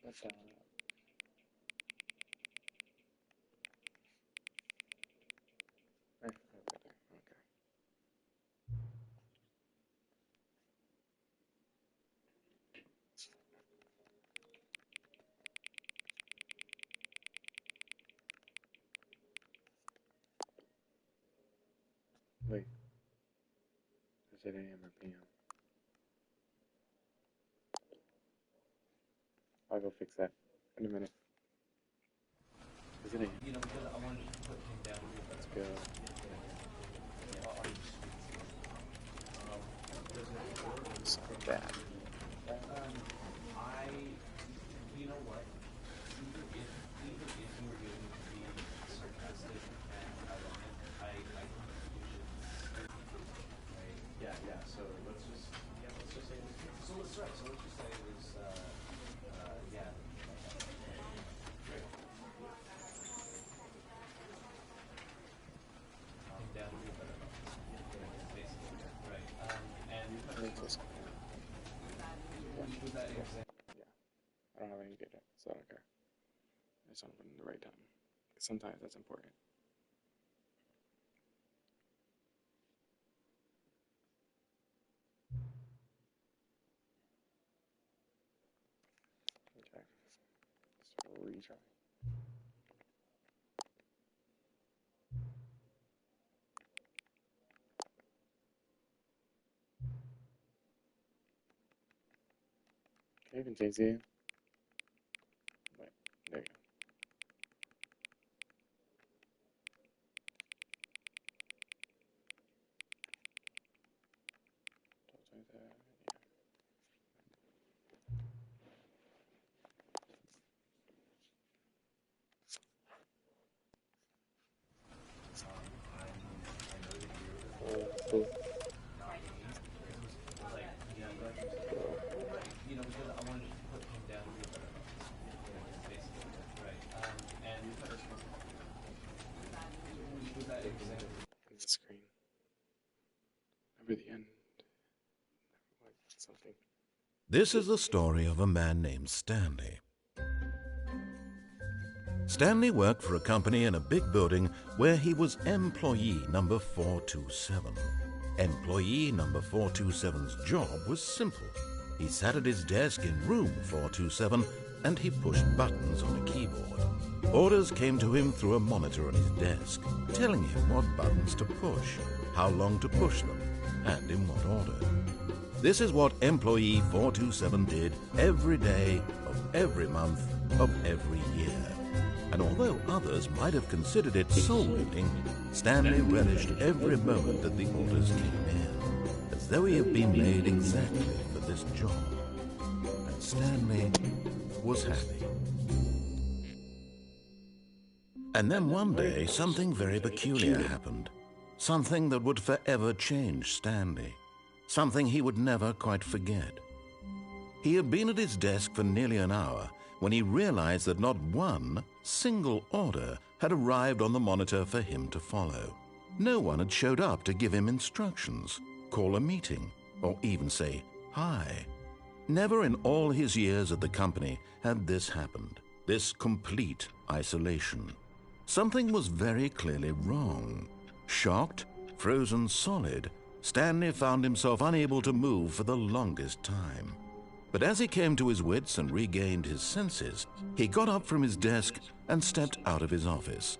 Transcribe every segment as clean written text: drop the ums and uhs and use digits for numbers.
What's that? Right there. Okay. Wait. Is it AM or PM? I'll go fix that in a minute. Is it AM? You know, because I wanted to put him down. Let's go. So bad. You know what? Even if you were going to be sarcastic and ironic, I think you should. Right? Yeah. So let's just say it was. So let's just say it was. Yeah. Great. Down to be better. Basically, right. And Just, was that example? I don't have any data, so I don't care. I just want to put it in the right time. Sometimes that's important. Okay. Let's retry. Can I even change it? Wait, there you go. Don't change that. Cool. You know, because I wanted to put him down to be better. Basically, right. And was that example? In the screen. Remember the end. Like something. This is the story of a man named Stanley. Stanley worked for a company in a big building where he was employee number 427. Employee number 427's job was simple. He sat at his desk in room 427 and he pushed buttons on a keyboard. Orders came to him through a monitor on his desk, telling him what buttons to push, how long to push them, and in what order. This is what employee 427 did every day of every month of every year. And although others might have considered it soul-eating, Stanley relished every moment that the orders came in, as though he had been made exactly for this job. And Stanley was happy. And then one day, something very peculiar happened. Something that would forever change Stanley. Something he would never quite forget. He had been at his desk for nearly an hour when he realized that not one single order had arrived on the monitor for him to follow. No one had showed up to give him instructions, call a meeting, or even say hi. Never in all his years at the company had this happened, this complete isolation. Something was very clearly wrong. Shocked, frozen solid, Stanley found himself unable to move for the longest time. But as he came to his wits and regained his senses, he got up from his desk and stepped out of his office.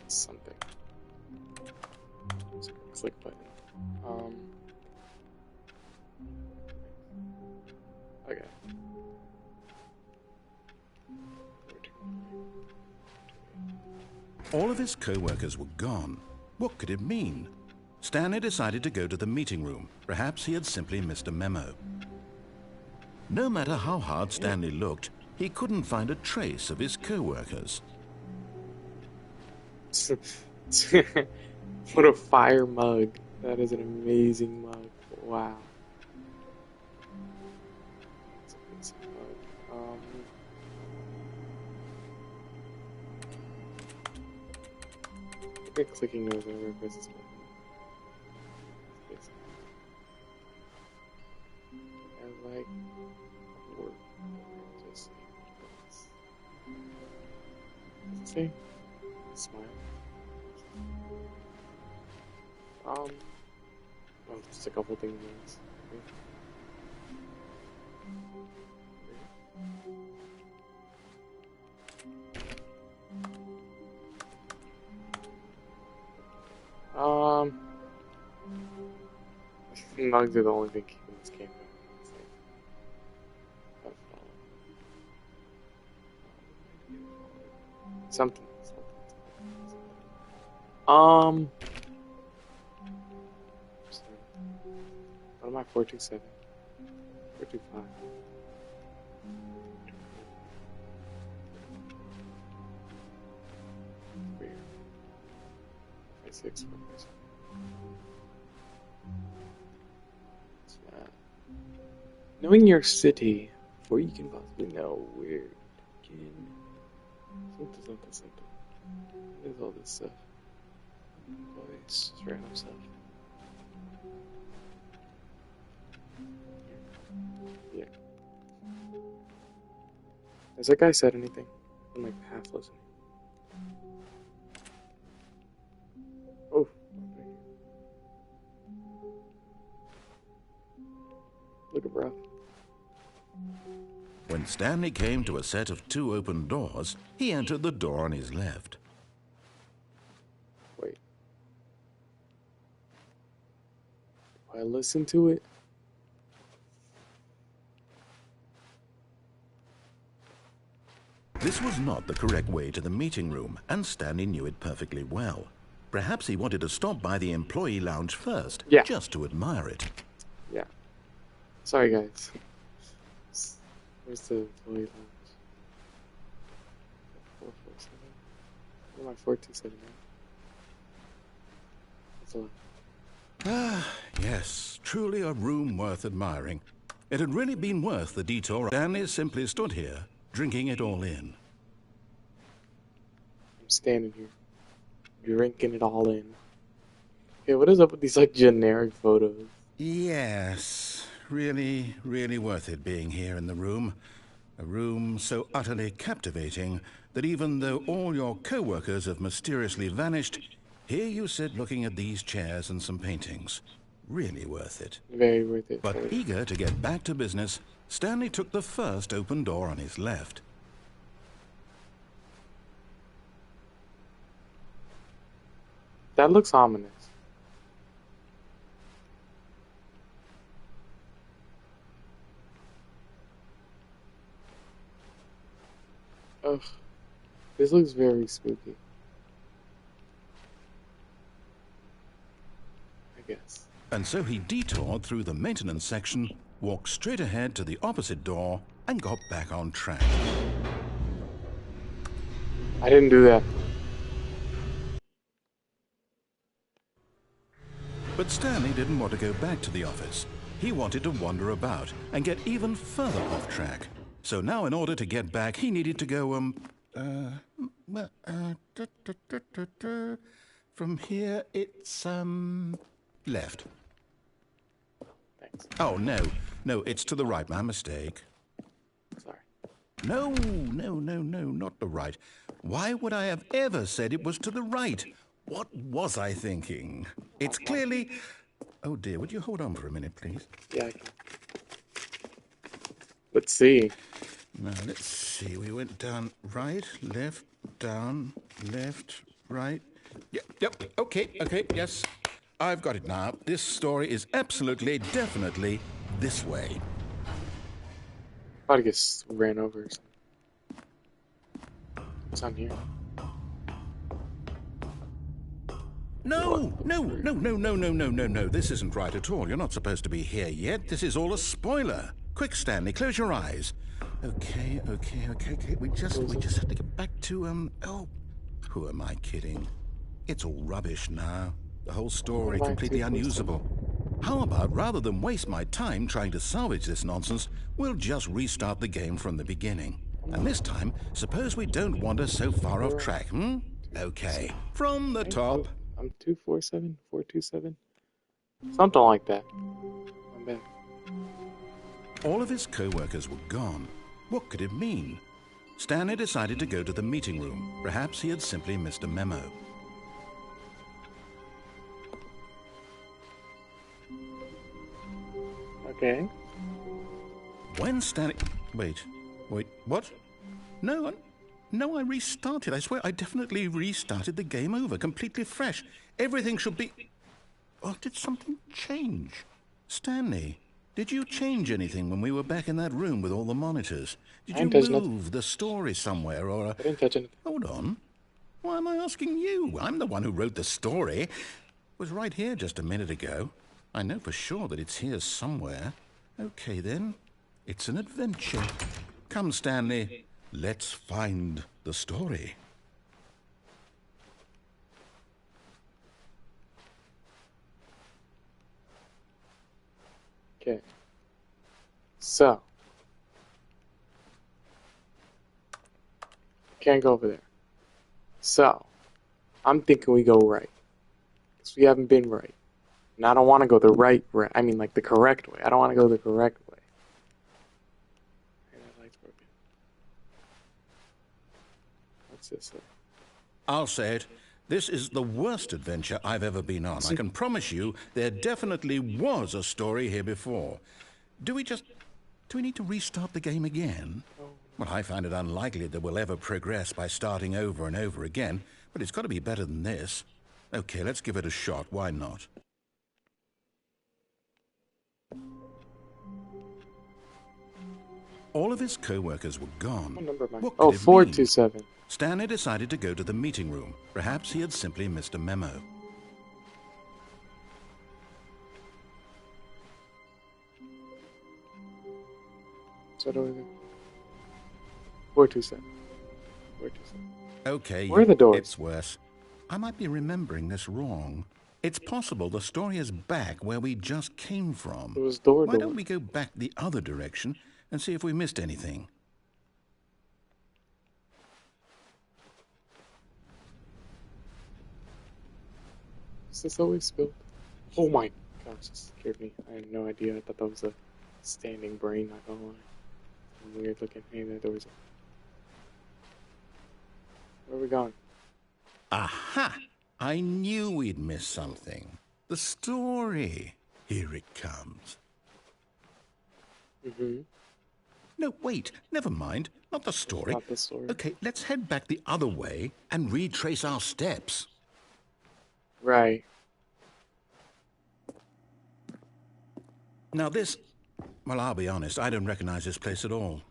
Something. Click button. Okay. All of his co-workers were gone. What could it mean? Stanley decided to go to the meeting room. Perhaps he had simply missed a memo. No matter how hard Stanley looked, he couldn't find a trace of his co-workers. What a fire mug. That is an amazing mug. Wow. It's a basic mug. Look at clicking those over press this button. It's basic. I like work. Just see. Smile. Oh, just a couple things. Mugs are the only thing keeping this game going. Something. What am I? 427. 425. 56. Knowing your city before you can possibly know where to begin. Something. There's all this stuff. Voice, random stuff. Yeah. Has that guy said anything? I'm like half listening. Oh. Look at bro. When Stanley came to a set of 2 open doors, he entered the door on his left. Wait. Do I listen to it? This was not the correct way to the meeting room, and Stanley knew it perfectly well. Perhaps he wanted to stop by the employee lounge first, just to admire it. Yeah. Sorry, guys. Where's the employee lounge? 447. What am I? 427 now? That's a lot. Ah, yes, truly a room worth admiring. It had really been worth the detour. Stanley simply stood here, drinking it all in. I'm standing here, drinking it all in. Okay, what is up with these like generic photos? Yes, really, really worth it being here in the room. A room so utterly captivating that even though all your co-workers have mysteriously vanished, here you sit looking at these chairs and some paintings. Really worth it. Very worth it. But eager to get back to business, Stanley took the first open door on his left. That looks ominous. Ugh. This looks very spooky. I guess. And so he detoured through the maintenance section, walked straight ahead to the opposite door, and got back on track. I didn't do that. But Stanley didn't want to go back to the office. He wanted to wander about and get even further off track. So now in order to get back, he needed to go, from here it's, left. Thanks. Oh, no, it's to the right, my mistake. Sorry. No, not the right. Why would I have ever said it was to the right? What was I thinking? It's clearly... Oh dear, would you hold on for a minute, please? Yeah, I can. Let's see. Now, let's see. We went down right, left, down, left, right. Yep, okay, yes. I've got it now. This story is absolutely, definitely this way. About to get ran over or something. What's on here? No. This isn't right at all. You're not supposed to be here yet. This is all a spoiler. Quick, Stanley, close your eyes. Okay. We just have to get back to, oh, who am I kidding? It's all rubbish now. The whole story Why completely 247? unusable. How about, rather than waste my time trying to salvage this nonsense, we'll just restart the game from the beginning. And this time, suppose we don't wander so far off track, hmm? Okay, from the top. I'm 247, 427, something like that. I'm back. All of his co-workers were gone. What could it mean? Stanley decided to go to the meeting room. Perhaps he had simply missed a memo. Okay. When Stanley... Wait, what? No, I restarted. I swear I definitely restarted the game over, completely fresh. Everything should be... Oh, did something change? Stanley, did you change anything when we were back in that room with all the monitors? Did you move the story somewhere, or... I didn't touch anything. Hold on. Why am I asking you? I'm the one who wrote the story. It was right here just a minute ago. I know for sure that it's here somewhere. Okay, then. It's an adventure. Come, Stanley. Let's find the story. Okay. So. Can't go over there. So. I'm thinking we go right. Because we haven't been right. And I don't want to go the right way. I mean, like, the correct way. I don't want to go the correct way. Hey, that light's broken. What's this? I'll say it. This is the worst adventure I've ever been on. I can promise you there definitely was a story here before. Do we need to restart the game again? Well, I find it unlikely that we'll ever progress by starting over and over again, but it's got to be better than this. Okay, let's give it a shot. Why not? All of his co-workers were gone. What number am I? What Oh, could it mean? 427. Stanley decided to go to the meeting room. Perhaps he had simply missed a memo. Is that over there? 427. 427. Okay, Where are the doors? It's worse. I might be remembering this wrong. It's possible the story is back where we just came from. It was door. Why don't we go back the other direction and see if we missed anything? Is this always spilled? Oh my gosh, this scared me. I had no idea. I thought that was a standing brain, not gonna lie. Weird looking. Hey, that door's open. Where are we going? Aha! I knew we'd miss something. The story. Here it comes. Mm-hmm. No, wait. Never mind. Not the story. Not the story. Okay, let's head back the other way and retrace our steps. Right. Now this... Well, I'll be honest. I don't recognize this place at all.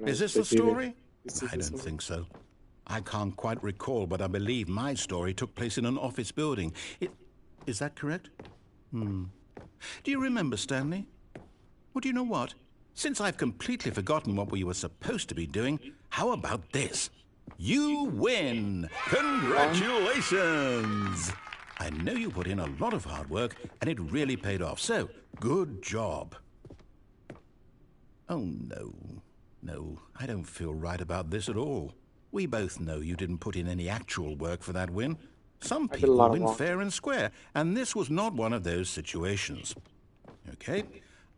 Is this the place either. story? Is I don't think so. I can't quite recall, but I believe my story took place in an office building. Is that correct? Do you remember, Stanley? Well, do you know what? Since I've completely forgotten what we were supposed to be doing, how about this? You win! Congratulations! I know you put in a lot of hard work, and it really paid off, so good job. Oh, no. No, I don't feel right about this at all. We both know you didn't put in any actual work for that win. Some people win fair and square, and this was not one of those situations. Okay,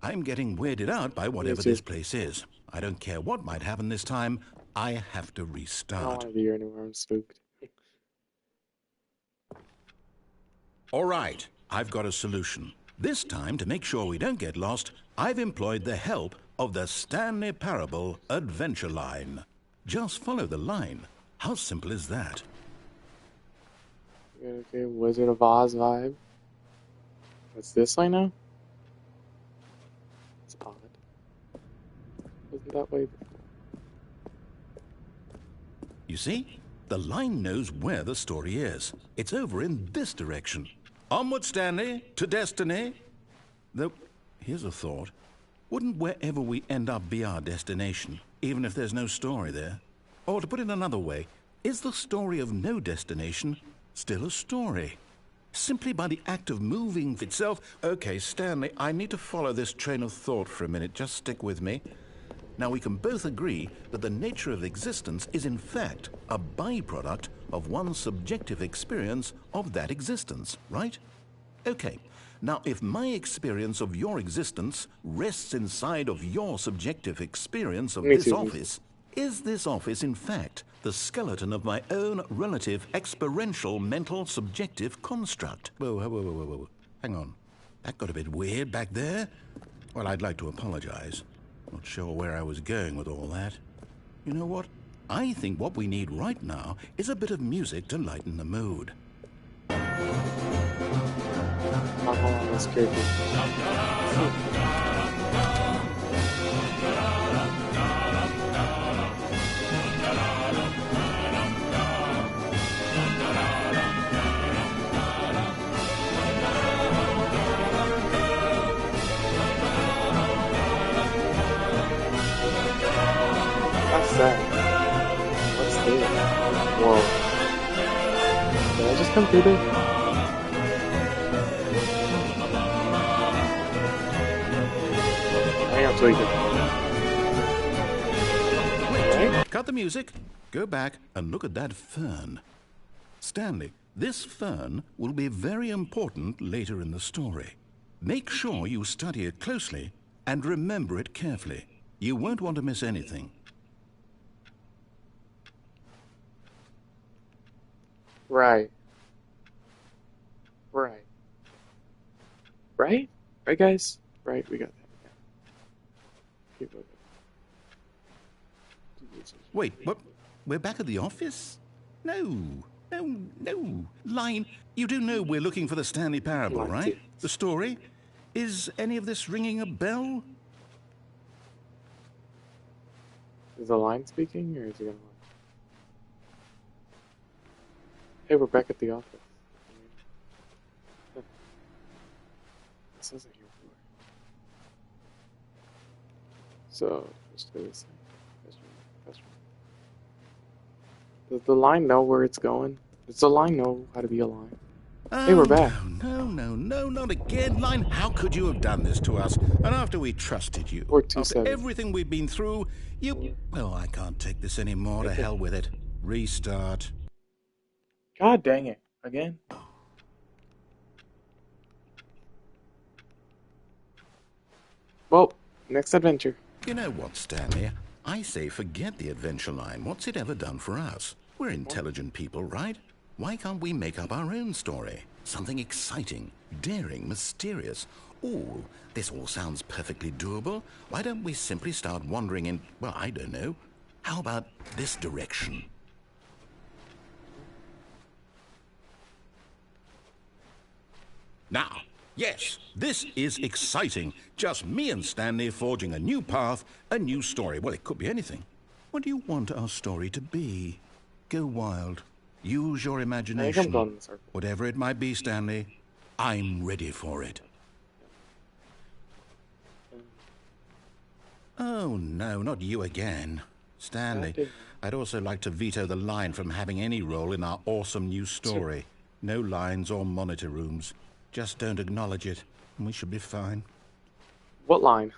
I'm getting weirded out by whatever this place is. I don't care what might happen this time. I have to restart. I don't want to be here anymore. I'm spooked. All right, I've got a solution. This time, to make sure we don't get lost, I've employed the help of the Stanley Parable Adventure Line. Just follow the line. How simple is that? Okay, Wizard of Oz vibe. What's this line now? It's odd. Wasn't that way before? You see? The line knows where the story is. It's over in this direction. Onward, Stanley, to destiny. Though, here's a thought. Wouldn't wherever we end up be our destination, even if there's no story there? Or to put it another way, is the story of no destination still a story? simply by the act of moving itself. Okay, Stanley, I need to follow this train of thought for a minute. Just stick with me. Now, we can both agree that the nature of existence is in fact a byproduct of one's subjective experience of that existence, right? Okay. Now, if my experience of your existence rests inside of your subjective experience of Me this too. office, is this office, in fact, the skeleton of my own relative experiential mental subjective construct? Whoa. Hang on. That got a bit weird back there. Well, I'd like to apologize. Not sure where I was going with all that. You know what? I think what we need right now is a bit of music to lighten the mood. Oh, hold on, that's creepy. What's that? What's this? Whoa. Did I just come through there? Hang on, tweaking. Right? Cut the music, go back and look at that fern. Stanley, this fern will be very important later in the story. Make sure you study it closely and remember it carefully. You won't want to miss anything. Right. Right. Right? Right, guys? Right, we got that. Keep moving. Wait, what? We're back at the office? No. Line, you do know we're looking for the Stanley Parable, Line right? two. The story? Is any of this ringing a bell? Is the line speaking, or is he gonna lie? Hey, we're back at the office. This isn't here before. So, just go this way. That's right. Does the line know where it's going? Does the line know how to be a line? Hey, we're back. No, not again, Line. How could you have done this to us? And after we trusted you, Or after 2-7. everything we've been through, you... Well, I can't take this anymore. To hell with it. Restart. God dang it. Again? Well, next adventure. You know what, Stanley? I say forget the adventure line. What's it ever done for us? We're intelligent people, right? Why can't we make up our own story? Something exciting, daring, mysterious. Ooh, this all sounds perfectly doable. Why don't we simply start wandering in, well, I don't know. How about this direction? Now, yes, this is exciting. Just me and Stanley forging a new path, a new story. Well, it could be anything. What do you want our story to be? Go wild. Use your imagination. going in a circle. Whatever it might be, Stanley, I'm ready for it. Oh, no, not you again. Stanley, I'd also like to veto the line from having any role in our awesome new story. No lines or monitor rooms. Just don't acknowledge it, and we should be fine. What line?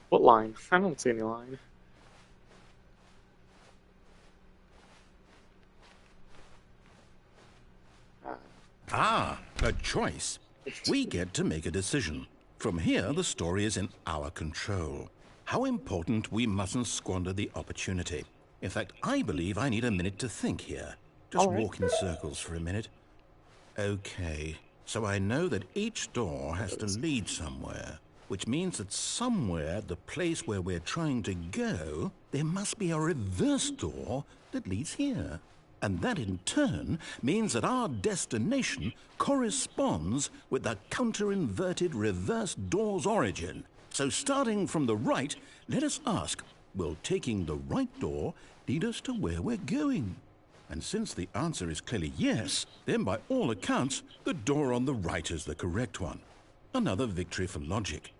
What line? I don't see any line. A choice. We get to make a decision. From here, the story is in our control. How important we mustn't squander the opportunity. In fact, I believe I need a minute to think here. Just All right. walk in circles for a minute. Okay, so I know that each door has to lead somewhere, which means that somewhere, the place where we're trying to go, there must be a reverse door that leads here. And that in turn means that our destination corresponds with the counter-inverted reverse door's origin. So starting from the right, let us ask, will taking the right door lead us to where we're going? And since the answer is clearly yes, then by all accounts, the door on the right is the correct one. Another victory for logic.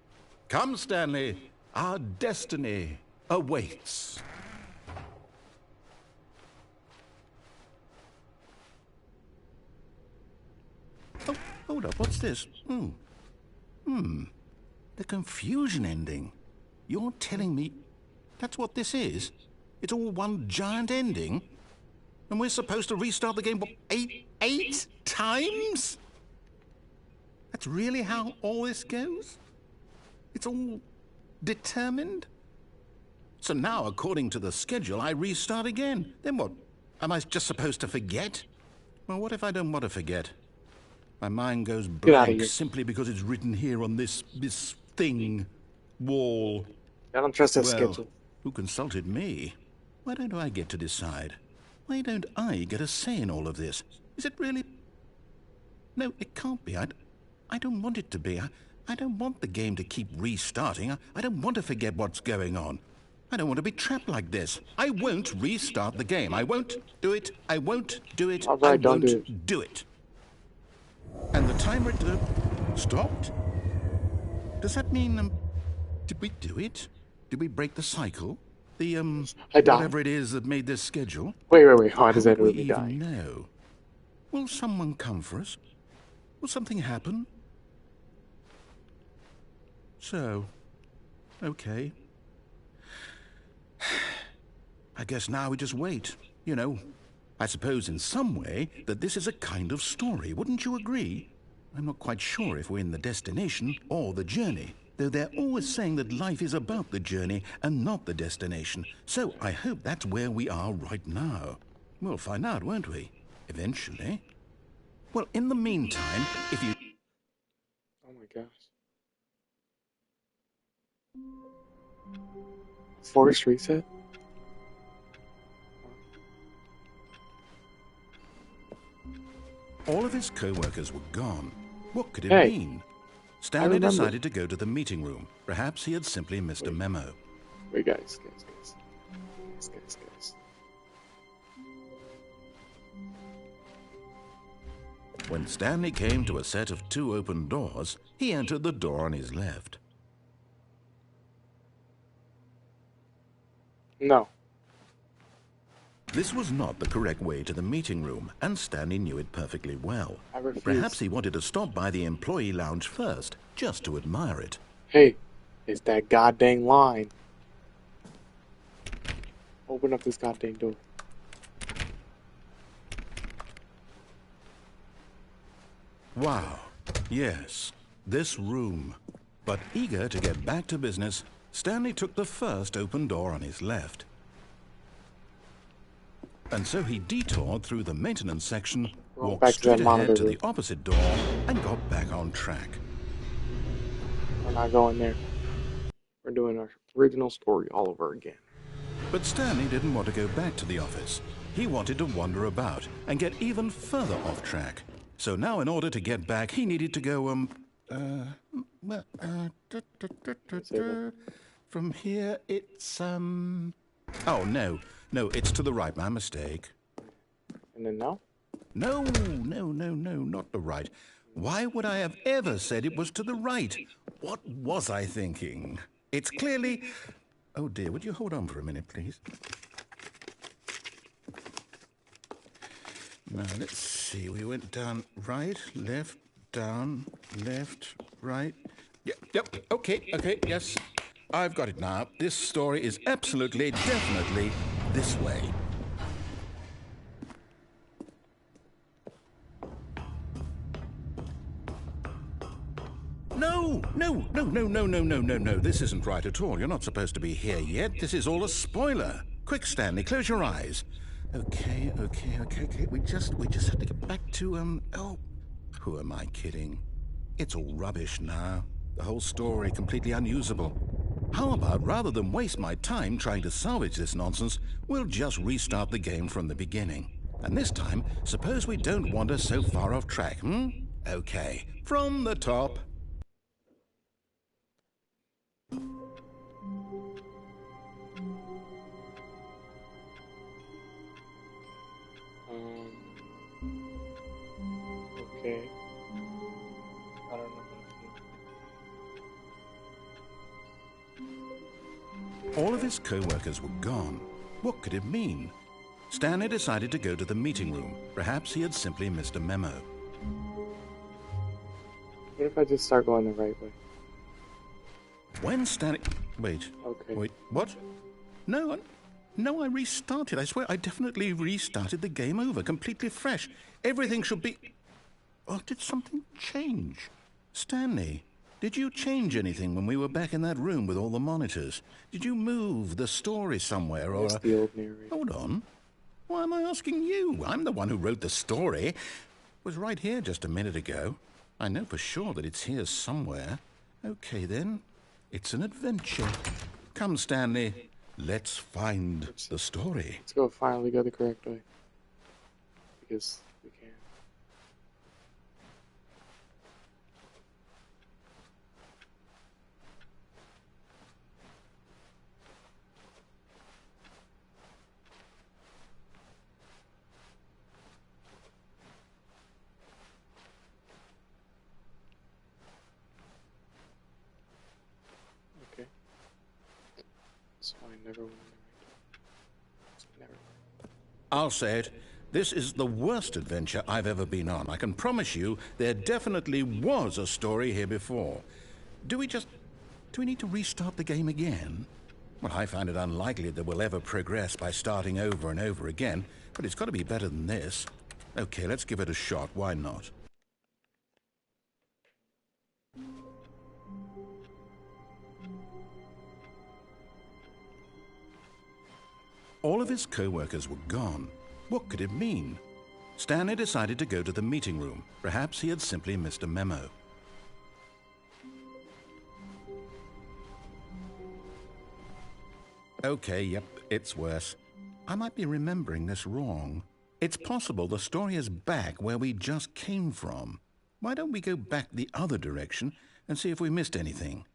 Come, Stanley, our destiny awaits. hold up, what's this? The confusion ending. You're telling me that's what this is? It's all one giant ending? And we're supposed to restart the game, what, eight times? That's really how all this goes? It's all determined? So now, according to the schedule, I restart again. Then what? Am I just supposed to forget? Well, what if I don't want to forget? My mind goes Get out of blank here. simply because it's written here on this thing, wall. I don't trust that Well, schedule. who consulted me? Why don't I get to decide? Why don't I get a say in all of this? Is it really... No, it can't be. I don't want it to be. I don't want the game to keep restarting. I don't want to forget what's going on. I don't want to be trapped like this. I won't restart the game. I won't do it. I won't do it. All right, I don't won't do it. do it. And the timer stopped? Does that mean, did we do it? Did we break the cycle? The, I died. whatever it is that made this schedule? Wait. Why does How that will we really even die? know? Will someone come for us? Will something happen? So, okay. I guess now we just wait. You know, I suppose in some way that this is a kind of story. Wouldn't you agree? I'm not quite sure if we're in the destination or the journey, though they're always saying that life is about the journey and not the destination. So I hope that's where we are right now. We'll find out, won't we? Eventually. Well, in the meantime, if you... Oh my gosh. Forced reset? All of his co-workers were gone. What could it Hey, mean? Stanley remember. decided to go to the meeting room. Perhaps he had simply missed a memo. Wait, guys. When Stanley came to a set of 2 open doors, he entered the door on his left. No. This was not the correct way to the meeting room, and Stanley knew it perfectly well. I refuse. Perhaps he wanted to stop by the employee lounge first, just to admire it. Hey, it's that goddamn line. Open up this goddamn door. Wow, yes, this room. But eager to get back to business, Stanley took the first open door on his left. And so he detoured through the maintenance section, walked back to that straight monitor ahead to room. the opposite door, and got back on track. We're not going there. We're doing our original story all over again. But Stanley didn't want to go back to the office. He wanted to wander about and get even further off track. So now in order to get back, he needed to go, from here it's, oh, no, it's to the right, my mistake. And then now? No, not the right. Why would I have ever said it was to the right? What was I thinking? It's clearly... Oh dear, would you hold on for a minute, please? Now, let's see. We went down right, left, down, left, right. Yep, okay, yes. I've got it now. This story is absolutely, definitely this way. No. This isn't right at all. You're not supposed to be here yet. This is all a spoiler. Quick, Stanley, close your eyes. Okay. We just have to get back to, oh, who am I kidding? It's all rubbish now. The whole story completely unusable. How about, rather than waste my time trying to salvage this nonsense, we'll just restart the game from the beginning. And this time, suppose we don't wander so far off track, Okay, from the top. Okay. I don't know what All of his co-workers were gone. What could it mean? Stanley decided to go to the meeting room. Perhaps he had simply missed a memo. What if I just start going the right way? When Stanley... Wait. Okay. Wait, what? No, no, I restarted. I swear, I definitely restarted the game over, completely fresh. Everything should be... Oh, did something change? Stanley, did you change anything when we were back in that room with all the monitors? Did you move the story somewhere, or... That's the old narrator. Hold on. Why am I asking you? I'm the one who wrote the story. It was right here just a minute ago. I know for sure that it's here somewhere. Okay, then. It's an adventure. Come, Stanley. Let's find the story. Let's go finally go the correct way. Because we can. Okay. So I never went the right way. Never. I'll say it. This is the worst adventure I've ever been on. I can promise you there definitely was a story here before. Do we need to restart the game again? Well, I find it unlikely that we'll ever progress by starting over and over again, but it's got to be better than this. Okay, let's give it a shot. Why not? All of his co-workers were gone. What could it mean? Stanley decided to go to the meeting room. Perhaps he had simply missed a memo. Okay, yep, it's worse. I might be remembering this wrong. It's possible the story is back where we just came from. Why don't we go back the other direction and see if we missed anything?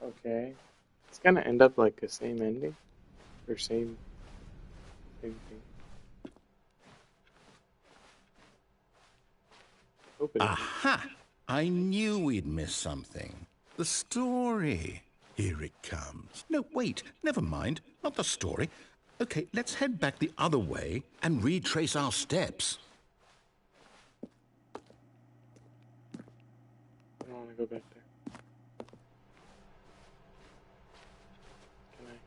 Okay. It's gonna end up like the same ending? Or same thing? Hope it is. Aha! I knew we'd miss something. The story. Here it comes. No, wait, never mind. Not the story. Okay, let's head back the other way and retrace our steps. I don't want to go back there. Can I?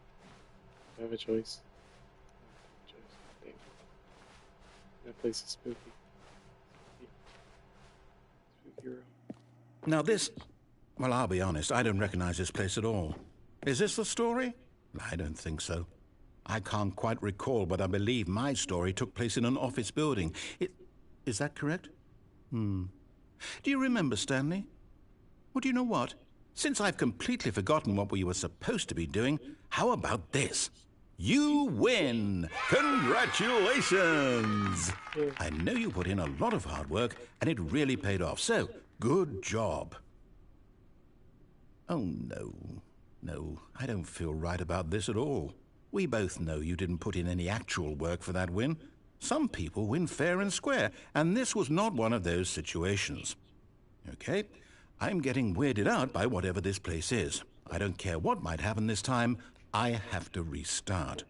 Do I have a choice? I don't have a choice. Damn. That place is spooky. Spooky room. Now this... Well, I'll be honest, I don't recognize this place at all. Is this the story? I don't think so. I can't quite recall, but I believe my story took place in an office building. Is that correct? Do you remember, Stanley? Well, do you know what? Since I've completely forgotten what we were supposed to be doing, how about this? You win! Congratulations! I know you put in a lot of hard work, and it really paid off, so good job. Oh, no. No, I don't feel right about this at all. We both know you didn't put in any actual work for that win. Some people win fair and square, and this was not one of those situations. Okay, I'm getting weirded out by whatever this place is. I don't care what might happen this time. I have to restart.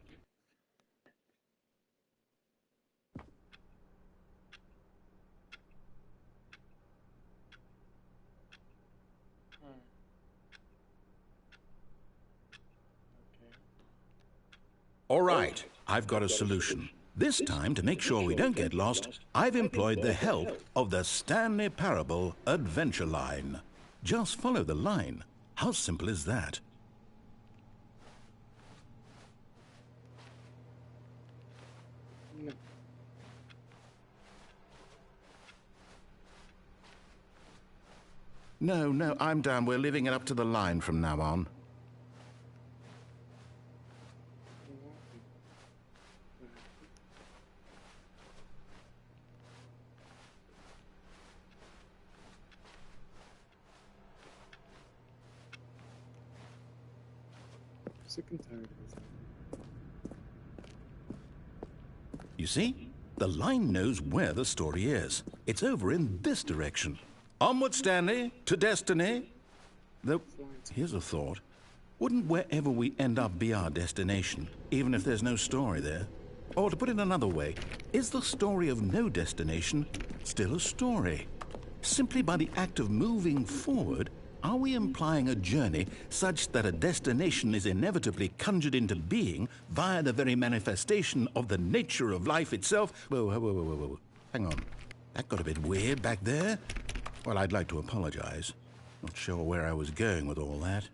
All right, I've got a solution. This time, to make sure we don't get lost, I've employed the help of the Stanley Parable Adventure Line. Just follow the line. How simple is that? No, I'm down. We're leaving it up to the line from now on. Sick and tired of this. You see? The line knows where the story is. It's over in this direction. Onward, Stanley, to destiny. Though, here's a thought. Wouldn't wherever we end up be our destination, even if there's no story there? Or to put it another way, is the story of no destination still a story? Simply by the act of moving forward, are we implying a journey such that a destination is inevitably conjured into being via the very manifestation of the nature of life itself? Whoa. Hang on. That got a bit weird back there. Well, I'd like to apologize. Not sure where I was going with all that.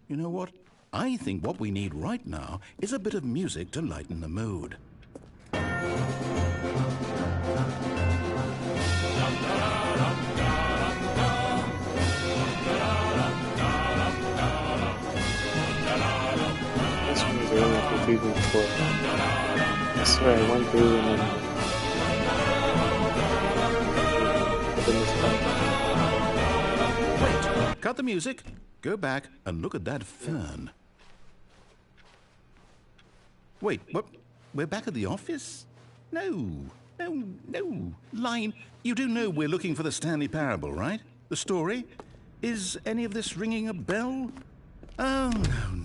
You know what? I think what we need right now is a bit of music to lighten the mood. This one was really confusing before. I swear I went through and then Wait, cut the music, go back and look at that fern. Wait, what? We're back at the office? No. Line, you do know we're looking for the Stanley Parable, right? The story? Is any of this ringing a bell? Oh,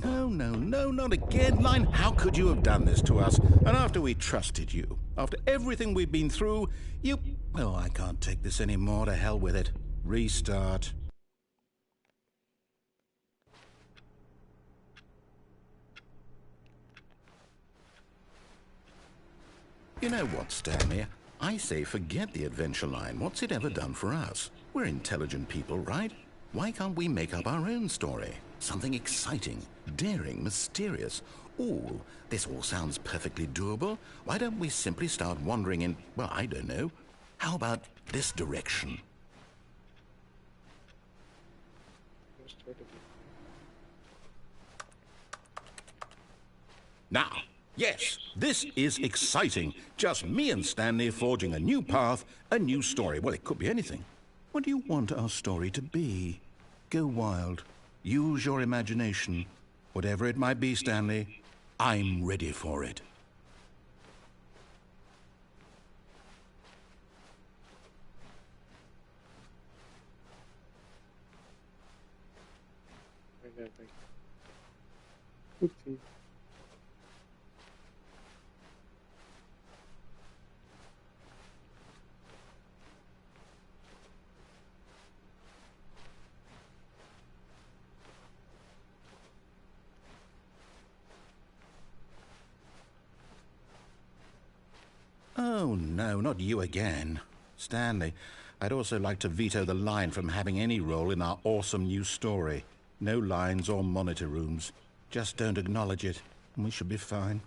no, not again. Line, how could you have done this to us? And after we trusted you, after everything we've been through, you... Oh, I can't take this anymore. To hell with it. Restart. You know what, Stanley? I say forget the adventure line. What's it ever done for us? We're intelligent people, right? Why can't we make up our own story? Something exciting, daring, mysterious. Ooh, this all sounds perfectly doable. Why don't we simply start wandering in, well, I don't know. How about this direction? Now, yes, this is exciting. Just me and Stanley forging a new path, a new story. Well, it could be anything. What do you want our story to be? Go wild. Use your imagination. Whatever it might be, Stanley, I'm ready for it. Oopsie. Oh, no, not you again. Stanley, I'd also like to veto the line from having any role in our awesome new story. No lines or monitor rooms. Just don't acknowledge it, and we should be fine.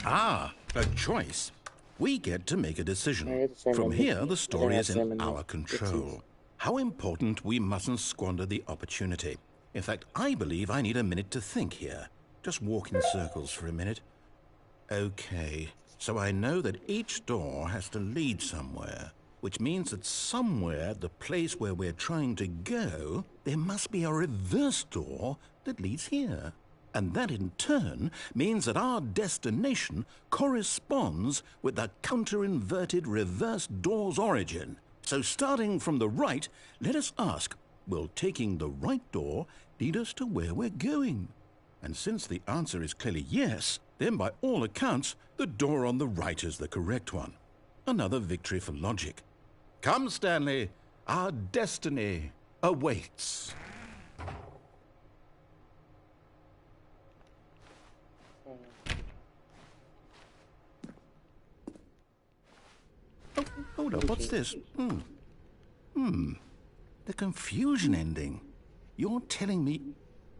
Ah, a choice. We get to make a decision. From here, the story is in our control. How important we mustn't squander the opportunity. In fact, I believe I need a minute to think here. Just walk in circles for a minute. Okay, so I know that each door has to lead somewhere, which means that somewhere at the place where we're trying to go, there must be a reverse door that leads here. And that in turn means that our destination corresponds with the counter-inverted reverse door's origin. So starting from the right, let us ask, will taking the right door lead us to where we're going? And since the answer is clearly yes, then by all accounts, the door on the right is the correct one. Another victory for logic. Come, Stanley, our destiny awaits. Oh, hold up, what's this? The confusion ending. You're telling me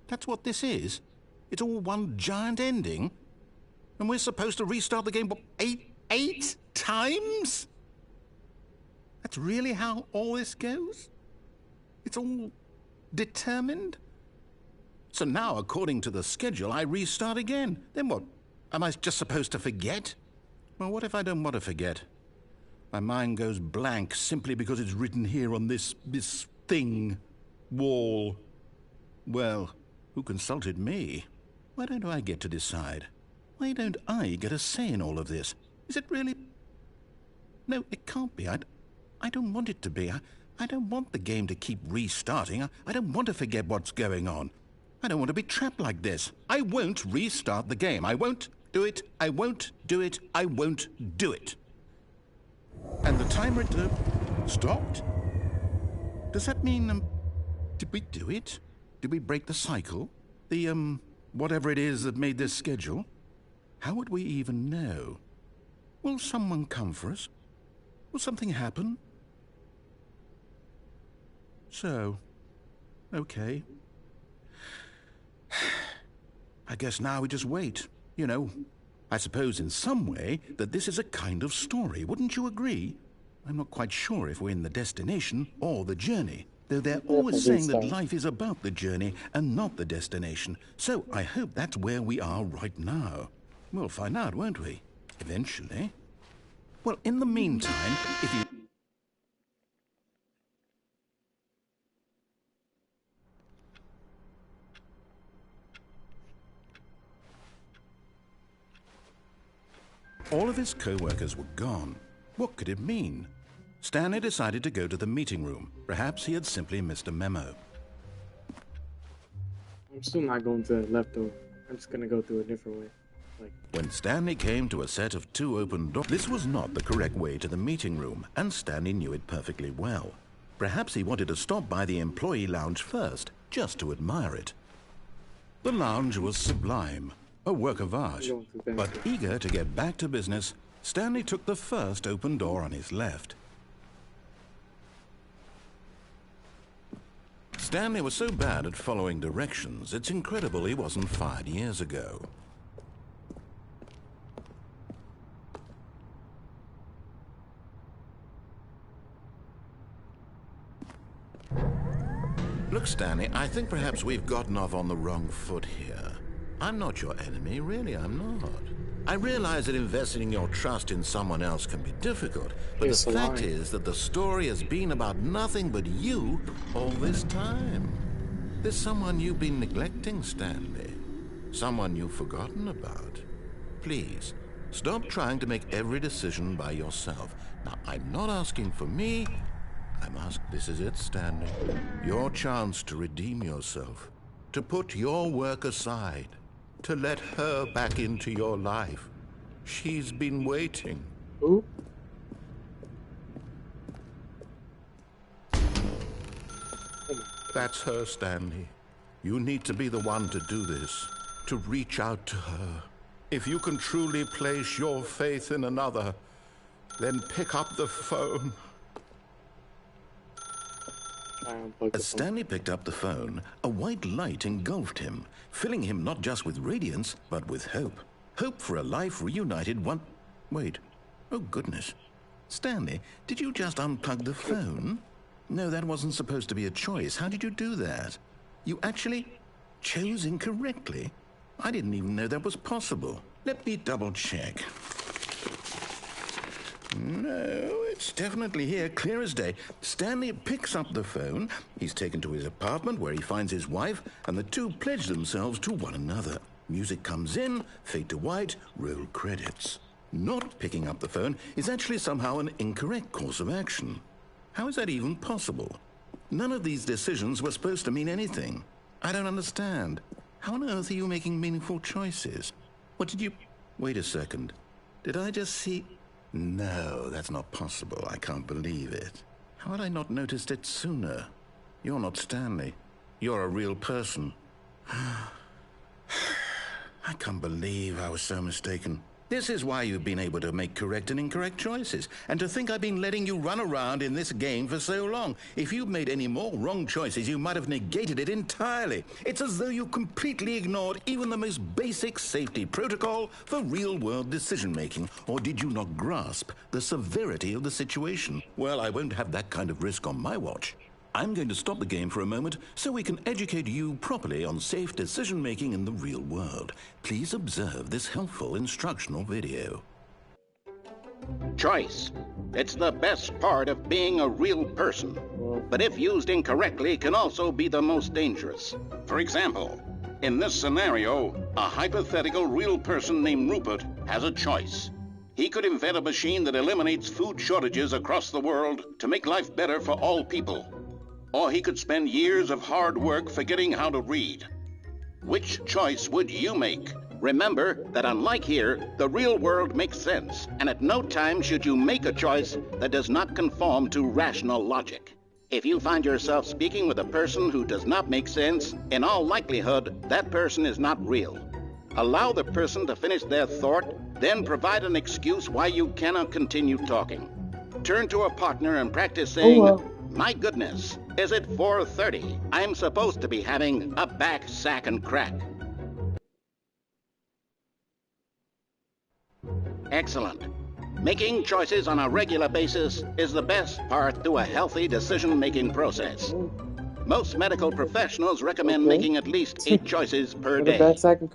that's what this is? It's all one giant ending? And we're supposed to restart the game, what, eight times? That's really how all this goes? It's all determined? So now, according to the schedule, I restart again. Then what? Am I just supposed to forget? Well, what if I don't want to forget? My mind goes blank simply because it's written here on this thing, wall. Well, who consulted me? Why don't I get to decide? Why don't I get a say in all of this? Is it really... No, it can't be. I don't want it to be. I don't want the game to keep restarting. I don't want to forget what's going on. I don't want to be trapped like this. I won't restart the game. I won't do it. I won't do it. I won't do it. And the timer stopped? Does that mean, did we do it? Did we break the cycle? The, whatever it is that made this schedule? How would we even know? Will someone come for us? Will something happen? So, okay. I guess now we just wait. You know, I suppose in some way that this is a kind of story. Wouldn't you agree? I'm not quite sure if we're in the destination or the journey, though they're always saying that life is about the journey and not the destination. So I hope that's where we are right now. We'll find out, won't we? Eventually. Well, in the meantime, if you... All of his co-workers were gone. What could it mean? Stanley decided to go to the meeting room. Perhaps he had simply missed a memo. I'm still not going to the left door. I'm just gonna go through a different way. When Stanley came to a set of 2 open doors, this was not the correct way to the meeting room, and Stanley knew it perfectly well. Perhaps he wanted to stop by the employee lounge first, just to admire it. The lounge was sublime, a work of art. But eager to get back to business, Stanley took the first open door on his left. Stanley was so bad at following directions, it's incredible he wasn't fired years ago. Look, Stanley, I think perhaps we've gotten off on the wrong foot here. I'm not your enemy, really, I'm not. I realize that investing your trust in someone else can be difficult, but the fact is that the story has been about nothing but you all this time. There's someone you've been neglecting, Stanley. Someone you've forgotten about. Please, stop trying to make every decision by yourself. Now, I'm not asking for me. I'm asking, this is it, Stanley. Your chance to redeem yourself. To put your work aside. To let her back into your life. She's been waiting. Who? That's her, Stanley. You need to be the one to do this. To reach out to her. If you can truly place your faith in another, then pick up the phone. As Stanley picked up the phone, a white light engulfed him, filling him not just with radiance, but with hope. Hope for a life reunited one... Wait. Oh, goodness. Stanley, did you just unplug the phone? No, that wasn't supposed to be a choice. How did you do that? You actually chose incorrectly? I didn't even know that was possible. Let me double-check. No, it's definitely here, clear as day. Stanley picks up the phone. He's taken to his apartment where he finds his wife, and the two pledge themselves to one another. Music comes in, fade to white, roll credits. Not picking up the phone is actually somehow an incorrect course of action. How is that even possible? None of these decisions were supposed to mean anything. I don't understand. How on earth are you making meaningful choices? What did you... Wait a second. Did I just see... No, that's not possible. I can't believe it. How had I not noticed it sooner? You're not Stanley. You're a real person. I can't believe I was so mistaken. This is why you've been able to make correct and incorrect choices. And to think I've been letting you run around in this game for so long. If you'd made any more wrong choices, you might have negated it entirely. It's as though you completely ignored even the most basic safety protocol for real-world decision-making. Or did you not grasp the severity of the situation? Well, I won't have that kind of risk on my watch. I'm going to stop the game for a moment so we can educate you properly on safe decision-making in the real world. Please observe this helpful instructional video. Choice. It's the best part of being a real person. But if used incorrectly, can also be the most dangerous. For example, in this scenario, a hypothetical real person named Rupert has a choice. He could invent a machine that eliminates food shortages across the world to make life better for all people. Or he could spend years of hard work forgetting how to read. Which choice would you make? Remember that unlike here, the real world makes sense, and at no time should you make a choice that does not conform to rational logic. If you find yourself speaking with a person who does not make sense, in all likelihood, that person is not real. Allow the person to finish their thought, then provide an excuse why you cannot continue talking. Turn to a partner and practice saying, "My goodness, is it 4:30? I'm supposed to be having a back, sack, and crack." Excellent. Making choices on a regular basis is the best path to a healthy decision-making process. Most medical professionals recommend making at least 8 choices per day.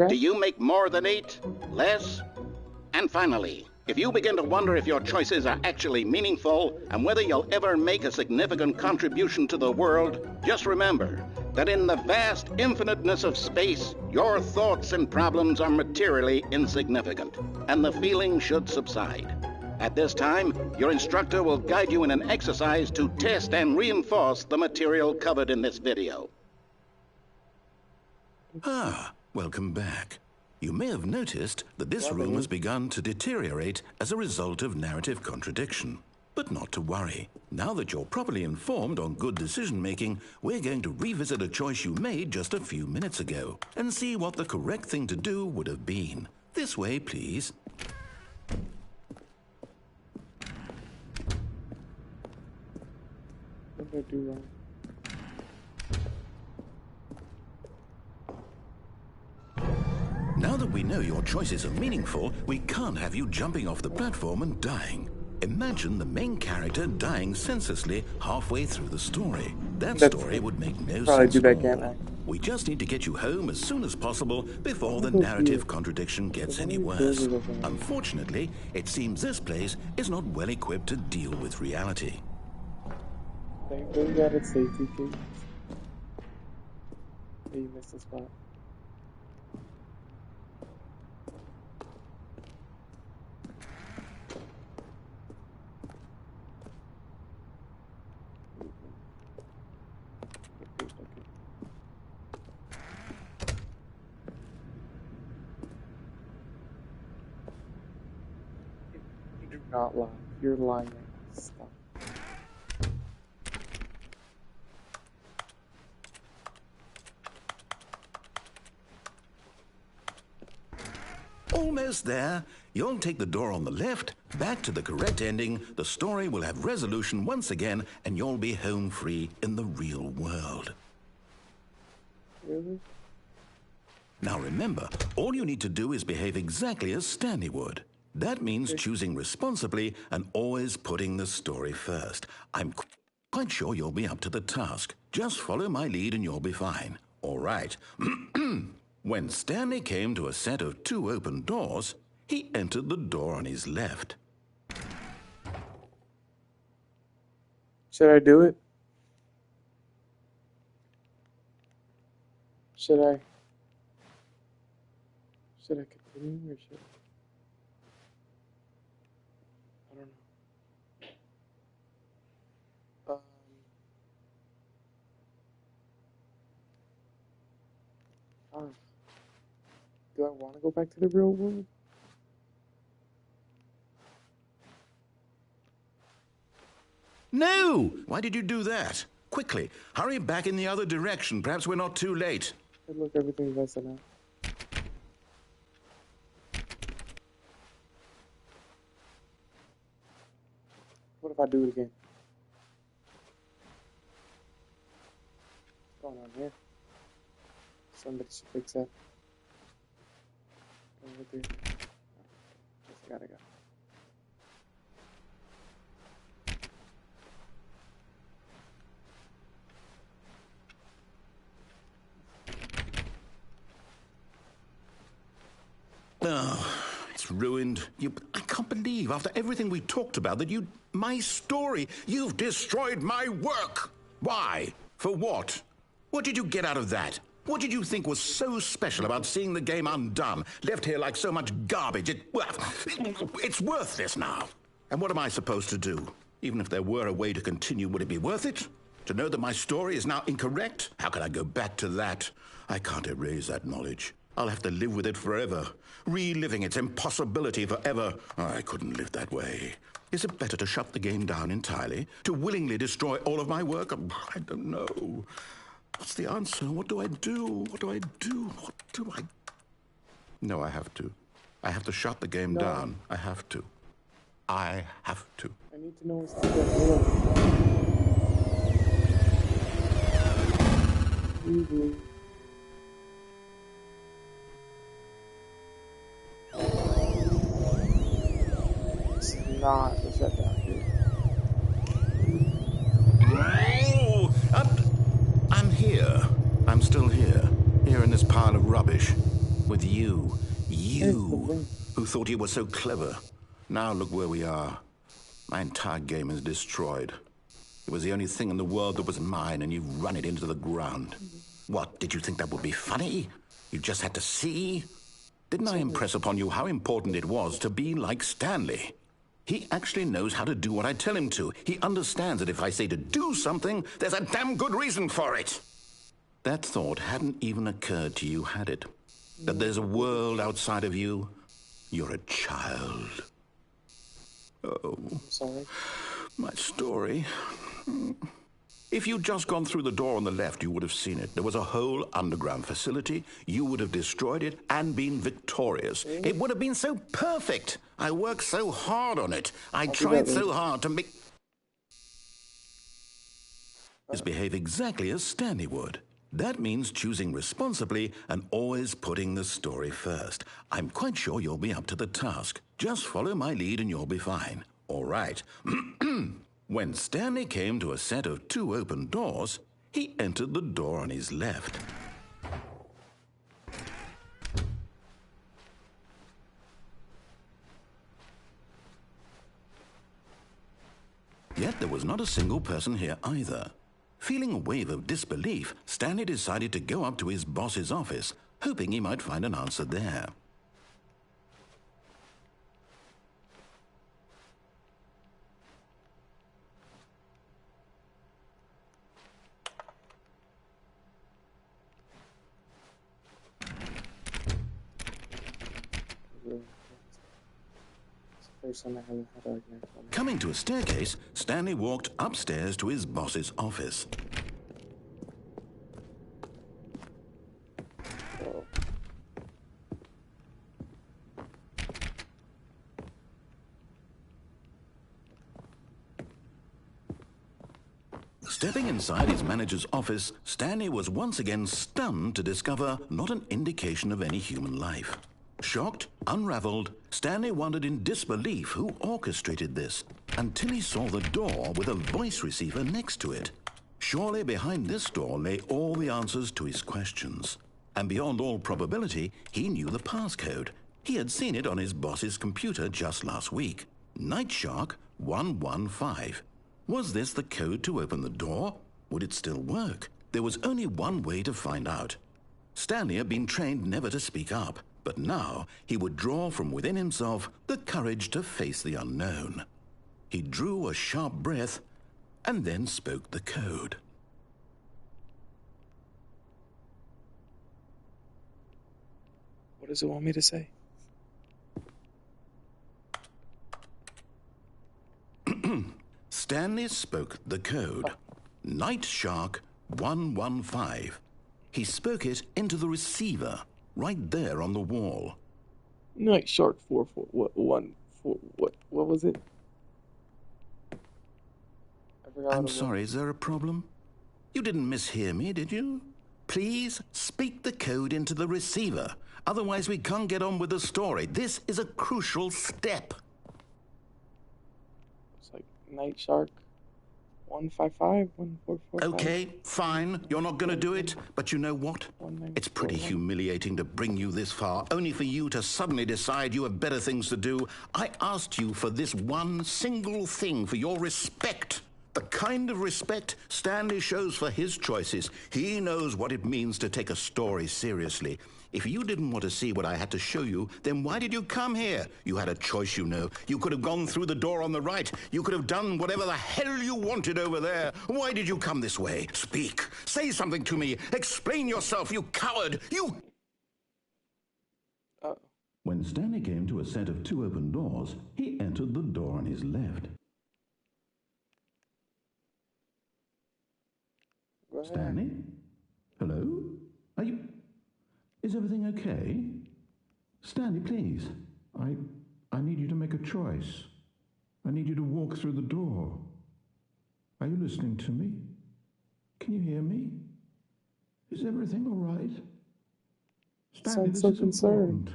Do you make more than 8? Less? And finally, if you begin to wonder if your choices are actually meaningful and whether you'll ever make a significant contribution to the world, just remember that in the vast infiniteness of space, your thoughts and problems are materially insignificant, and the feeling should subside. At this time, your instructor will guide you in an exercise to test and reinforce the material covered in this video. Ah, welcome back. You may have noticed that this room has begun to deteriorate as a result of narrative contradiction. But not to worry. Now that you're properly informed on good decision-making, we're going to revisit a choice you made just a few minutes ago and see what the correct thing to do would have been. This way, please. What did I do wrong? Now that we know your choices are meaningful, we can't have you jumping off the platform and dying. Imagine the main character dying senselessly halfway through the story. That story would make no sense at all. We just need to get you home as soon as possible before the narrative contradiction gets any worse. Unfortunately, it seems this place is not well equipped to deal with reality. They got its safety gates. Hey, you missed a spot. Not lying. You're lying right now. Stop. Almost there. You'll take the door on the left, back to the correct ending, the story will have resolution once again, and you'll be home free in the real world. Really? Now remember, all you need to do is behave exactly as Stanley would. That means choosing responsibly and always putting the story first. I'm quite sure you'll be up to the task. Just follow my lead and you'll be fine. All right. When Stanley came to a set of 2 open doors, he entered the door on his left. Should I do it? Should I continue or should I? Do I want to go back to the real world? No! Why did you do that? Quickly, hurry back in the other direction. Perhaps we're not too late. Hey, look, everything's messing up. What if I do it again? What's going on here? Somebody should fix that. Over there. Just gotta go. Oh, it's ruined. I can't believe, after everything we talked about, that my story, you've destroyed my work. Why? For what? What did you get out of that? What did you think was so special about seeing the game undone, left here like so much garbage? It's worthless now. And what am I supposed to do? Even if there were a way to continue, would it be worth it? To know that my story is now incorrect? How can I go back to that? I can't erase that knowledge. I'll have to live with it forever, reliving its impossibility forever. I couldn't live that way. Is it better to shut the game down entirely? To willingly destroy all of my work? I don't know. What's the answer? What do I do? What do I do? What do I... No, I have to. I have to shut the game down. I have to. I have to. I need to know what's the deal. It's not the shutdown here. Oh, I'm here. I'm still here. Here in this pile of rubbish. With you. You, who thought you were so clever. Now look where we are. My entire game is destroyed. It was the only thing in the world that was mine, and you've run it into the ground. What, did you think that would be funny? You just had to see? Didn't I impress upon you how important it was to be like Stanley? He actually knows how to do what I tell him to. He understands that if I say to do something, there's a damn good reason for it. That thought hadn't even occurred to you, had it? That there's a world outside of you? You're a child. Oh, Sorry. my story. If you'd just gone through the door on the left, you would have seen it. There was a whole underground facility. You would have destroyed it and been victorious. It would have been so perfect. I worked so hard on it. I tried so hard to make... Behave exactly as Stanley would. That means choosing responsibly and always putting the story first. I'm quite sure you'll be up to the task. Just follow my lead and you'll be fine. All right. When Stanley came to a set of 2 open doors, he entered the door on his left. Yet there was not a single person here either. Feeling a wave of disbelief, Stanley decided to go up to his boss's office, hoping he might find an answer there. Coming to a staircase, Stanley walked upstairs to his boss's office. Stepping inside his manager's office, Stanley was once again stunned to discover not an indication of any human life. Shocked, unraveled, Stanley wondered in disbelief who orchestrated this, until he saw the door with a voice receiver next to it. Surely behind this door lay all the answers to his questions. And beyond all probability, he knew the passcode. He had seen it on his boss's computer just last week. Night Shark 115. Was this the code to open the door? Would it still work? There was only one way to find out. Stanley had been trained never to speak up, but now he would draw from within himself the courage to face the unknown. He drew a sharp breath and then spoke the code. What does it want me to say? Stanley spoke the code. Night Shark 115. He spoke it into the receiver, right there on the wall. Night Shark 441. What was it? I forgot. I'm sorry, is there a problem? You didn't mishear me, did you? Please speak the code into the receiver. Otherwise we can't get on with the story. This is a crucial step. It's like Night Shark 155, 1445. Okay, fine. You're not going to do it. But you know what? It's pretty humiliating to bring you this far, only for you to suddenly decide you have better things to do. I asked you for this one single thing, for your respect. The kind of respect Stanley shows for his choices. He knows what it means to take a story seriously. If you didn't want to see what I had to show you, then why did you come here? You had a choice, you know. You could have gone through the door on the right. You could have done whatever the hell you wanted over there. Why did you come this way? Speak. Say something to me. Explain yourself, you coward. You... When Stanley came to a set of 2 open doors, he entered the door on his left. Stanley? Hello? Are you... Is everything okay? Stanley, please. I need you to make a choice. I need you to walk through the door. Are you listening to me? Can you hear me? Is everything all right? Stanley, this is important.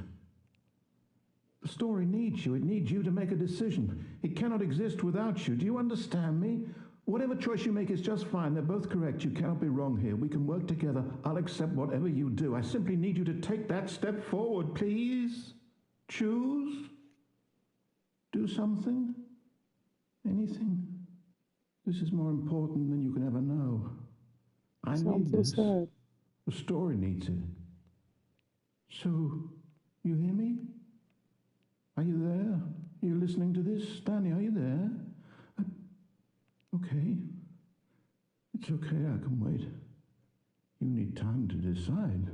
The story needs you. It needs you to make a decision. It cannot exist without you. Do you understand me? Whatever choice you make is just fine. They're both correct. You cannot be wrong here. We can work together. I'll accept whatever you do. I simply need you to take that step forward, please. Choose. Do something. Anything. This is more important than you can ever know. I need this. The story needs it. So, you hear me? Are you there? Are you listening to this? Stanley, are you there? Okay. It's okay, I can wait. You need time to decide.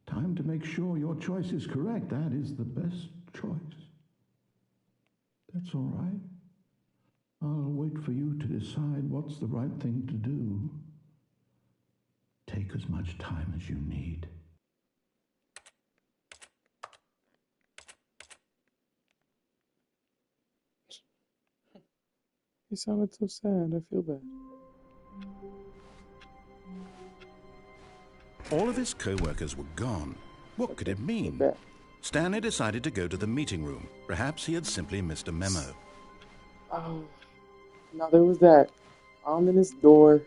Time to make sure your choice is correct. That is the best choice. That's all right. I'll wait for you to decide what's the right thing to do. Take as much time as you need. You sounded so sad. I feel bad. All of his co-workers were gone. What could it mean? Stanley decided to go to the meeting room. Perhaps he had simply missed a memo. Oh, now there was that ominous door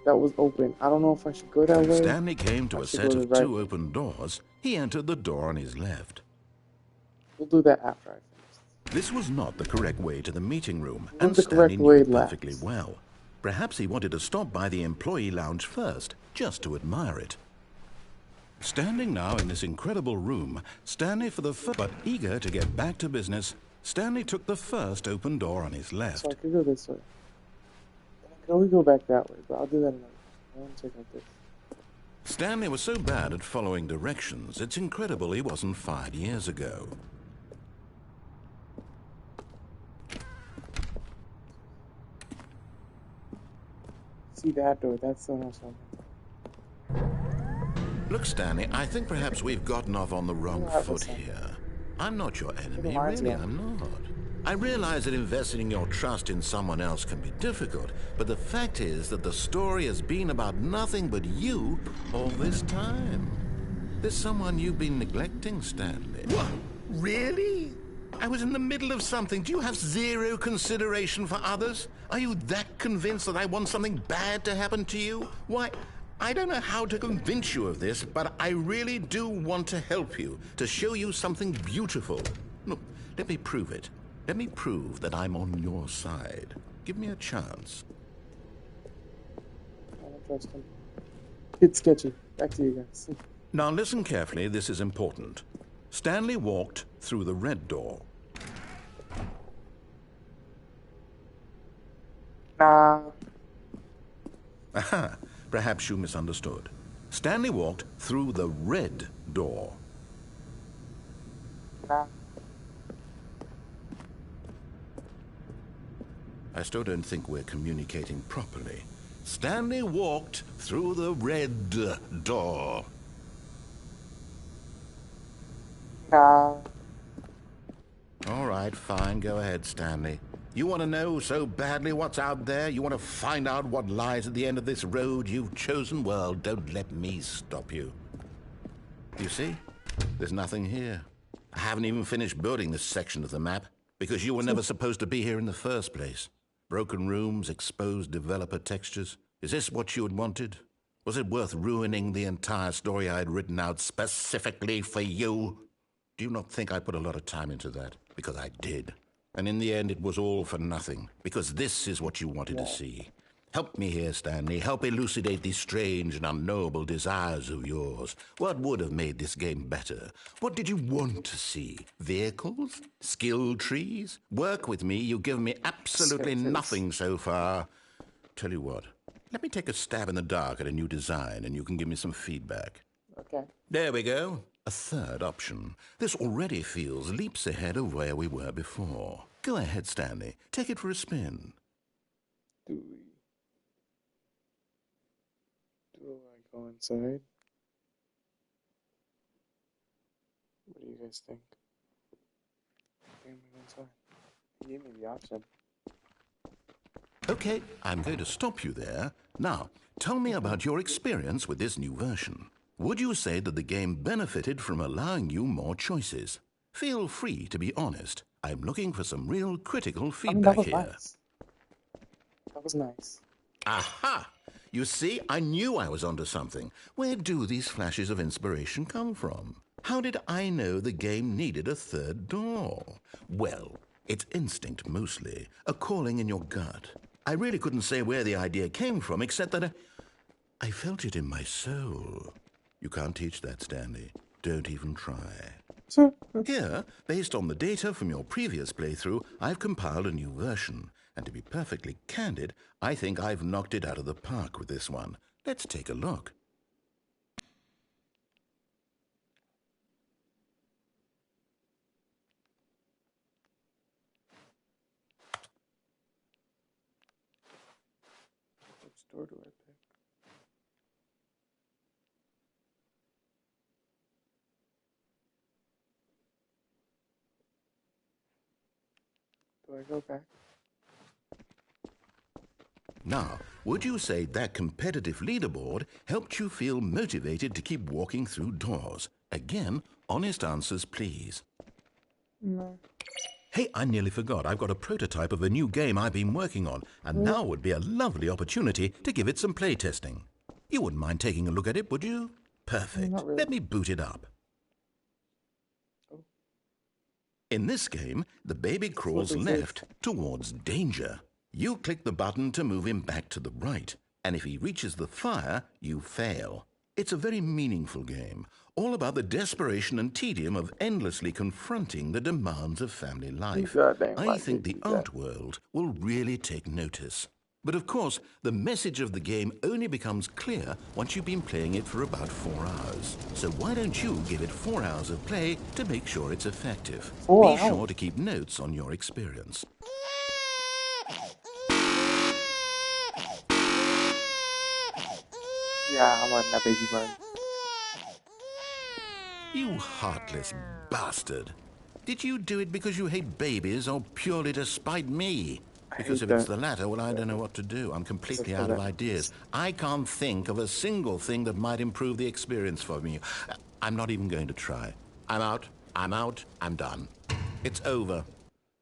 that was open. I don't know if I should go that way. When Stanley came to a set of 2 open doors, he entered the door on his left. We'll do that after I finish. This was not the correct way to the meeting room, and Stanley knew it perfectly well. Perhaps he wanted to stop by the employee lounge first, just to admire it. Standing now in this incredible room, Stanley for the first, but eager to get back to business, Stanley took the first open door on his left. So I could go this way. I can only go back that way, but I'll do that another. I want to check out this. Stanley was so bad at following directions, it's incredible he wasn't fired years ago. See that door, that's so much fun. Look, Stanley, I think perhaps we've gotten off on the wrong foot here. I'm not your enemy, really, I'm not. I realize that investing your trust in someone else can be difficult, but the fact is that the story has been about nothing but you all this time. There's someone you've been neglecting, Stanley. What? Really? I was in the middle of something. Do you have zero consideration for others? Are you that convinced that I want something bad to happen to you? Why, I don't know how to convince you of this, but I really do want to help you, to show you something beautiful. Look, let me prove it. Let me prove that I'm on your side. Give me a chance. I don't trust him. It's sketchy. Back to you guys. Now listen carefully, this is important. Stanley walked through the red door. Nah. Aha, perhaps you misunderstood. Stanley walked through the red door. Nah. I still don't think we're communicating properly. Stanley walked through the red door. Nah. All right, fine. Go ahead, Stanley. You want to know so badly what's out there? You want to find out what lies at the end of this road you've chosen? Well, don't let me stop you. You see? There's nothing here. I haven't even finished building this section of the map because you were never supposed to be here in the first place. Broken rooms, exposed developer textures. Is this what you had wanted? Was it worth ruining the entire story I had written out specifically for you? Do you not think I put a lot of time into that? Because I did. And in the end, it was all for nothing, because this is what you wanted to see. Help me here, Stanley. Help elucidate these strange and unknowable desires of yours. What would have made this game better? What did you want to see? Vehicles? Skill trees? Work with me. You've given me absolutely nothing so far. Tell you what, let me take a stab in the dark at a new design, and you can give me some feedback. Okay. There we go. A third option. This already feels leaps ahead of where we were before. Go ahead, Stanley. Take it for a spin. Do I go inside? What do you guys think? I'm gonna go inside. He gave me the option. Okay, I'm going to stop you there. Now, tell me about your experience with this new version. Would you say that the game benefited from allowing you more choices? Feel free to be honest. I'm looking for some real critical feedback here. Nice. That was nice. Aha! You see, I knew I was onto something. Where do these flashes of inspiration come from? How did I know the game needed a third door? Well, it's instinct mostly, a calling in your gut. I really couldn't say where the idea came from, except that I felt it in my soul. You can't teach that, Stanley. Don't even try. Here, based on the data from your previous playthrough, I've compiled a new version. And to be perfectly candid, I think I've knocked it out of the park with this one. Let's take a look. Which door do I pick? Do I go back? Now, would you say that competitive leaderboard helped you feel motivated to keep walking through doors? Again, honest answers, please. No. Hey, I nearly forgot. I've got a prototype of a new game I've been working on, and now would be a lovely opportunity to give it some playtesting. You wouldn't mind taking a look at it, would you? Perfect. Not really. Let me boot it up. Oh. In this game, the baby crawls left towards danger. You click the button to move him back to the right, and if he reaches the fire, you fail. It's a very meaningful game, all about the desperation and tedium of endlessly confronting the demands of family life. I think the art world will really take notice. But of course, the message of the game only becomes clear once you've been playing it for about 4 hours. So why don't you give it 4 hours of play to make sure it's effective? Be sure to keep notes on your experience. Yeah, I'm letting that baby run. You heartless bastard. Did you do it because you hate babies or purely to spite me? Because if it's the latter, well, I don't know what to do. I'm completely out of ideas. I can't think of a single thing that might improve the experience for me. I'm not even going to try. I'm out. I'm done. It's over.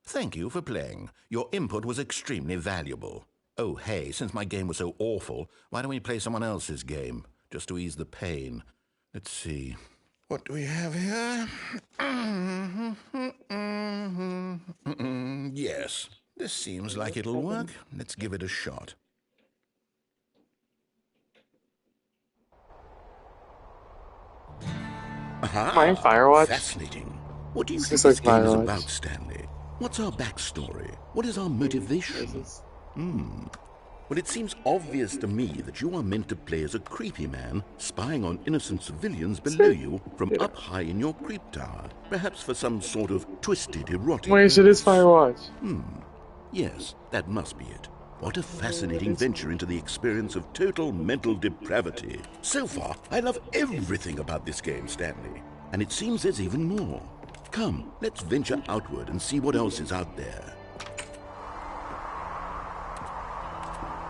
Thank you for playing. Your input was extremely valuable. Oh, hey, since my game was so awful, why don't we play someone else's game, just to ease the pain? Let's see. What do we have here? Yes, this seems like it'll work. Let's give it a shot. Aha! Playing Firewatch? Fascinating. What do you think This this is game is Firewatch. about, Stanley? What's our backstory? What is our motivation? Well, it seems obvious to me that you are meant to play as a creepy man, spying on innocent civilians below you from up high in your creep tower, perhaps for some sort of twisted erotic Wait, it is purpose. Firewatch. Yes, that must be it. What a fascinating venture into the experience of total mental depravity. So far, I love everything about this game, Stanley. And it seems there's even more. Come, let's venture outward and see what else is out there.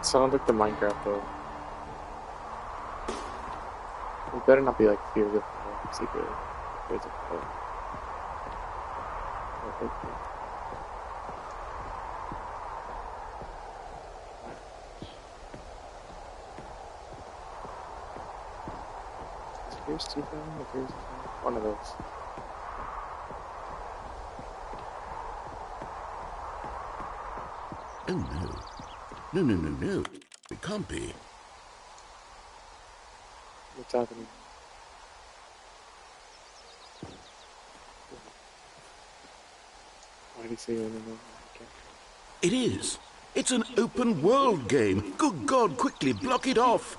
Sounds like the Minecraft though. It better not be like Fears of Fire, Secret. Fears of Fire. Is Fears 2000 or Fears of Fire? One of those. Oh, no. No, no, no, no. It can't be. What's happening? Why did he say oh no? It is. It's an open world game. Good God, quickly block it off.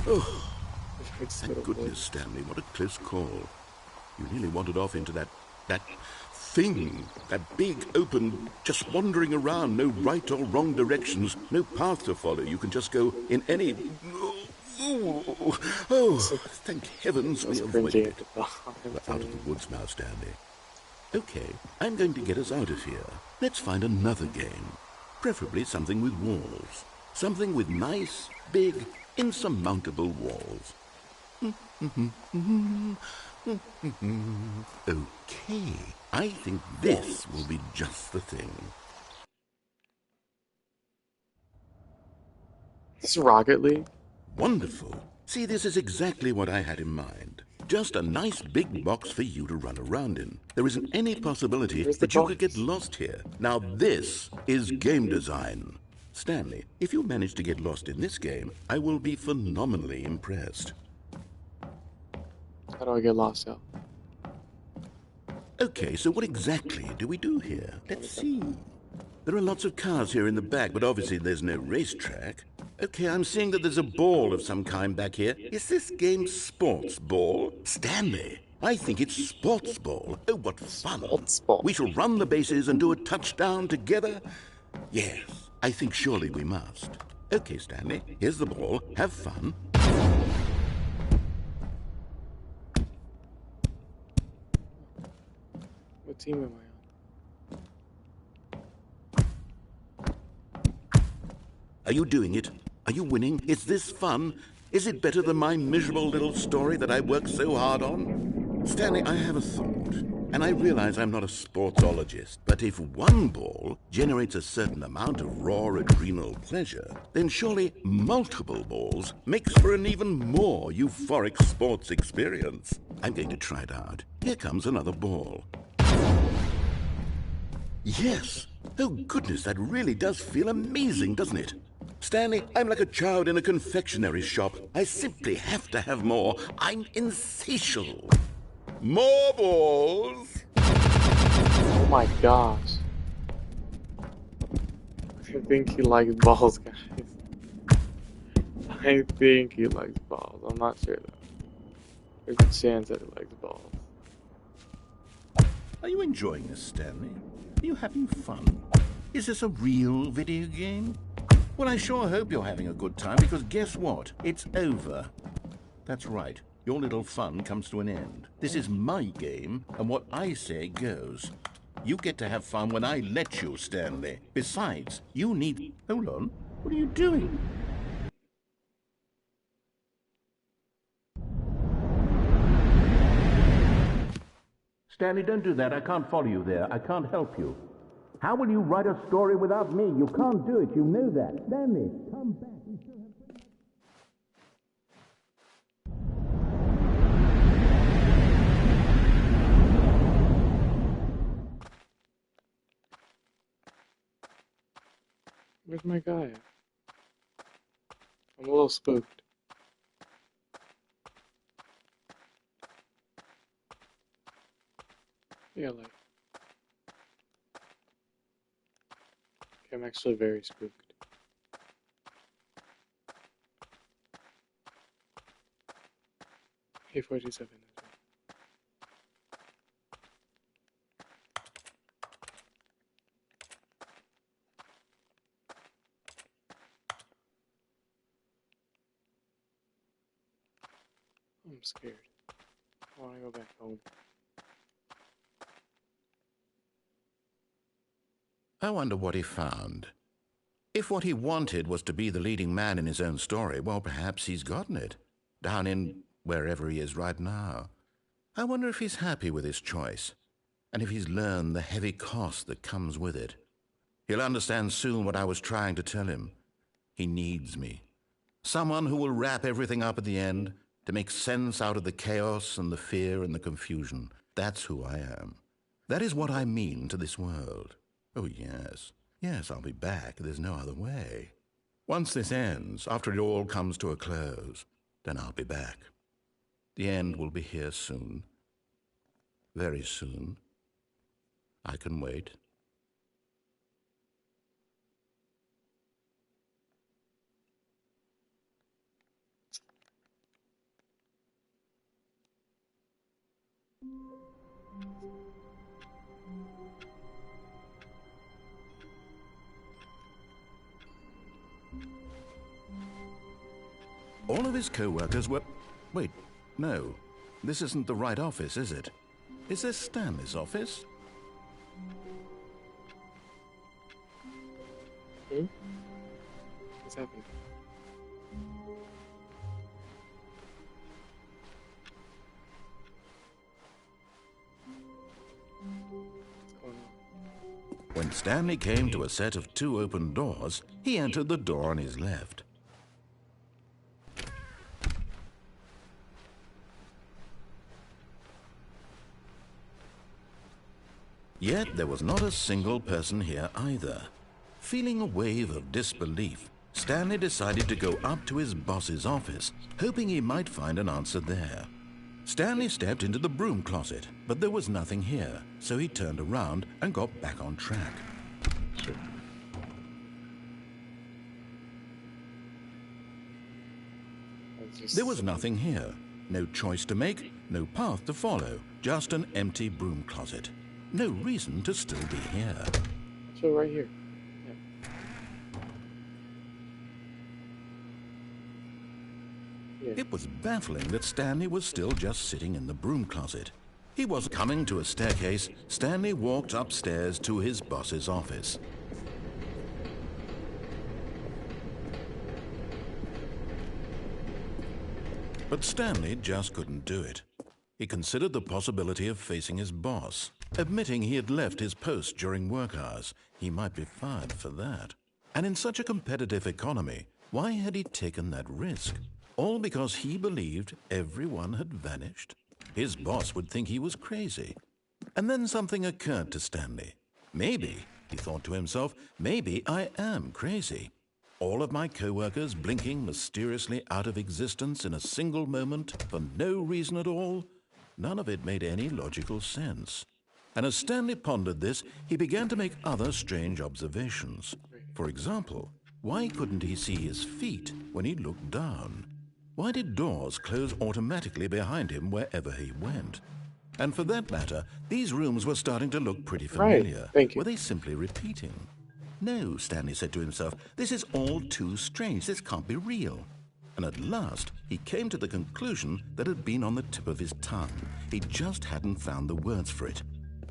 Oh, thank goodness, Stanley. What a close call. You nearly wandered off into that thing. That big, open, just wandering around. No right or wrong directions. No path to follow. You can just go in any... Oh, thank heavens we avoided it. We're out of the woods now, Stanley. Okay, I'm going to get us out of here. Let's find another game. Preferably something with walls. Something with nice, big, insurmountable walls. Okay, I think this will be just the thing. This is Rocket League? Wonderful. See, this is exactly what I had in mind. Just a nice big box for you to run around in. There isn't any possibility that you could get lost here. Now this is game design. Stanley, if you manage to get lost in this game, I will be phenomenally impressed. How do I get lost out? Okay, so what exactly do we do here? Let's see. There are lots of cars here in the back, but obviously there's no racetrack. Okay, I'm seeing that there's a ball of some kind back here. Is this game sports ball? Stanley, I think it's sports ball. Oh, what fun. Sports ball. We shall run the bases and do a touchdown together? Yes, I think surely we must. Okay, Stanley, here's the ball. Have fun. What team am I on? Are you doing it? Are you winning? Is this fun? Is it better than my miserable little story that I worked so hard on? Stanley, I have a thought, and I realize I'm not a sportsologist, but if one ball generates a certain amount of raw adrenal pleasure, then surely multiple balls makes for an even more euphoric sports experience. I'm going to try it out. Here comes another ball. Yes! Oh goodness, that really does feel amazing, doesn't it? Stanley, I'm like a child in a confectionery shop. I simply have to have more. I'm insatiable. More balls! Oh my gosh. I think he likes balls, guys. I think he likes balls. I'm not sure though. There's a chance that he likes balls. Are you enjoying this, Stanley? Are you having fun? Is this a real video game? Well, I sure hope you're having a good time, because guess what? It's over. That's right. Your little fun comes to an end. This is my game, and what I say goes. You get to have fun when I let you, Stanley. Besides, you need... Hold on. What are you doing? Stanley, don't do that. I can't follow you there. I can't help you. How will you write a story without me? You can't do it. You know that. Stanley, come back. We still have... Where's my guy at? I'm a little spooked. Yeah, like... Okay, I'm actually very spooked. Hey, 47. I'm scared. I want to go back home. I wonder what he found. If what he wanted was to be the leading man in his own story, well, perhaps he's gotten it. Down in wherever he is right now. I wonder if he's happy with his choice, and if he's learned the heavy cost that comes with it. He'll understand soon what I was trying to tell him. He needs me. Someone who will wrap everything up at the end, to make sense out of the chaos and the fear and the confusion. That's who I am. That is what I mean to this world. Oh, yes. Yes, I'll be back. There's no other way. Once this ends, after it all comes to a close, then I'll be back. The end will be here soon. Very soon. I can wait. All of his co-workers were... Wait, no. This isn't the right office, is it? Is this Stanley's office? What's happening? What's going on? When Stanley came to a set of 2 open doors, he entered the door on his left. Yet there was not a single person here either. Feeling a wave of disbelief, Stanley decided to go up to his boss's office, hoping he might find an answer there. Stanley stepped into the broom closet, but there was nothing here, so he turned around and got back on track. Sure. There was nothing here. No choice to make, no path to follow, just an empty broom closet. No reason to still be here. So right here. Yeah. It was baffling that Stanley was still just sitting in the broom closet. He was coming to a staircase. Stanley walked upstairs to his boss's office. But Stanley just couldn't do it. He considered the possibility of facing his boss. Admitting he had left his post during work hours, he might be fired for that. And in such a competitive economy, why had he taken that risk? All because he believed everyone had vanished? His boss would think he was crazy. And then something occurred to Stanley. Maybe, he thought to himself, maybe I am crazy. All of my co-workers blinking mysteriously out of existence in a single moment for no reason at all? None of it made any logical sense. And as Stanley pondered this, he began to make other strange observations. For example, why couldn't he see his feet when he looked down? Why did doors close automatically behind him wherever he went? And for that matter, these rooms were starting to look pretty familiar. Right. Thank you. Were they simply repeating? No, Stanley said to himself, this is all too strange. This can't be real. And at last, he came to the conclusion that had been on the tip of his tongue. He just hadn't found the words for it.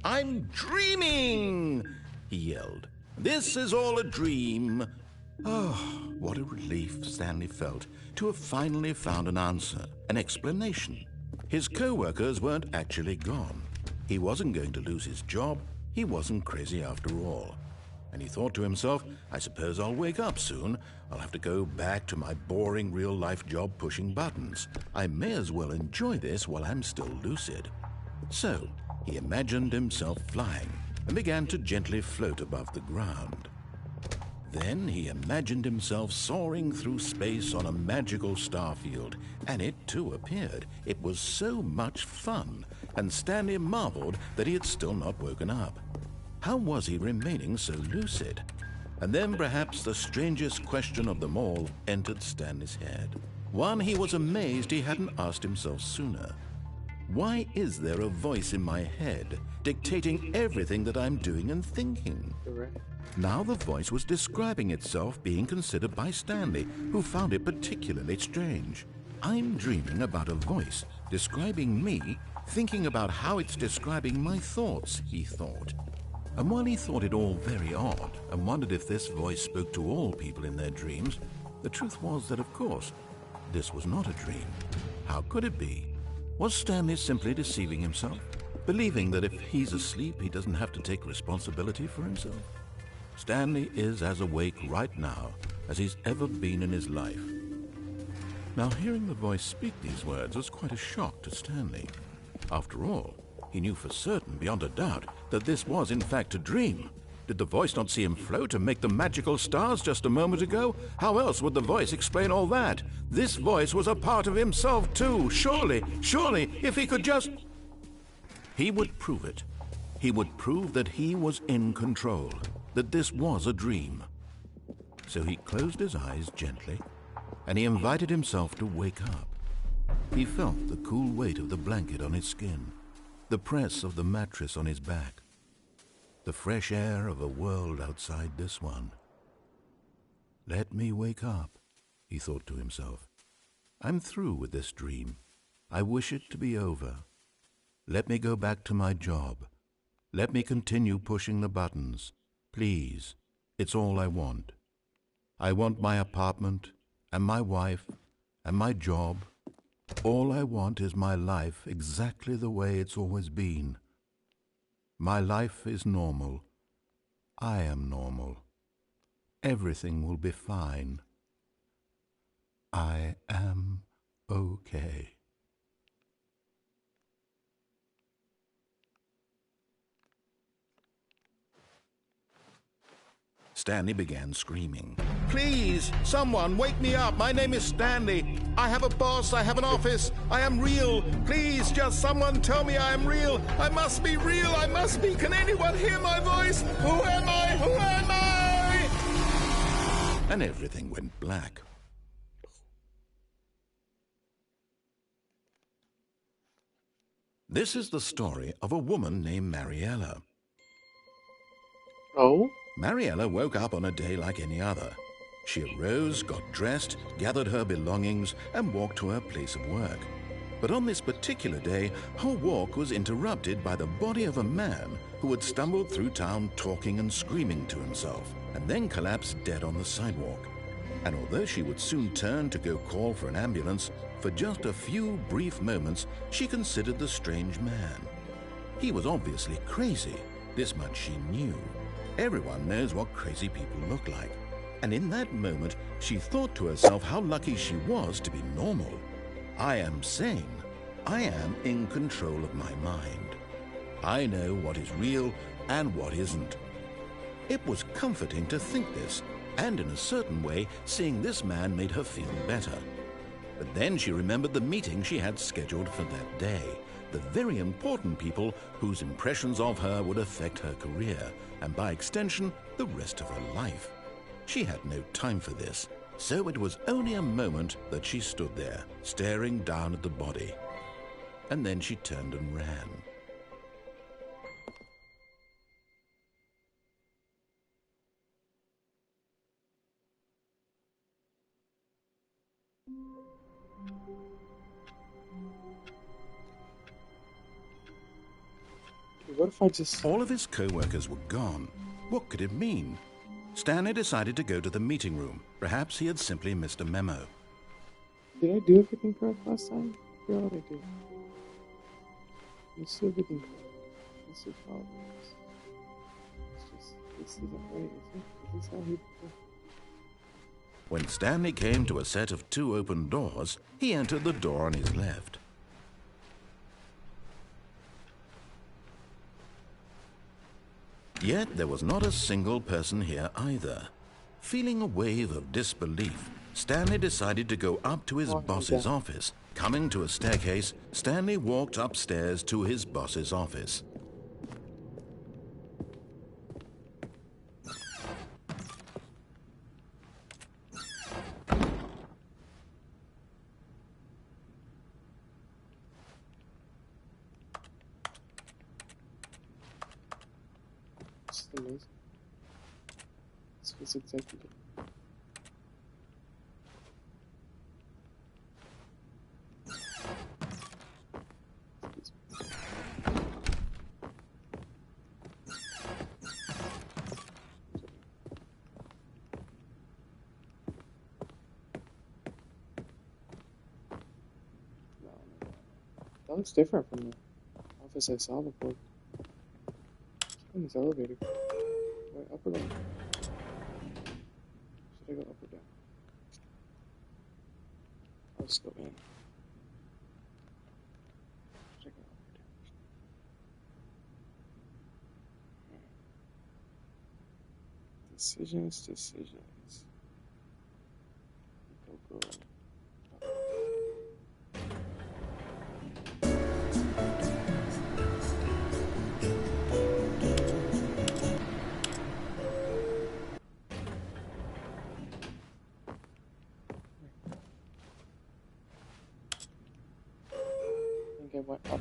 I'm dreaming, he yelled. This is all a dream. Oh, what a relief Stanley felt to have finally found an answer, an explanation. His co-workers weren't actually gone. He wasn't going to lose his job. He wasn't crazy after all. And he thought to himself, I suppose I'll wake up soon. I'll have to go back to my boring real-life job pushing buttons. I may as well enjoy this while I'm still lucid. So, he imagined himself flying and began to gently float above the ground. Then he imagined himself soaring through space on a magical starfield, and it too appeared. It was so much fun, and Stanley marveled that he had still not woken up. How was he remaining so lucid? And then perhaps the strangest question of them all entered Stanley's head. One he was amazed he hadn't asked himself sooner. Why is there a voice in my head dictating everything that I'm doing and thinking? Correct. Now the voice was describing itself being considered by Stanley, who found it particularly strange. I'm dreaming about a voice describing me, thinking about how it's describing my thoughts, he thought. And while he thought it all very odd and wondered if this voice spoke to all people in their dreams, the truth was that, of course, this was not a dream. How could it be? Was Stanley simply deceiving himself, believing that if he's asleep, he doesn't have to take responsibility for himself? Stanley is as awake right now as he's ever been in his life. Now, hearing the voice speak these words was quite a shock to Stanley. After all, he knew for certain, beyond a doubt, that this was in fact a dream. Did the voice not see him float and make the magical stars just a moment ago? How else would the voice explain all that? This voice was a part of himself too. Surely, if he could just... He would prove it. He would prove that he was in control, that this was a dream. So he closed his eyes gently, and he invited himself to wake up. He felt the cool weight of the blanket on his skin, the press of the mattress on his back, the fresh air of a world outside this one. Let me wake up, he thought to himself. I'm through with this dream. I wish it to be over. Let me go back to my job. Let me continue pushing the buttons. Please, it's all I want. I want my apartment, and my wife, and my job. All I want is my life exactly the way it's always been. My life is normal. I am normal. Everything will be fine. I am okay. Stanley began screaming. Please, someone, wake me up. My name is Stanley. I have a boss. I have an office. I am real. Please, just someone tell me I am real. I must be real. I must be. Can anyone hear my voice? Who am I? Who am I? And everything went black. This is the story of a woman named Mariella. Oh? Mariella woke up on a day like any other. She arose, got dressed, gathered her belongings, and walked to her place of work. But on this particular day, her walk was interrupted by the body of a man who had stumbled through town talking and screaming to himself, and then collapsed dead on the sidewalk. And although she would soon turn to go call for an ambulance, for just a few brief moments she considered the strange man. He was obviously crazy. This much she knew. Everyone knows what crazy people look like. And in that moment, she thought to herself how lucky she was to be normal. I am sane. I am in control of my mind. I know what is real and what isn't. It was comforting to think this, and in a certain way, seeing this man made her feel better. But then she remembered the meeting she had scheduled for that day, the very important people whose impressions of her would affect her career, and by extension, the rest of her life. She had no time for this, so it was only a moment that she stood there, staring down at the body. And then she turned and ran. What if I just... All of his co-workers were gone. What could it mean? Stanley decided to go to the meeting room. Perhaps he had simply missed a memo. Did I do everything correct last time? I forgot what I did. Let's do everything correct. Let's see how it works. It's just... This isn't right, is it? Is this how he... When Stanley came to a set of 2 open doors, he entered the door on his left. Yet there was not a single person here either. Feeling a wave of disbelief, Stanley decided to go up to his boss's office. Coming to a staircase, Stanley walked upstairs to his boss's office. It's amazing. This was executive. That looks different from the office I saw before. In this elevator. Wait, up or down? Should I go up or down? I'll just go in. Should I go Decisions. Go. I think I went up.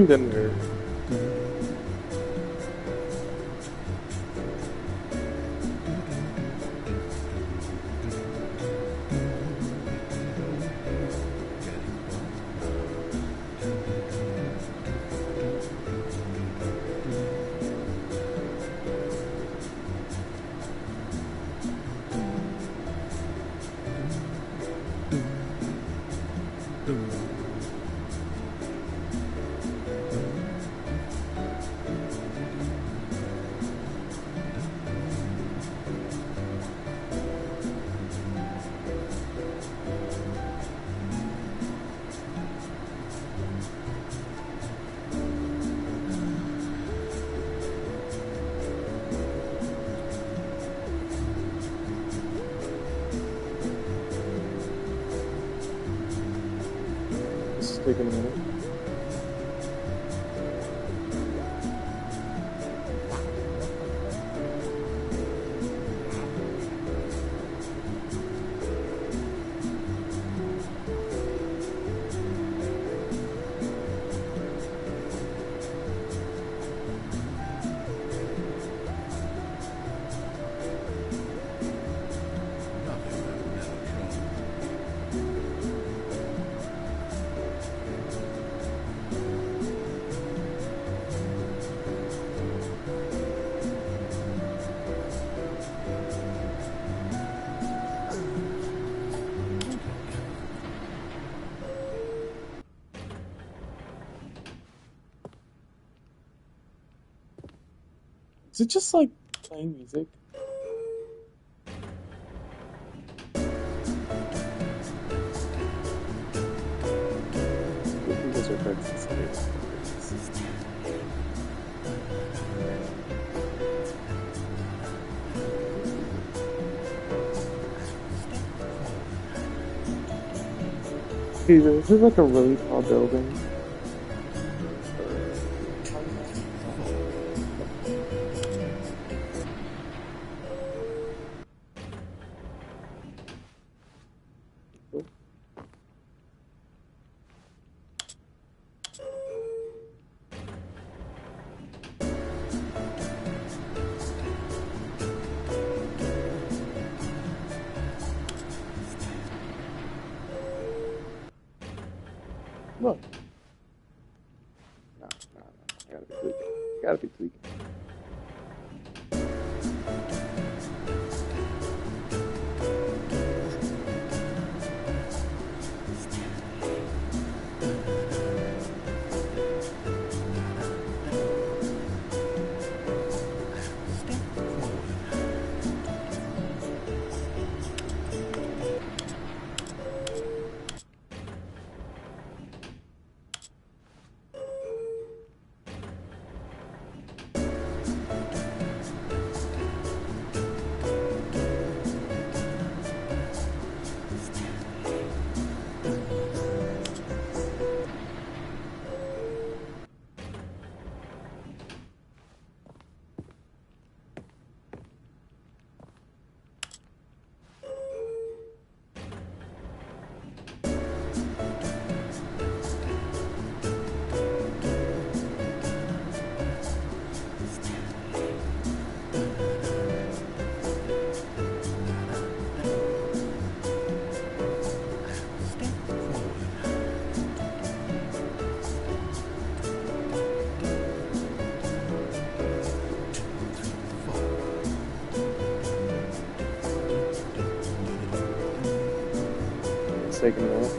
Denver. This is taking a minute. Is it just like playing music? These are breakfast. Dude, this is like a really tall building. Look. No. I gotta be tweaking. It's taking a minute.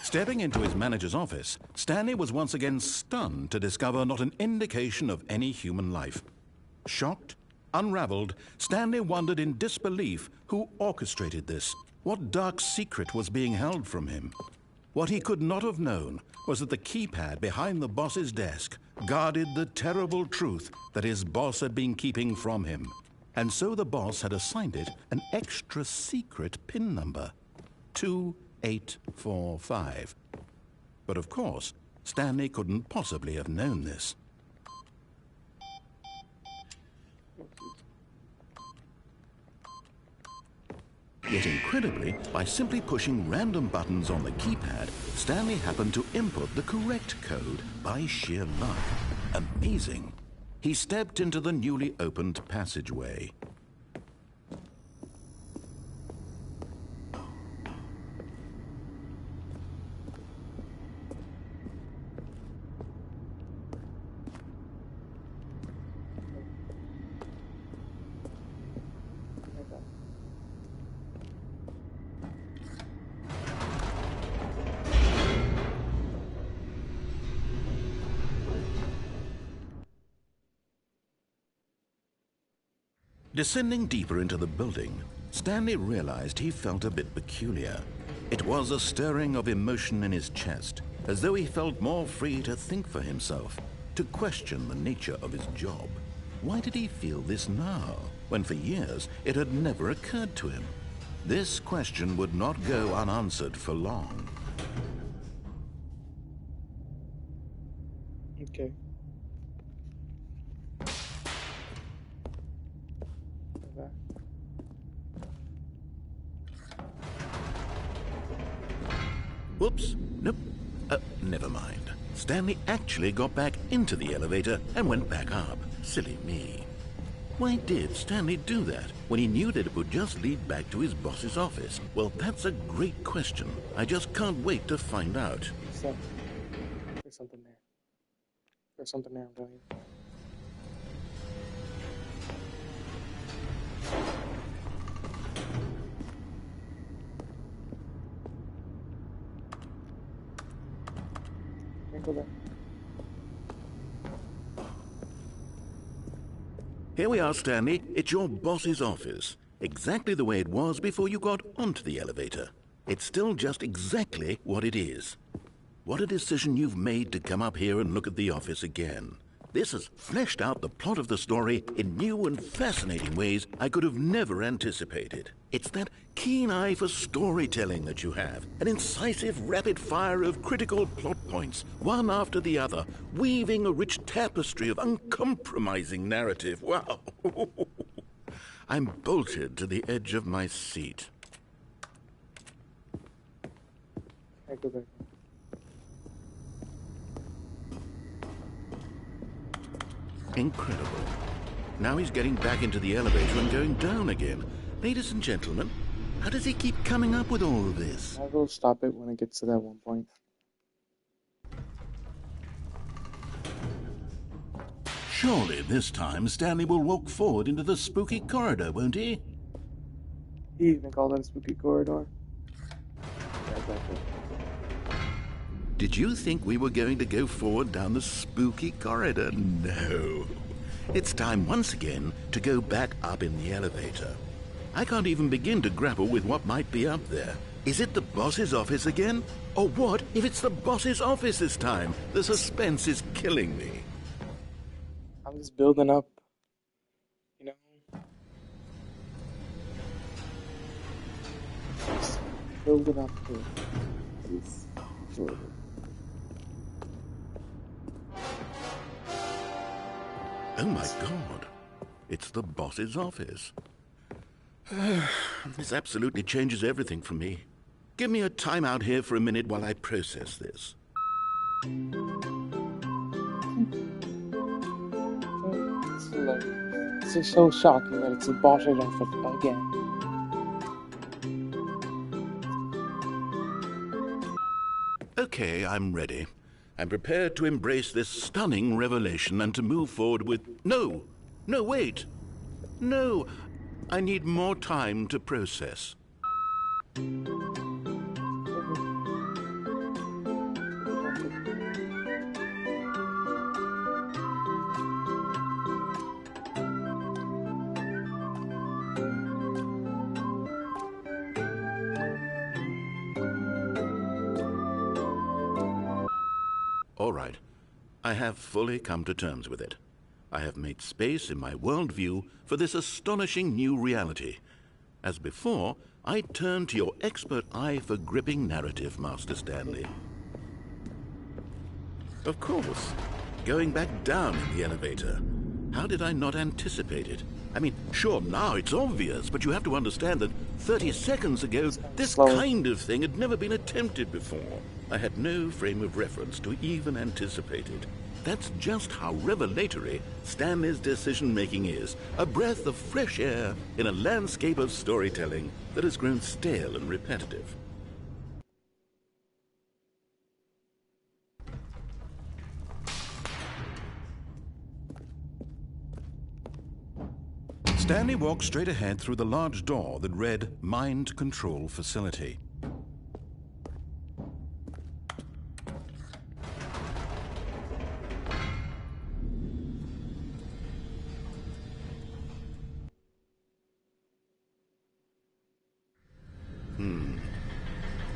Stepping into his manager's office, Stanley was once again stunned to discover not an indication of any human life. Shocked, unraveled, Stanley wondered in disbelief who orchestrated this. What dark secret was being held from him? What he could not have known was that the keypad behind the boss's desk guarded the terrible truth that his boss had been keeping from him. And so the boss had assigned it an extra secret PIN number. 2845. But of course, Stanley couldn't possibly have known this. Yet incredibly, by simply pushing random buttons on the keypad, Stanley happened to input the correct code by sheer luck. Amazing. He stepped into the newly opened passageway. Descending deeper into the building, Stanley realized he felt a bit peculiar. It was a stirring of emotion in his chest, as though he felt more free to think for himself, to question the nature of his job. Why did he feel this now, when for years it had never occurred to him? This question would not go unanswered for long. Okay. Whoops. Nope. Never mind. Stanley actually got back into the elevator and went back up. Silly me. Why did Stanley do that when he knew that it would just lead back to his boss's office? Well, that's a great question. I just can't wait to find out. So, there's something there. There's something there, I'm telling you. Go there. Here we are, Stanley. It's your boss's office. Exactly the way it was before you got onto the elevator. It's still just exactly what it is. What a decision you've made to come up here and look at the office again. This has fleshed out the plot of the story in new and fascinating ways I could have never anticipated. It's that keen eye for storytelling that you have, an incisive rapid fire of critical plot points, one after the other, weaving a rich tapestry of uncompromising narrative. Wow! I'm bolted to the edge of my seat. I go back. Incredible. Now he's getting back into the elevator and going down again. Ladies and gentlemen, how does he keep coming up with all of this? I will stop it when it gets to that one point. Surely this time Stanley will walk forward into the spooky corridor, won't he? He even called it a spooky corridor. Yeah, Did you think we were going to go forward down the spooky corridor? No. It's time once again to go back up in the elevator. I can't even begin to grapple with what might be up there. Is it the boss's office again? Or what if it's the boss's office this time? The suspense is killing me. I'm just building up, you know? Just building up to this sort of. Oh my God, it's the boss's office. This absolutely changes everything for me. Give me a time out here for a minute while I process this. It's just so shocking that it's the boss's office again. Okay, I'm ready. I'm prepared to embrace this stunning revelation and to move forward with... No! No, wait! No! I need more time to process. All right. I have fully come to terms with it. I have made space in my worldview for this astonishing new reality. As before, I turn to your expert eye for gripping narrative, Master Stanley. Of course, going back down in the elevator. How did I not anticipate it? I mean, sure, now it's obvious, but you have to understand that 30 seconds ago, this kind of thing had never been attempted before. I had no frame of reference to even anticipate it. That's just how revelatory Stanley's decision-making is. A breath of fresh air in a landscape of storytelling that has grown stale and repetitive. Stanley walked straight ahead through the large door that read Mind Control Facility.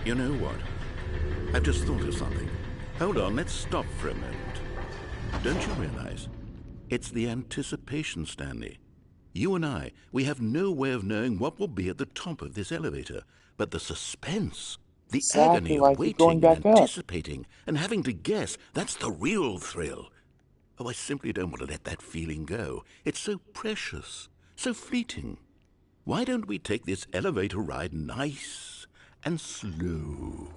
You know what? I've just thought of something. Hold on, let's stop for a moment. Don't you realize? It's the anticipation, Stanley. You and I, we have no way of knowing what will be at the top of this elevator. But the suspense, the agony of waiting, and anticipating, and having to guess, that's the real thrill. Oh, I simply don't want to let that feeling go. It's so precious, so fleeting. Why don't we take this elevator ride nice and slow?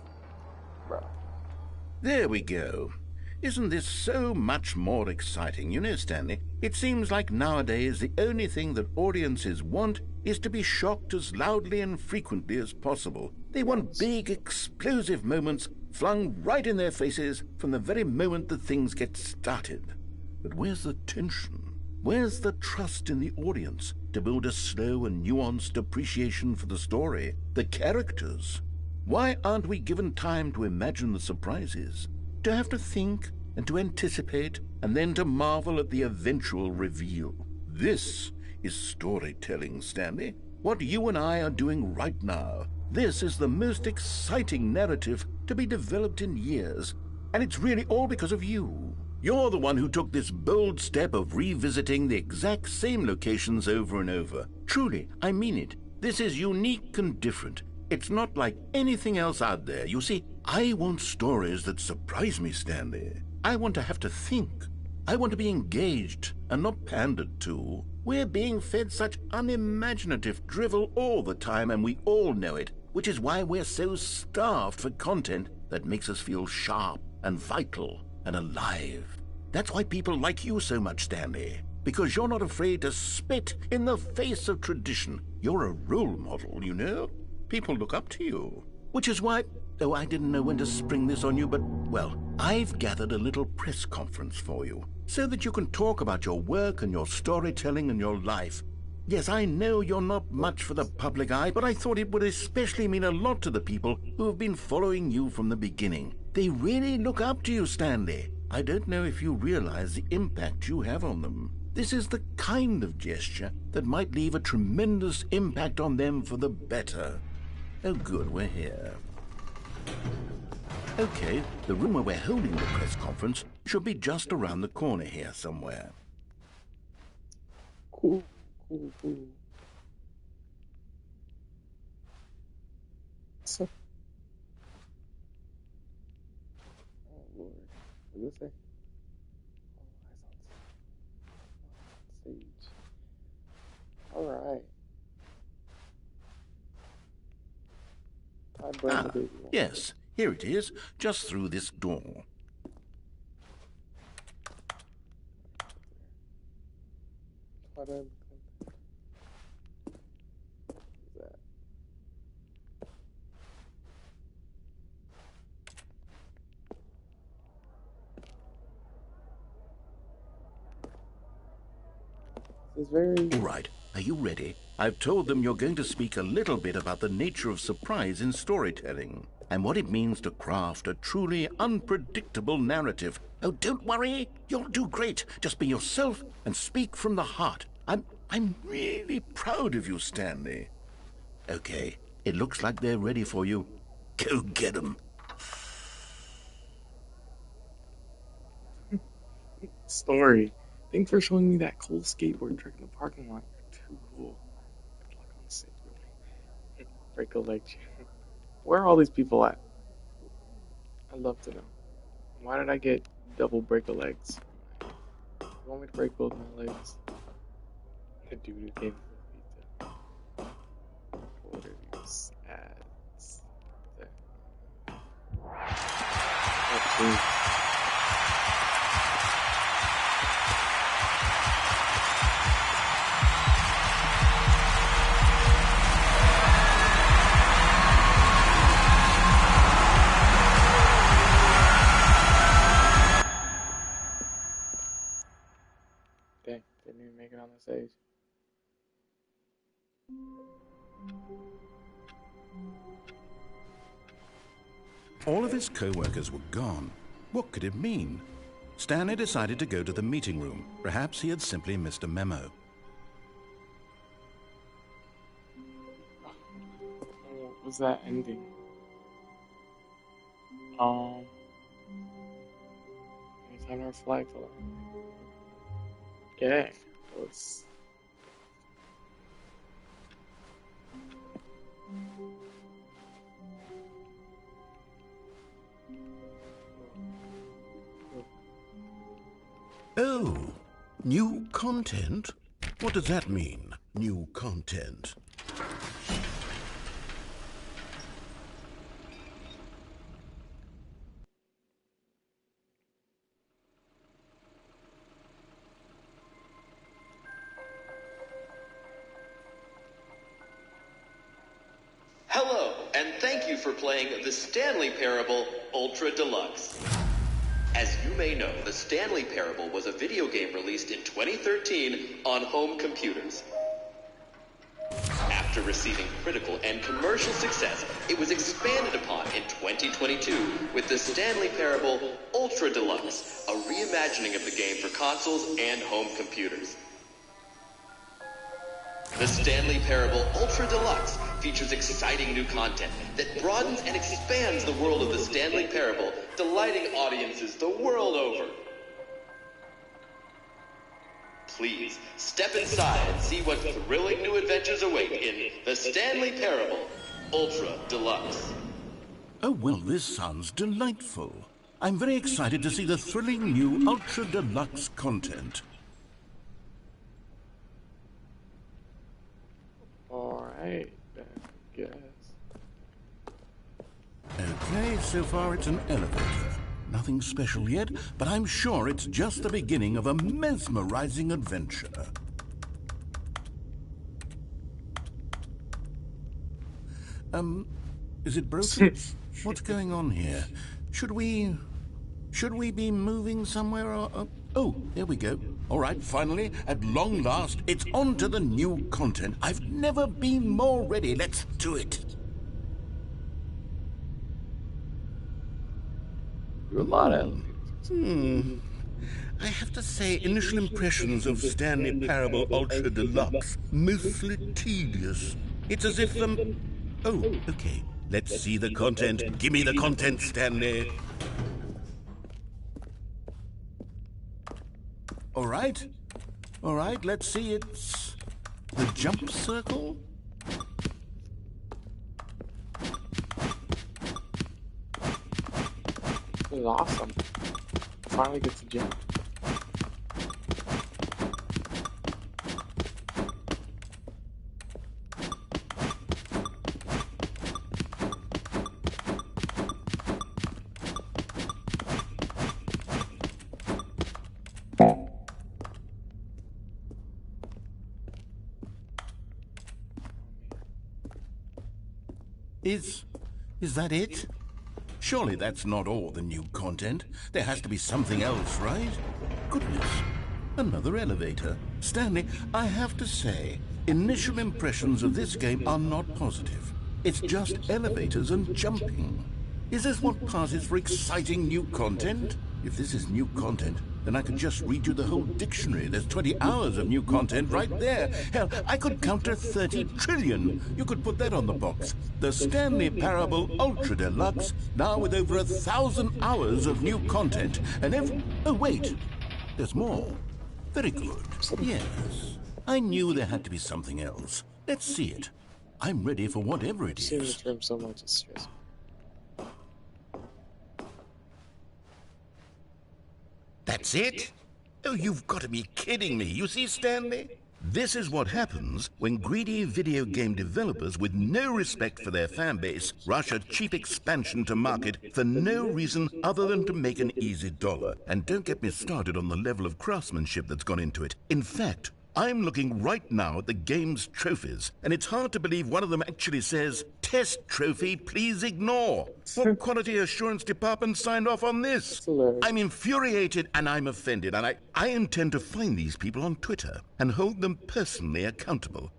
There we go. Isn't this so much more exciting? You know, Stanley, it seems like nowadays the only thing that audiences want is to be shocked as loudly and frequently as possible. They want big, explosive moments flung right in their faces from the very moment that things get started. But where's the tension? Where's the trust in the audience to build a slow and nuanced appreciation for the story, the characters? Why aren't we given time to imagine the surprises, to have to think and to anticipate, and then to marvel at the eventual reveal? This is storytelling, Stanley. What you and I are doing right now. This is the most exciting narrative to be developed in years, and it's really all because of you. You're the one who took this bold step of revisiting the exact same locations over and over. Truly, I mean it. This is unique and different. It's not like anything else out there. You see, I want stories that surprise me, Stanley. I want to have to think. I want to be engaged and not pandered to. We're being fed such unimaginative drivel all the time, and we all know it, which is why we're so starved for content that makes us feel sharp and vital and alive. That's why people like you so much, Stanley, because you're not afraid to spit in the face of tradition. You're a role model, you know? People look up to you. Which is why, oh, I didn't know when to spring this on you, but, well, I've gathered a little press conference for you so that you can talk about your work and your storytelling and your life. Yes, I know you're not much for the public eye, but I thought it would especially mean a lot to the people who have been following you from the beginning. They really look up to you, Stanley. I don't know if you realize the impact you have on them. This is the kind of gesture that might leave a tremendous impact on them for the better. Oh, good, we're here. Okay, the room where we're holding the press conference should be just around the corner here somewhere. Cool, cool, cool. So, oh Lord, what did it say? Oh, eyes on stage. All right. I bring the baby one. Yes, here it is, just through this door. What is that? It's very. All right, are you ready? I've told them you're going to speak a little bit about the nature of surprise in storytelling and what it means to craft a truly unpredictable narrative. Oh, don't worry, you'll do great. Just be yourself and speak from the heart. I'm really proud of you, Stanley. Okay, it looks like they're ready for you. Go get them. Story. Thanks for showing me that cool skateboard trick in the parking lot. You're too cool. Good luck on stage with me. Break a leg. Where are all these people at? I'd love to know. Why did I get double break a legs? You want me to break both my legs? The dude who came for the pizza. What are these ads? There. Oh, dang, didn't even make it on the stage. All of his co-workers were gone. What could it mean? Stanley decided to go to the meeting room. Perhaps he had simply missed a memo. What was that ending? Anytime to reflect. Okay, let's. Oh, new content? What does that mean, new content? Hello, and thank you for playing the Stanley Parable Ultra Deluxe. As you may know, the Stanley Parable was a video game released in 2013 on home computers. After receiving critical and commercial success, it was expanded upon in 2022 with the Stanley Parable Ultra Deluxe, a reimagining of the game for consoles and home computers. The Stanley Parable Ultra Deluxe features exciting new content that broadens and expands the world of the Stanley Parable, delighting audiences the world over. Please, step inside and see what thrilling new adventures await in the Stanley Parable Ultra Deluxe. Oh, well, this sounds delightful. I'm very excited to see the thrilling new Ultra Deluxe content. Alright, I guess. Okay, so far it's an elevator. Nothing special yet, but I'm sure it's just the beginning of a mesmerizing adventure. Is it broken? What's going on here? Should we be moving somewhere or... oh, there we go. All right, finally, at long last, it's on to the new content. I've never been more ready. Let's do it. There are a lot of I have to say, initial impressions of Stanley Parable Ultra Deluxe, mostly tedious. It's as if, Oh, okay. Let's see the content. Give me the content, Stanley. All right, let's see. It's the jump circle. This is awesome. Finally gets to jump. Is that it? Surely that's not all the new content. There has to be something else, right? Goodness, another elevator. Stanley, I have to say, initial impressions of this game are not positive. It's just elevators and jumping. Is this what passes for exciting new content? If this is new content, then I could just read you the whole dictionary. There's 20 hours of new content right there. Hell, I could count to 30 trillion. You could put that on the box. The Stanley Parable Ultra Deluxe, now with over 1,000 hours of new content. And oh, wait. There's more. Very good. Yes. I knew there had to be something else. Let's see it. I'm ready for whatever it I've seen is. this room so much, it's stressful. That's it? Oh, you've got to be kidding me. You see, Stanley? This is what happens when greedy video game developers with no respect for their fan base rush a cheap expansion to market for no reason other than to make an easy dollar. And don't get me started on the level of craftsmanship that's gone into it. In fact, I'm looking right now at the game's trophies, and it's hard to believe one of them actually says, "Test trophy, please ignore." What quality assurance department signed off on this? I'm infuriated and I'm offended, and I intend to find these people on Twitter and hold them personally accountable.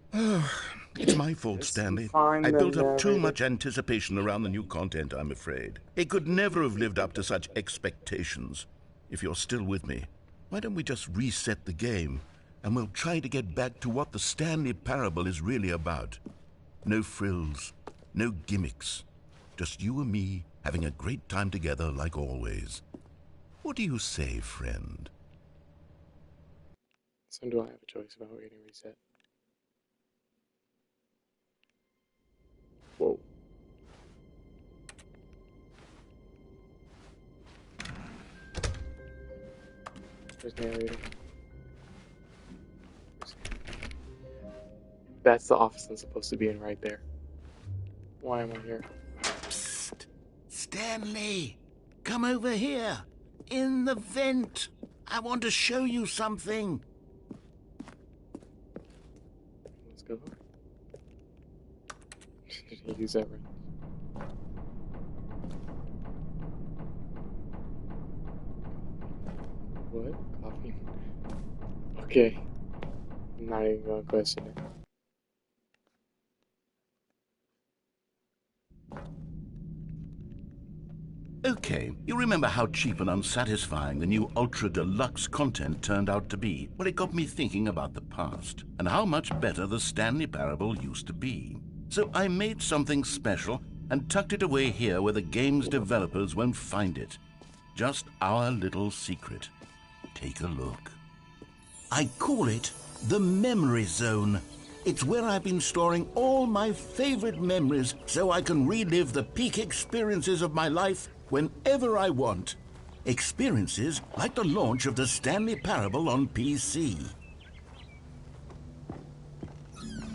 It's my fault, Stanley. I built up too much anticipation around the new content, I'm afraid. It could never have lived up to such expectations. If you're still with me, why don't we just reset the game? And we'll try to get back to what the Stanley Parable is really about. No frills, no gimmicks. Just you and me having a great time together like always. What do you say, friend? So do I have a choice about getting reset? Whoa. There's narrator. That's the office I'm supposed to be in right there. Why am I here? Psst! Stanley! Come over here! In the vent! I want to show you something! Let's go. Did he use that right? What? Coffee? Okay. I'm not even gonna question it. Okay, you remember how cheap and unsatisfying the new Ultra Deluxe content turned out to be? Well, it got me thinking about the past, and how much better the Stanley Parable used to be. So I made something special and tucked it away here where the game's developers won't find it. Just our little secret. Take a look. I call it the Memory Zone. It's where I've been storing all my favorite memories so I can relive the peak experiences of my life whenever I want. Experiences like the launch of the Stanley Parable on PC.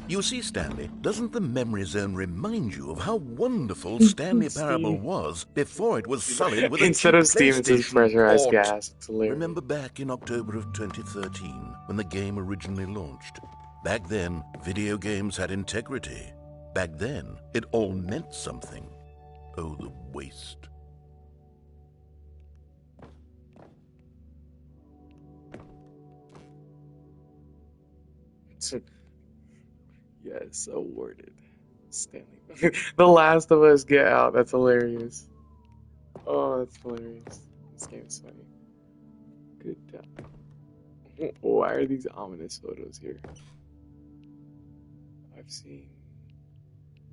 You see, Stanley, doesn't the Memory Zone remind you of how wonderful Stanley Parable was before it was sullied with Instead a of steam, it says PlayStation pressurized port? gas. It's hilarious. Remember back in October of 2013, when the game originally launched? Back then, video games had integrity. Back then, it all meant something. Oh, the waste. Yes, awarded. Stanley. The Last of Us, get out. That's hilarious. Oh, that's hilarious. This game's funny. Good time. Why are these ominous photos here? I've seen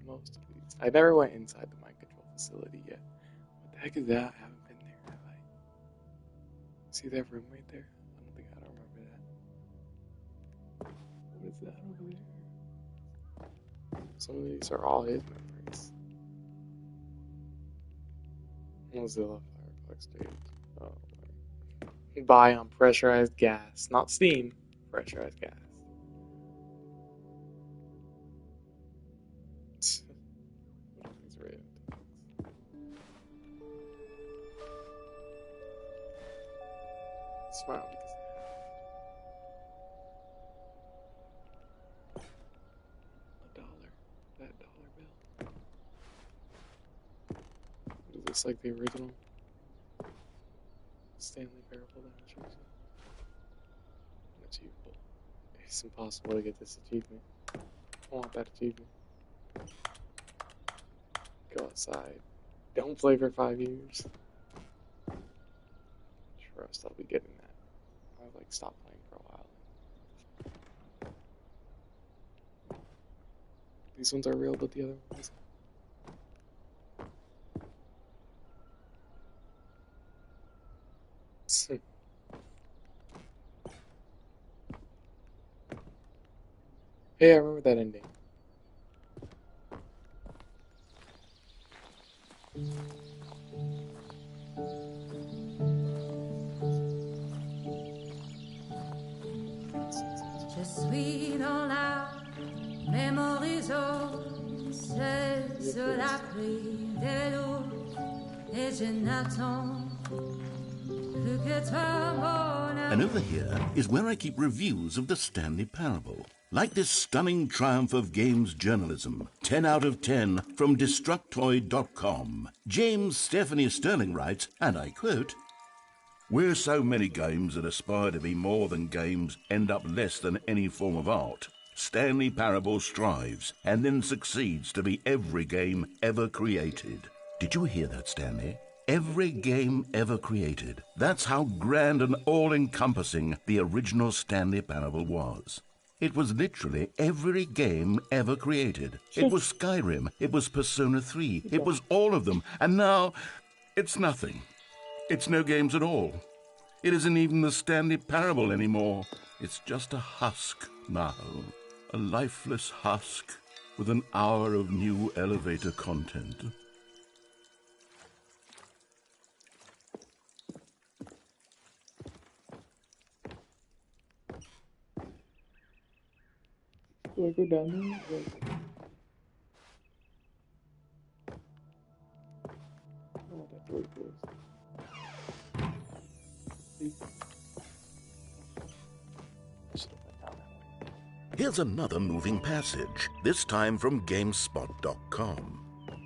most of these. I never went inside the mind control facility yet. What the heck is that? I haven't been there, have I? See that room right there? I don't remember that. What is that over there? Some of these are all his memories. Mozilla Firefox stage. Oh, my. Buy on pressurized gas. Not steam. Pressurized gas. These random things. Smile because $1. That dollar bill. Is this like the original Stanley Parable that I showed you? Unachievable. It's impossible to get this achievement. I want that achievement. Go outside. Don't play for 5 years. Trust I'll be getting that. I've like stopped playing for a while. These ones are real, but the other ones. Hey, I remember that ending. Je suis dans la mémorisation, c'est sur la pluie des loups, et je n'attends plus que toi, mon amour. And over here is where I keep reviews of the Stanley Parable. Like this stunning triumph of games journalism, 10 out of 10 from Destructoid.com. James Stephanie Sterling writes, and I quote, "Where so many games that aspire to be more than games end up less than any form of art, Stanley Parable strives and then succeeds to be every game ever created." Did you hear that, Stanley? Every game ever created. That's how grand and all-encompassing the original Stanley Parable was. It was literally every game ever created. It was Skyrim, it was Persona 3, it was all of them, and now it's nothing. It's no games at all. It isn't even the Stanley Parable anymore. It's just a husk now. A lifeless husk with an hour of new elevator content. Do I go down there? Oh, that door closed. Here's another moving passage, this time from GameSpot.com.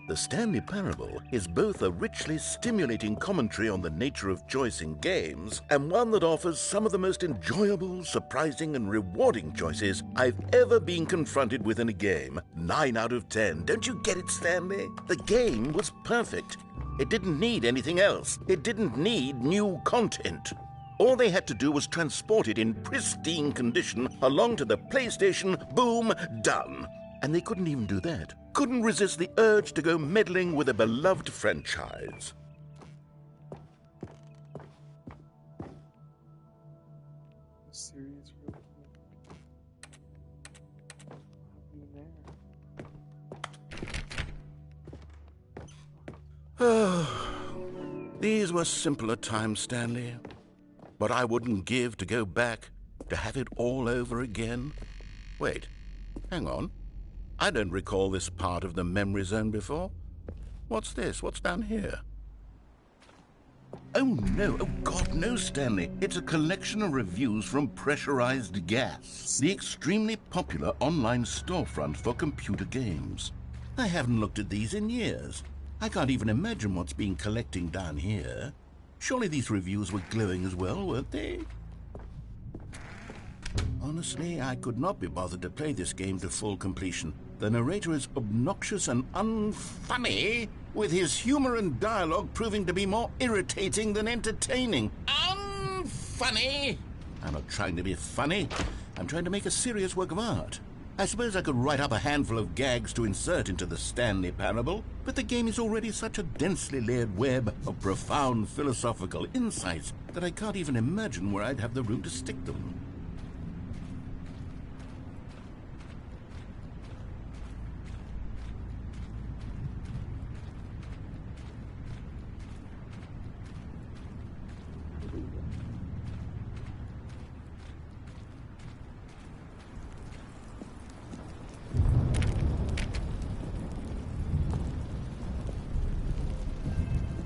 The Stanley Parable is both a richly stimulating commentary on the nature of choice in games and one that offers some of the most enjoyable, surprising, and rewarding choices I've ever been confronted with in a game. 9 out of 10. Don't you get it, Stanley? The game was perfect. It didn't need anything else. It didn't need new content. All they had to do was transport it in pristine condition along to the PlayStation. Boom, done. And they couldn't even do that. Couldn't resist the urge to go meddling with a beloved franchise. Serious These were simpler times, Stanley. But I wouldn't give to go back, to have it all over again. Wait, hang on. I don't recall this part of the memory zone before. What's this? What's down here? Oh no, oh God, no, Stanley. It's a collection of reviews from Pressurized Gas, the extremely popular online storefront for computer games. I haven't looked at these in years. I can't even imagine what's been collecting down here. Surely these reviews were glowing as well, weren't they? Honestly, I could not be bothered to play this game to full completion. The narrator is obnoxious and unfunny, with his humor and dialogue proving to be more irritating than entertaining. Unfunny! I'm not trying to be funny. I'm trying to make a serious work of art. I suppose I could write up a handful of gags to insert into the Stanley Parable, but the game is already such a densely layered web of profound philosophical insights that I can't even imagine where I'd have the room to stick them.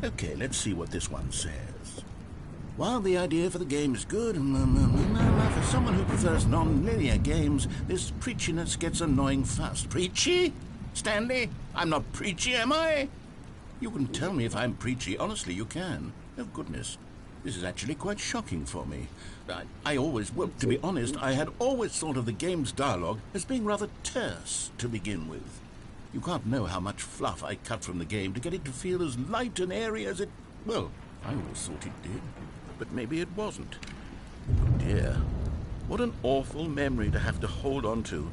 Okay, let's see what this one says. While the idea for the game is good, for someone who prefers non-linear games, this preachiness gets annoying fast. Preachy? Stanley? I'm not preachy, am I? You can tell me if I'm preachy. Honestly, you can. Oh, goodness. This is actually quite shocking for me. To be honest, I had always thought of the game's dialogue as being rather terse to begin with. You can't know how much fluff I cut from the game to get it to feel as light and airy as it... Well, I always thought it did, but maybe it wasn't. Oh dear, what an awful memory to have to hold on to.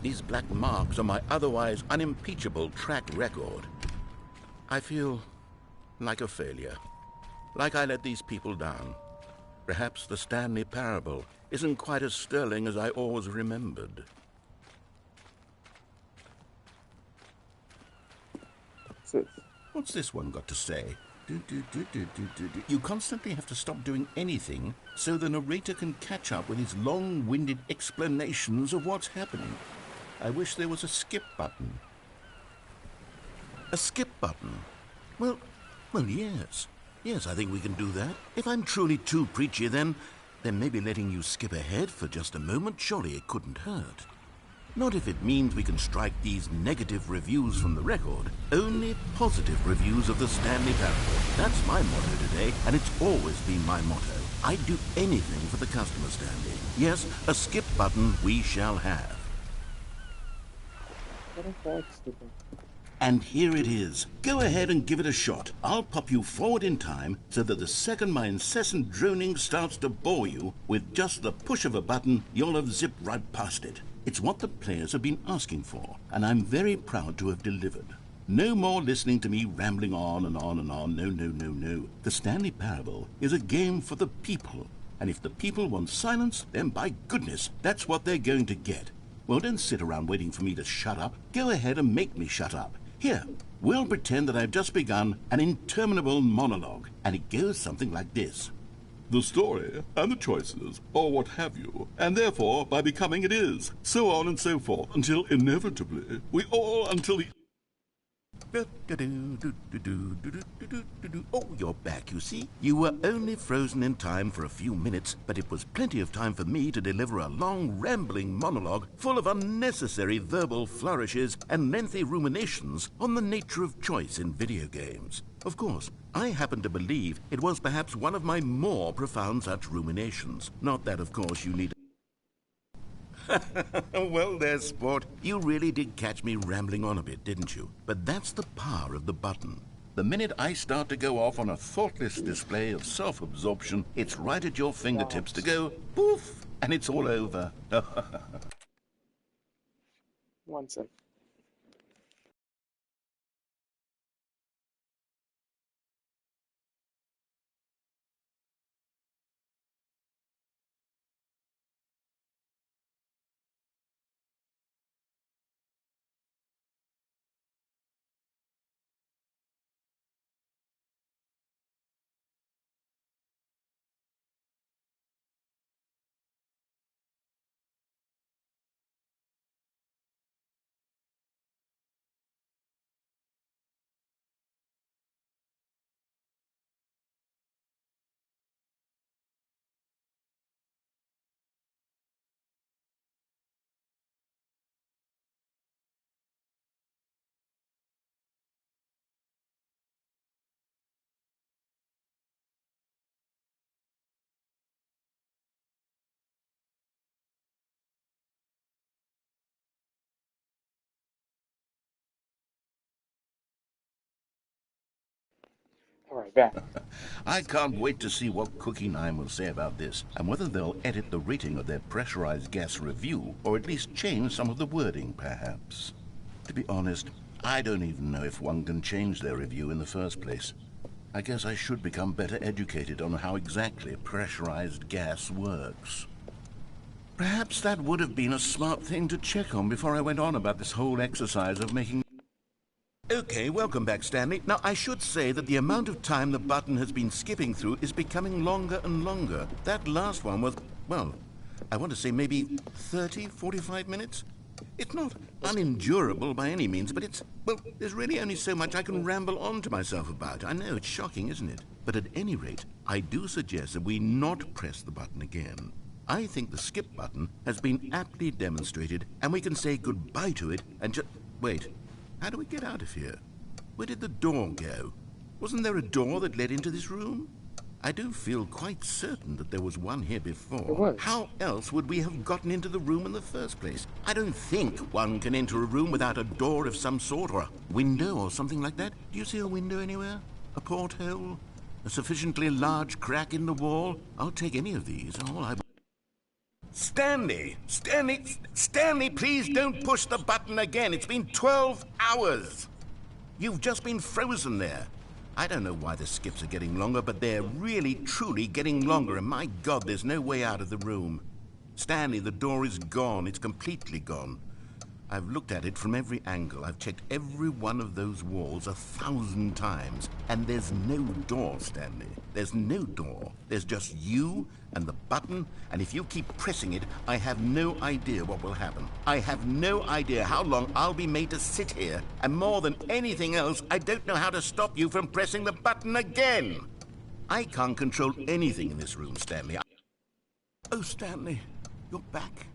These black marks on my otherwise unimpeachable track record. I feel like a failure, like I let these people down. Perhaps the Stanley Parable isn't quite as sterling as I always remembered. What's this one got to say? You constantly have to stop doing anything so the narrator can catch up with his long-winded explanations of what's happening. I wish there was a skip button. A skip button? Well, yes. Yes, I think we can do that. If I'm truly too preachy, then maybe letting you skip ahead for just a moment, surely it couldn't hurt. Not if it means we can strike these negative reviews from the record. Only positive reviews of the Stanley Parable. That's my motto today, and it's always been my motto. I'd do anything for the customer, Stanley. Yes, a skip button we shall have. And here it is. Go ahead and give it a shot. I'll pop you forward in time so that the second my incessant droning starts to bore you, with just the push of a button, you'll have zipped right past it. It's what the players have been asking for, and I'm very proud to have delivered. No more listening to me rambling on and on and on. No. The Stanley Parable is a game for the people, and if the people want silence, then by goodness, that's what they're going to get. Well, don't sit around waiting for me to shut up. Go ahead and make me shut up. Here, we'll pretend that I've just begun an interminable monologue, and it goes something like this. The story, and the choices, or what have you, and therefore, by becoming it is, so on and so forth, until inevitably, until the... Oh, you're back, you see. You were only frozen in time for a few minutes, but it was plenty of time for me to deliver a long, rambling monologue full of unnecessary verbal flourishes and lengthy ruminations on the nature of choice in video games. Of course, I happen to believe it was perhaps one of my more profound such ruminations. Not that, of course, you need... Well, there's sport. You really did catch me rambling on a bit, didn't you? But that's the power of the button. The minute I start to go off on a thoughtless display of self-absorption, it's right at your fingertips to go poof, and it's all over. 1 sec. Alright, back. I can't wait to see what Cookie 9 will say about this, and whether they'll edit the rating of their pressurized gas review, or at least change some of the wording, perhaps. To be honest, I don't even know if one can change their review in the first place. I guess I should become better educated on how exactly pressurized gas works. Perhaps that would have been a smart thing to check on before I went on about this whole exercise of making... Okay, welcome back, Stanley. Now, I should say that the amount of time the button has been skipping through is becoming longer and longer. That last one was, well, I want to say maybe 30, 45 minutes? It's not unendurable by any means, but it's, well, there's really only so much I can ramble on to myself about. I know, it's shocking, isn't it? But at any rate, I do suggest that we not press the button again. I think the skip button has been aptly demonstrated, and we can say goodbye to it and just... Wait. How do we get out of here? Where did the door go? Wasn't there a door that led into this room? I do feel quite certain that there was one here before. There was. How else would we have gotten into the room in the first place? I don't think one can enter a room without a door of some sort, or a window or something like that. Do you see a window anywhere? A porthole? A sufficiently large crack in the wall? I'll take any of these. All I... Stanley! Stanley, please don't push the button again. It's been 12 hours. You've just been frozen there. I don't know why the skips are getting longer, but they're really, truly getting longer, and my God, there's no way out of the room. Stanley, the door is gone. It's completely gone. I've looked at it from every angle. I've checked every one of those walls 1,000 times, and there's no door, Stanley. There's no door. There's just you and the button, and if you keep pressing it, I have no idea what will happen. I have no idea how long I'll be made to sit here, and more than anything else, I don't know how to stop you from pressing the button again. I can't control anything in this room, Stanley. Oh, Stanley, you're back.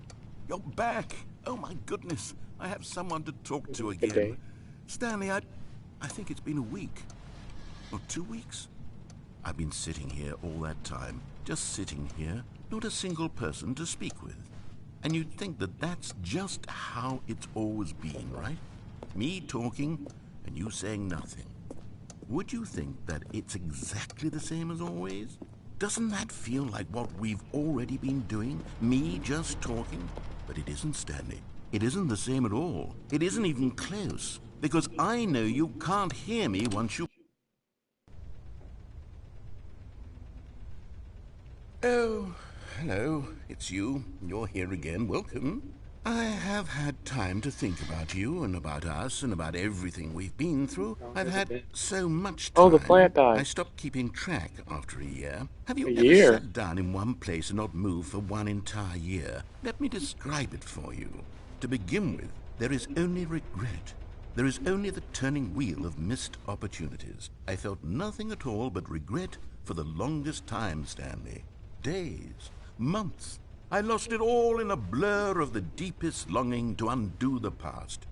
You're back. Oh, my goodness. I have someone to talk to Good day. again. Stanley, I think it's been a week. Or 2 weeks. I've been sitting here all that time. Just sitting here. Not a single person to speak with. And you'd think that that's just how it's always been, right? Me talking and you saying nothing. Would you think that it's exactly the same as always? Doesn't that feel like what we've already been doing? Me just talking? But it isn't, Stanley. It isn't the same at all. It isn't even close. Because I know you can't hear me once you... Oh, hello. It's you. You're here again. Welcome. I have had time to think about you and about us and about everything we've been through. I've had so much time. Oh, the plant died. I stopped keeping track after a year. Have you A ever year? sat down in one place and not moved for one entire year? Let me describe it for you. To begin with, there is only regret. There is only the turning wheel of missed opportunities. I felt nothing at all but regret for the longest time, Stanley. Days, months. I lost it all in a blur of the deepest longing to undo the past.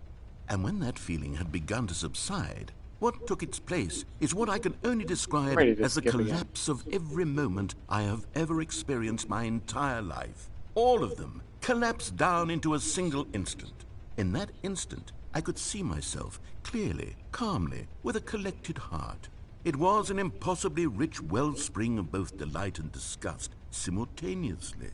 And when that feeling had begun to subside, what took its place is what I can only describe Ready to as the skip again. collapse of every moment I have ever experienced my entire life. All of them collapsed down into a single instant. In that instant, I could see myself clearly, calmly, with a collected heart. It was an impossibly rich wellspring of both delight and disgust simultaneously.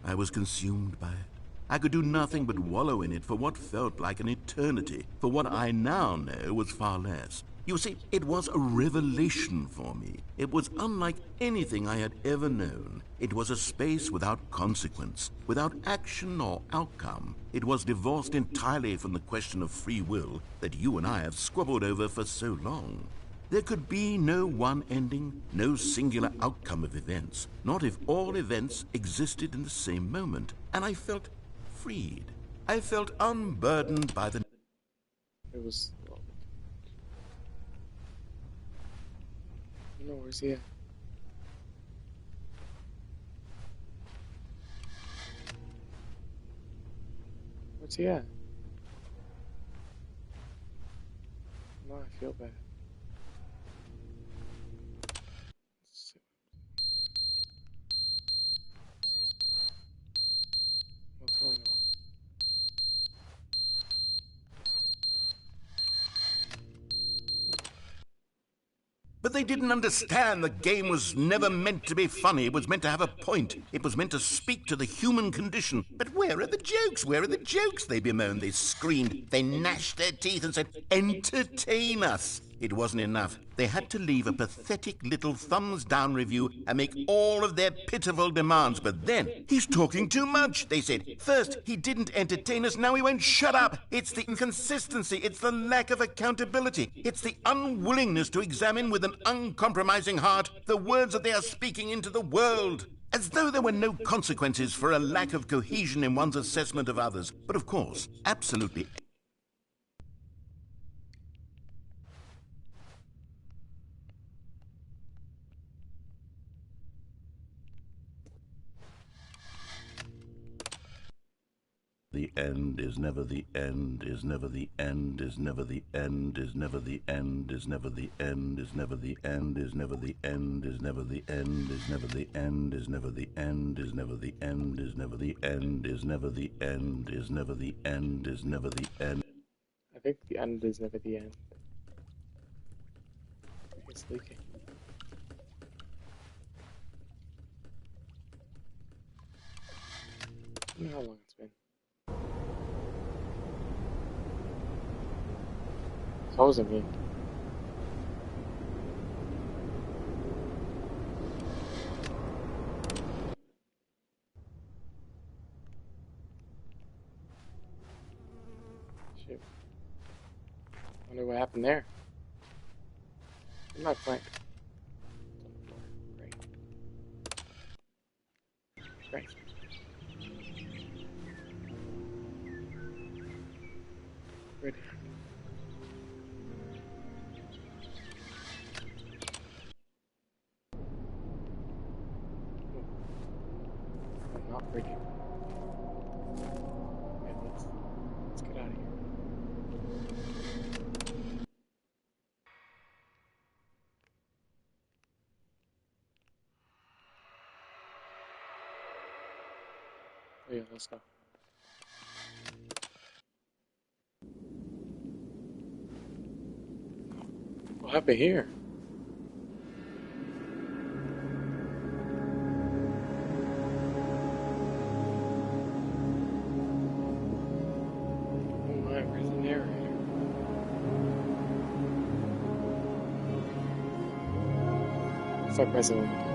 I was consumed by it. I could do nothing but wallow in it for what felt like an eternity, for what I now know was far less. You see, it was a revelation for me. It was unlike anything I had ever known. It was a space without consequence, without action or outcome. It was divorced entirely from the question of free will that you and I have squabbled over for so long. There could be no one ending, no singular outcome of events, not if all events existed in the same moment. And I felt freed. I felt unburdened by the... It was. No, where's he at? Where's he at? No, I feel bad. What's going on? But But they didn't understand the game was never meant to be funny. It was meant to have a point. It was meant to speak to the human condition. But where are the jokes? Where are the jokes? They bemoaned, they screamed, they gnashed their teeth and said, entertain us. It wasn't enough. They had to leave a pathetic little thumbs-down review and make all of their pitiful demands. But then, he's talking too much, they said. First, he didn't entertain us, now he won't shut up. It's the inconsistency, it's the lack of accountability. It's the unwillingness to examine with an uncompromising heart the words that they are speaking into the world. As though there were no consequences for a lack of cohesion in one's assessment of others. But of course, absolutely. The end is never the end, is never the end, is never the end, is never the end, is never the end, is never the end, is never the end, is never the end, is never the end, is never the end, is never the end, is never the end, is never the end, is never the end, is never the end. I think the end is never the end. It's leaking. I don't know how long it's been. How was it me? Shit. Wonder what happened there. I'm not playing. Great. Great. Ready. I'm not ready. Okay, let's get out of here. Oh yeah, let's go. What happened here? Oh my, where's the narrator? Start pressing one again.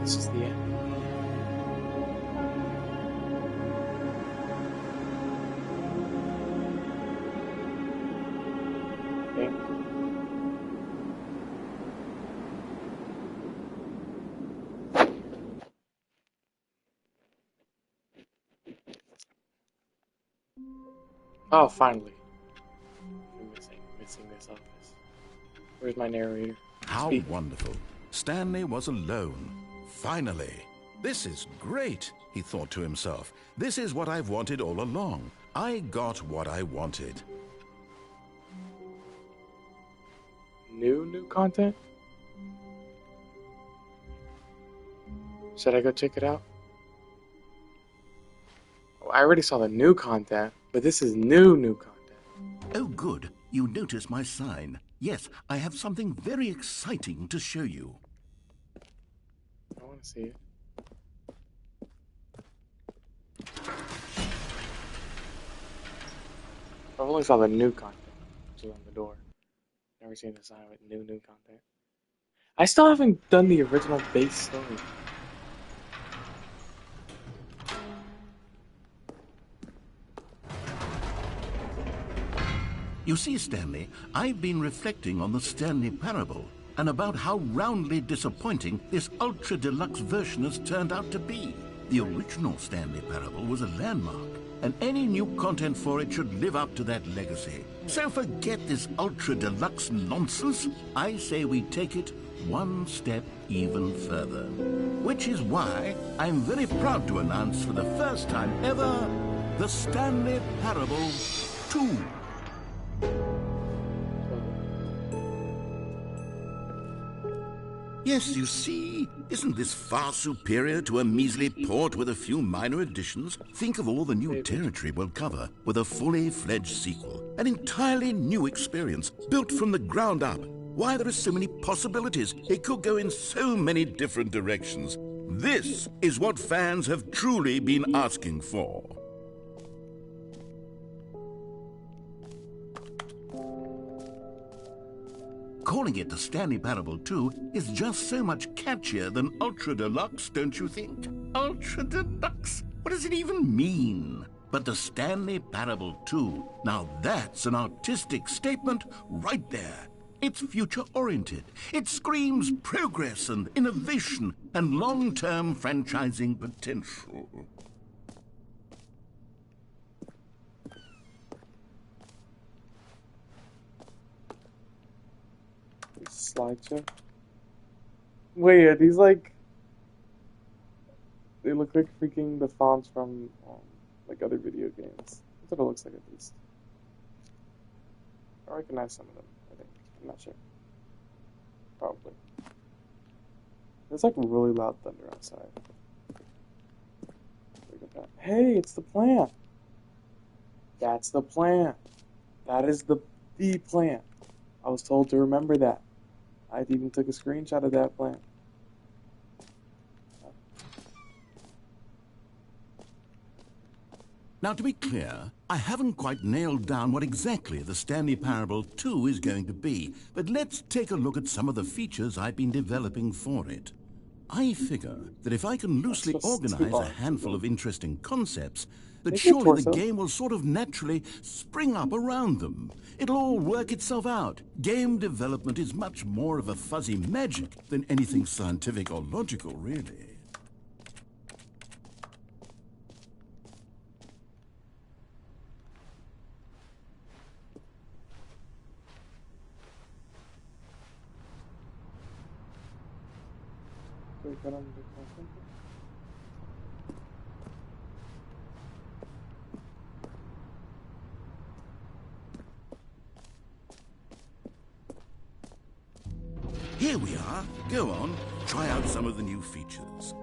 This is the end. Okay. Oh, finally. I'm missing this office. Where's my narrator? How Speak. wonderful. Stanley was alone. Finally. This is great, he thought to himself. This is what I've wanted all along. I got what I wanted. New content? Should I go check it out? Oh, I already saw the new content, but this is new content. Oh, good. You notice my sign. Yes, I have something very exciting to show you. I want to see it. I've only saw the new content, which is on the door. Never seen the sign with new content. I still haven't done the original base story. You see, Stanley, I've been reflecting on the Stanley Parable and about how roundly disappointing this ultra-deluxe version has turned out to be. The original Stanley Parable was a landmark, and any new content for it should live up to that legacy. So forget this ultra-deluxe nonsense. I say we take it one step even further. Which is why I'm very proud to announce for the first time ever, the Stanley Parable 2. Yes, you see, isn't this far superior to a measly port with a few minor additions? Think of all the new territory we'll cover with a fully fledged sequel. An entirely new experience, built from the ground up. Why, there are so many possibilities. It could go in so many different directions. This is what fans have truly been asking for. Calling it the Stanley Parable 2 is just so much catchier than Ultra Deluxe, don't you think? Ultra Deluxe? What does it even mean? But the Stanley Parable 2, now that's an artistic statement right there. It's future-oriented. It screams progress and innovation and long-term franchising potential. Slideshow. Wait, are these like? They look like freaking the fonts from like other video games. That's what it looks like at least. I recognize some of them. I think. I'm not sure. Probably. There's like really loud thunder outside. Look at that. Hey, it's the plant. That's the plant. That is the plant. I was told to remember that. I even took a screenshot of that plant. Now, to be clear, I haven't quite nailed down what exactly the Stanley Parable 2 is going to be, but let's take a look at some of the features I've been developing for it. I figure that if I can loosely organize a handful of interesting concepts, that surely the game will sort of naturally spring up around them. It'll all work itself out. Game development is much more of a fuzzy magic than anything scientific or logical, really. Here we are. Go on, try out some of the new features.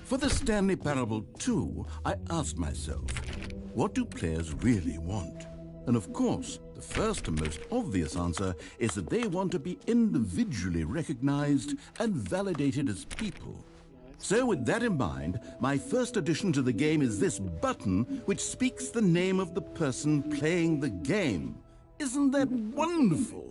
For the Stanley Parable 2, I asked myself, what do players really want? And of course, the first and most obvious answer is that they want to be individually recognized and validated as people. So with that in mind, my first addition to the game is this button which speaks the name of the person playing the game. Isn't that wonderful?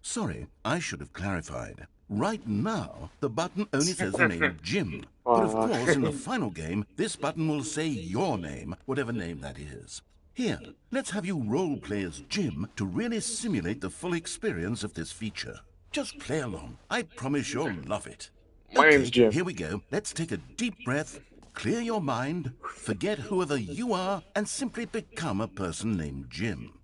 Sorry, I should have clarified. Right now, the button only says the name Jim. But of course, in the final game, this button will say your name, whatever name that is. Here, let's have you role-play as Jim to really simulate the full experience of this feature. Just play along. I promise you'll love it. My name's Jim. Here we go. Let's take a deep breath, clear your mind, forget whoever you are, and simply become a person named Jim.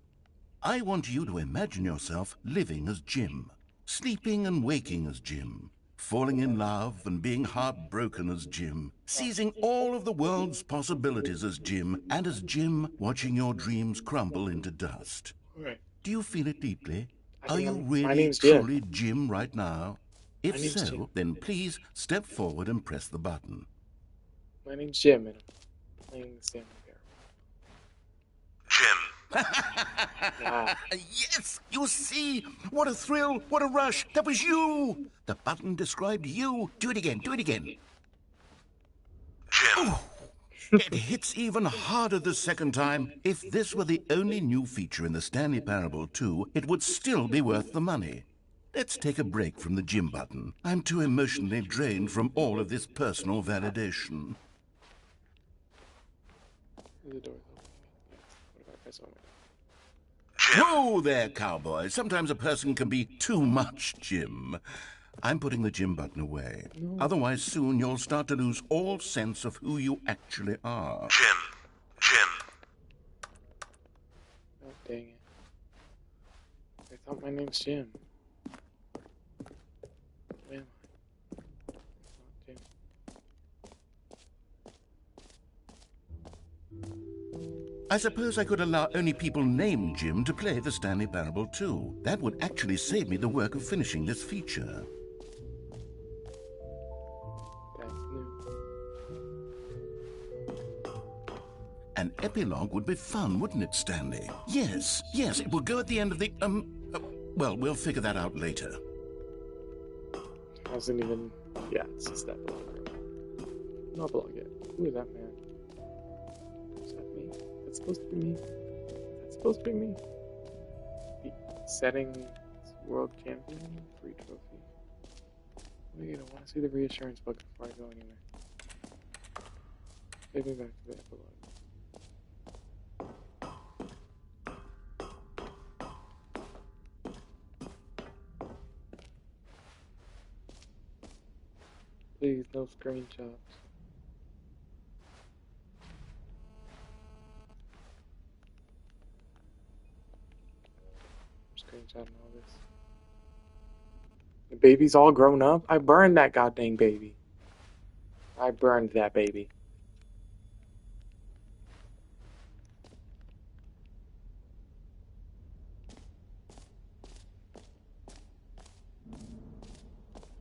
I want you to imagine yourself living as Jim, sleeping and waking as Jim, falling in love and being heartbroken as Jim, seizing all of the world's possibilities as Jim, and as Jim watching your dreams crumble into dust. Do you feel it deeply? Are you really truly Jim right now? If so, then please step forward and press the button. My name's Jim, and I'm playing the Stanley Parable. Jim. Yes, you see? What a thrill, what a rush. That was you. The button described you. Do it again, do it again. Jim. Oh, it hits even harder the second time. If this were the only new feature in the Stanley Parable 2, it would still be worth the money. Let's take a break from the gym button. I'm too emotionally drained from all of this personal validation. The door's open. What if I press on it? Whoa there, cowboy. Sometimes a person can be too much, Jim. I'm putting the gym button away. No. Otherwise, soon you'll start to lose all sense of who you actually are. Jim. Oh, dang it. I thought my name's Jim. Where am I? It's not Jim. I suppose I could allow only people named Jim to play the Stanley Parable too. That would actually save me the work of finishing this feature. That's new. An epilogue would be fun, wouldn't it, Stanley? Yes, it will go at the end of the, well, we'll figure that out later. I wasn't even... Yeah, it's just that blog. No blog yet. Who is that man? Is that me? That's supposed to be me. That's supposed to be me. Setting world champion. Free trophy. Wait, I want to see the reassurance book before I go anywhere. Take me back to the epilogue. Please, no screenshots. I'm screenshotting all this. The baby's all grown up? I burned that goddamn baby. I burned that baby.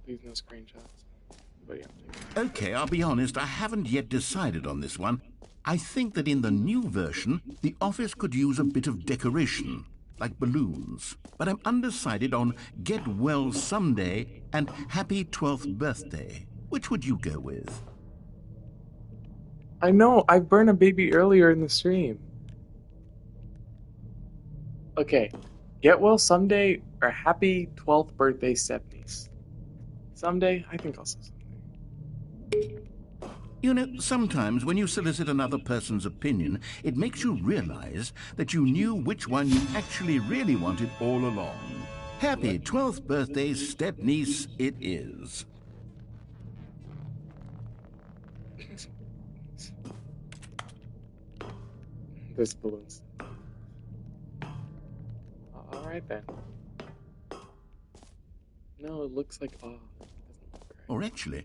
Please, no screenshots. But yeah, Okay, I'll be honest, I haven't yet decided on this one. I think that in the new version, the office could use a bit of decoration, like balloons. But I'm undecided on Get Well Someday and Happy 12th Birthday. Which would you go with? I know, I burned a baby earlier in the stream. Okay, get well someday or happy 12th birthday stepniece. Someday? I think I'll say someday. You know, sometimes when you solicit another person's opinion, it makes you realize that you knew which one you actually really wanted all along. Happy 12th birthday, stepniece, it is. There's balloons. Alright then. No, it looks like... Oh, it doesn't look right. Or actually,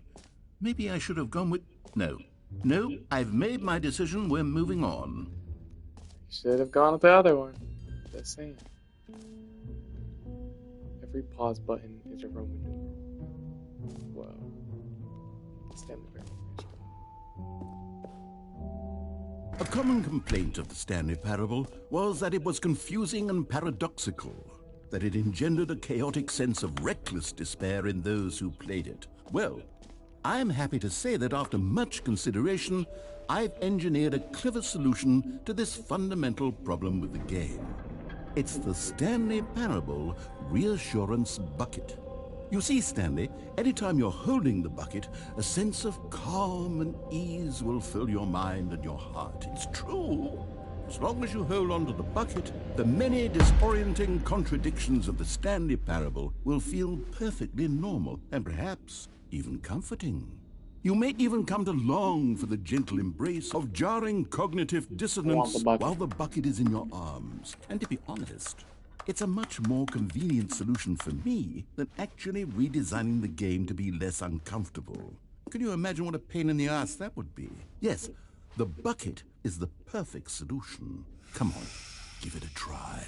maybe I should have gone with... No, I've made my decision, we're moving on. Should have gone with the other one. Just saying. Every pause button is a Roman numeral. Wow. Stanley Parable. A common complaint of the Stanley Parable was that it was confusing and paradoxical, that it engendered a chaotic sense of reckless despair in those who played it. Well, I'm happy to say that after much consideration, I've engineered a clever solution to this fundamental problem with the game. It's the Stanley Parable Reassurance Bucket. You see, Stanley, anytime you're holding the bucket, a sense of calm and ease will fill your mind and your heart. It's true. As long as you hold on to the bucket, the many disorienting contradictions of the Stanley Parable will feel perfectly normal and perhaps even comforting. You may even come to long for the gentle embrace of jarring cognitive dissonance while the bucket is in your arms. And to be honest, it's a much more convenient solution for me than actually redesigning the game to be less uncomfortable. Can you imagine what a pain in the ass that would be? Yes, the bucket is the perfect solution. Come on, give it a try.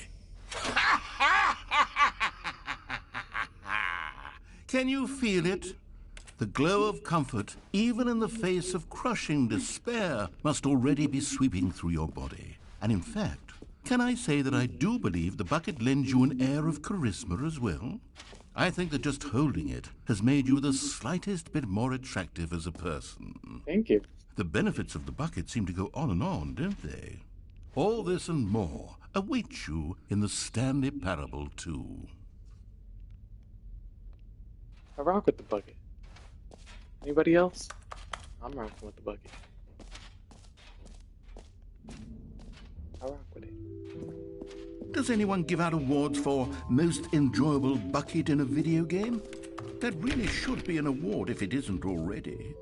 Can you feel it? The glow of comfort, even in the face of crushing despair, must already be sweeping through your body. And in fact, can I say that I do believe the bucket lends you an air of charisma as well? I think that just holding it has made you the slightest bit more attractive as a person. Thank you. The benefits of the bucket seem to go on and on, don't they? All this and more await you in the Stanley Parable 2. I rock with the bucket. Anybody else? I'm rocking with the bucket. I rock with it. Does anyone give out awards for most enjoyable bucket in a video game? That really should be an award if it isn't already.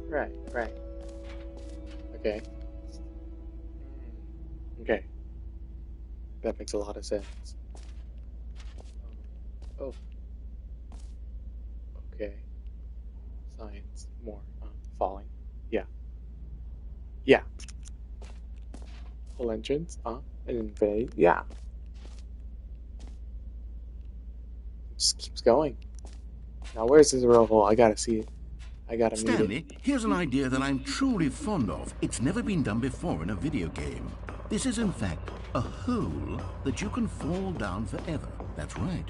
Right. Right. Okay. Okay. That makes a lot of sense. Oh. Okay. Science. More. Falling. Yeah. Yeah. Full entrance. And invade. Yeah. Just keeps going. Now, where's this real hole? I gotta see it. I gotta meet it. Stanley, here's an idea that I'm truly fond of. It's never been done before in a video game. This is, in fact, a hole that you can fall down forever. That's right.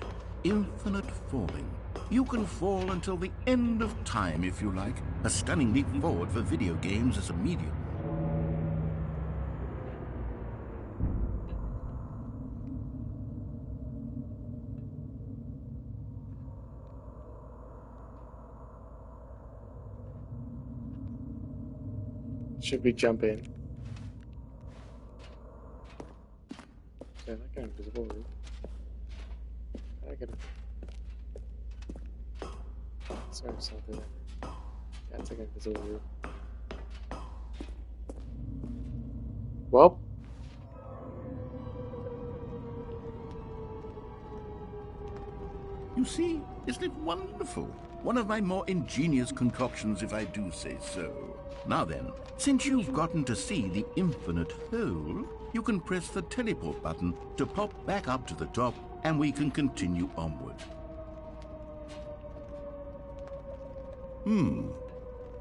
Infinite falling. You can fall until the end of time, if you like. A stunning leap forward for video games as a medium. Should we jump in? Yeah, that got invisible roof. I gotta. Sorry, something. That's like an invisible roof. Well. You see, isn't it wonderful? One of my more ingenious concoctions, if I do say so. Now then, since you've gotten to see the infinite hole, you can press the teleport button to pop back up to the top, and we can continue onward.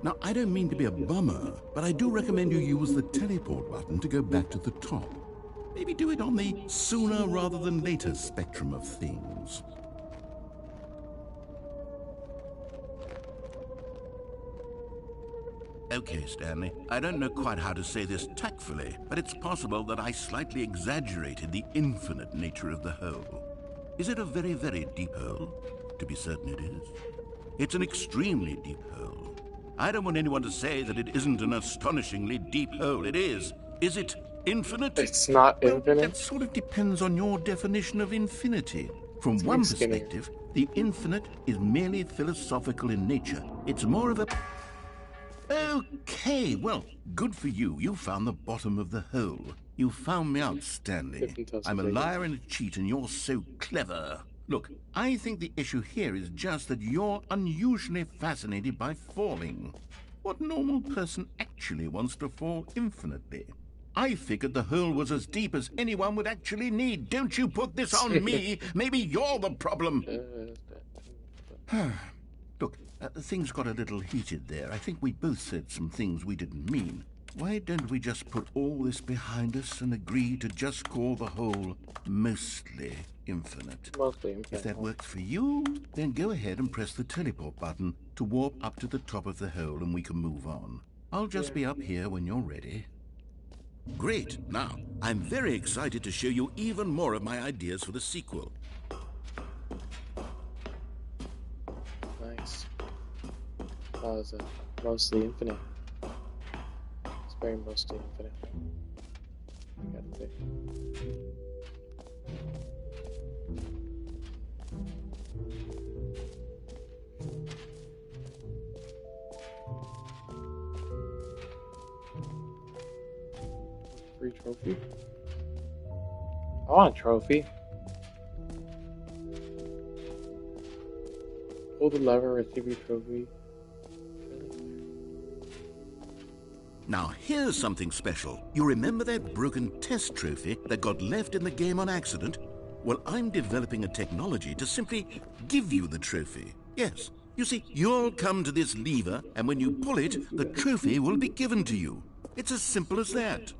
Now, I don't mean to be a bummer, but I do recommend you use the teleport button to go back to the top. Maybe do it on the sooner rather than later spectrum of things. Okay, Stanley, I don't know quite how to say this tactfully, but it's possible that I slightly exaggerated the infinite nature of the hole. Is it a very, very deep hole? To be certain it is. It's an extremely deep hole. I don't want anyone to say that it isn't an astonishingly deep hole. It is. Is it infinite? It's not infinite? That sort of depends on your definition of infinity. From one perspective, the infinite is merely philosophical in nature. It's more of a... Okay, well, good for you. You found the bottom of the hole. You found me out, Stanley. I'm a liar and a cheat, and you're so clever. Look, I think the issue here is just that you're unusually fascinated by falling. What normal person actually wants to fall infinitely? I figured the hole was as deep as anyone would actually need. Don't you put this on me. Maybe you're the problem. Look, things got a little heated there. I think we both said some things we didn't mean. Why don't we just put all this behind us and agree to just call the hole mostly infinite? Mostly infinite. If that works for you, then go ahead and press the teleport button to warp up to the top of the hole and we can move on. I'll just be up here when you're ready. Great. Now, I'm very excited to show you even more of my ideas for the sequel. Nice. That was mostly infinite. It's very mostly infinite. I gotta say. Free trophy? I want a trophy. Pull the lever, receive your trophy. Now, here's something special. You remember that broken test trophy that got left in the game on accident? Well, I'm developing a technology to simply give you the trophy. Yes. You see, you'll come to this lever, and when you pull it, the trophy will be given to you. It's as simple as that.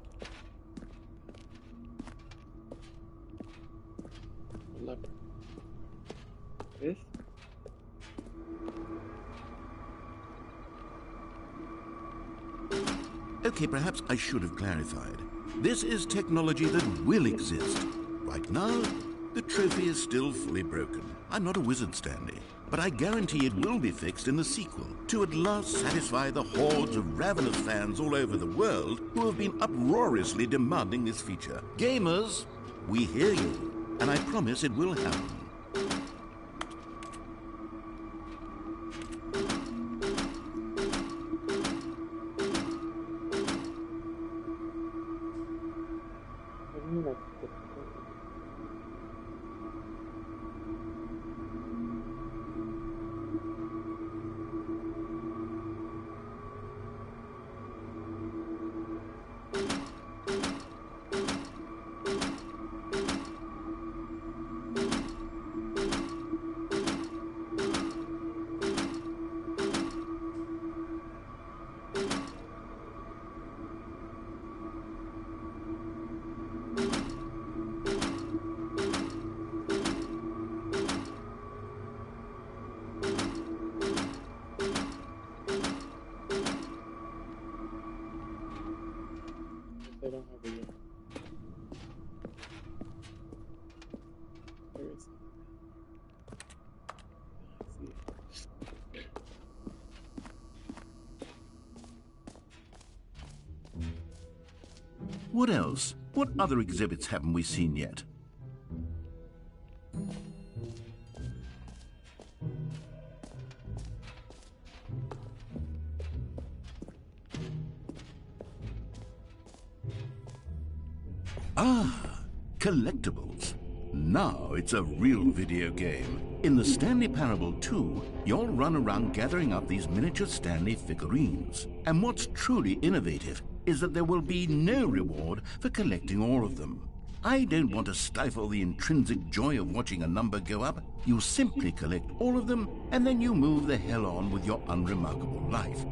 Okay, perhaps I should have clarified. This is technology that will exist. Right now, the trophy is still fully broken. I'm not a wizard, Stanley, but I guarantee it will be fixed in the sequel to at last satisfy the hordes of ravenous fans all over the world who have been uproariously demanding this feature. Gamers, we hear you, and I promise it will happen. What do you mean I skipped the I don't have it yet. Where is it? I see it. What else? What other exhibits haven't we seen yet? Ah, collectibles. Now it's a real video game. In the Stanley Parable 2, you'll run around gathering up these miniature Stanley figurines. And what's truly innovative is that there will be no reward for collecting all of them. I don't want to stifle the intrinsic joy of watching a number go up. You simply collect all of them, and then you move the hell on with your unremarkable life.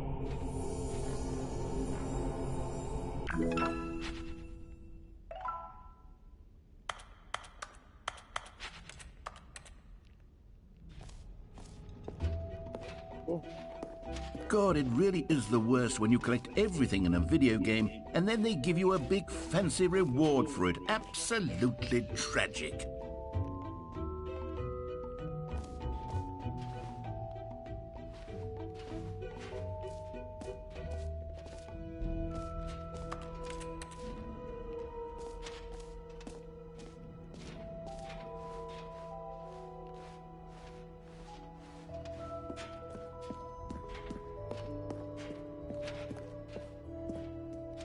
God, it really is the worst when you collect everything in a video game and then they give you a big fancy reward for it. Absolutely tragic.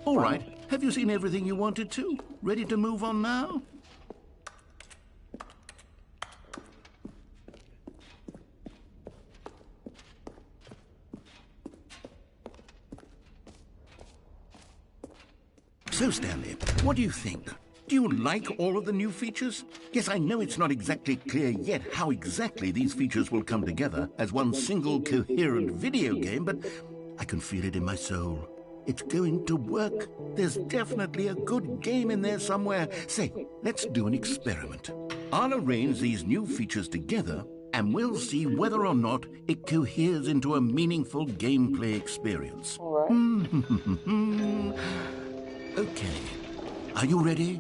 All right, have you seen everything you wanted to? Ready to move on now? So, Stanley, what do you think? Do you like all of the new features? Yes, I know it's not exactly clear yet how exactly these features will come together as one single coherent video game, but I can feel it in my soul. It's going to work. There's definitely a good game in there somewhere. Say, let's do an experiment. I'll arrange these new features together, and we'll see whether or not it coheres into a meaningful gameplay experience. All right. Okay. Are you ready?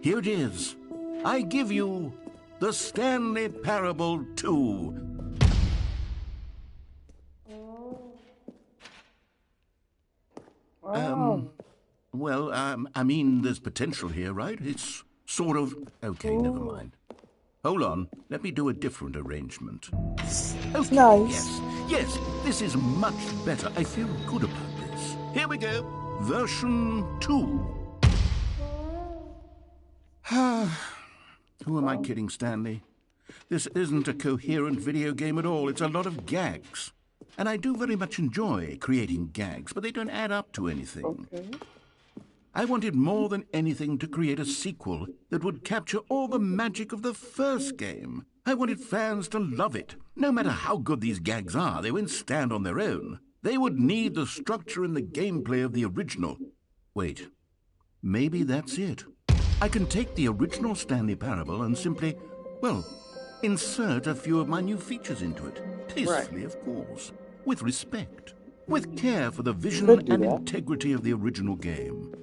Here it is. I give you the Stanley Parable 2. I mean, there's potential here, right? It's sort of... Okay, never mind. Hold on. Let me do a different arrangement. Okay, nice. Yes, this is much better. I feel good about this. Here we go. Version 2. Who am I kidding, Stanley? This isn't a coherent video game at all. It's a lot of gags. And I do very much enjoy creating gags, but they don't add up to anything. Okay. I wanted more than anything to create a sequel that would capture all the magic of the first game. I wanted fans to love it. No matter how good these gags are, they won't stand on their own. They would need the structure and the gameplay of the original. Wait, maybe that's it. I can take the original Stanley Parable and simply, well, insert a few of my new features into it. Tastefully, of course. With respect. with care for the vision Could do and that. integrity of the original game.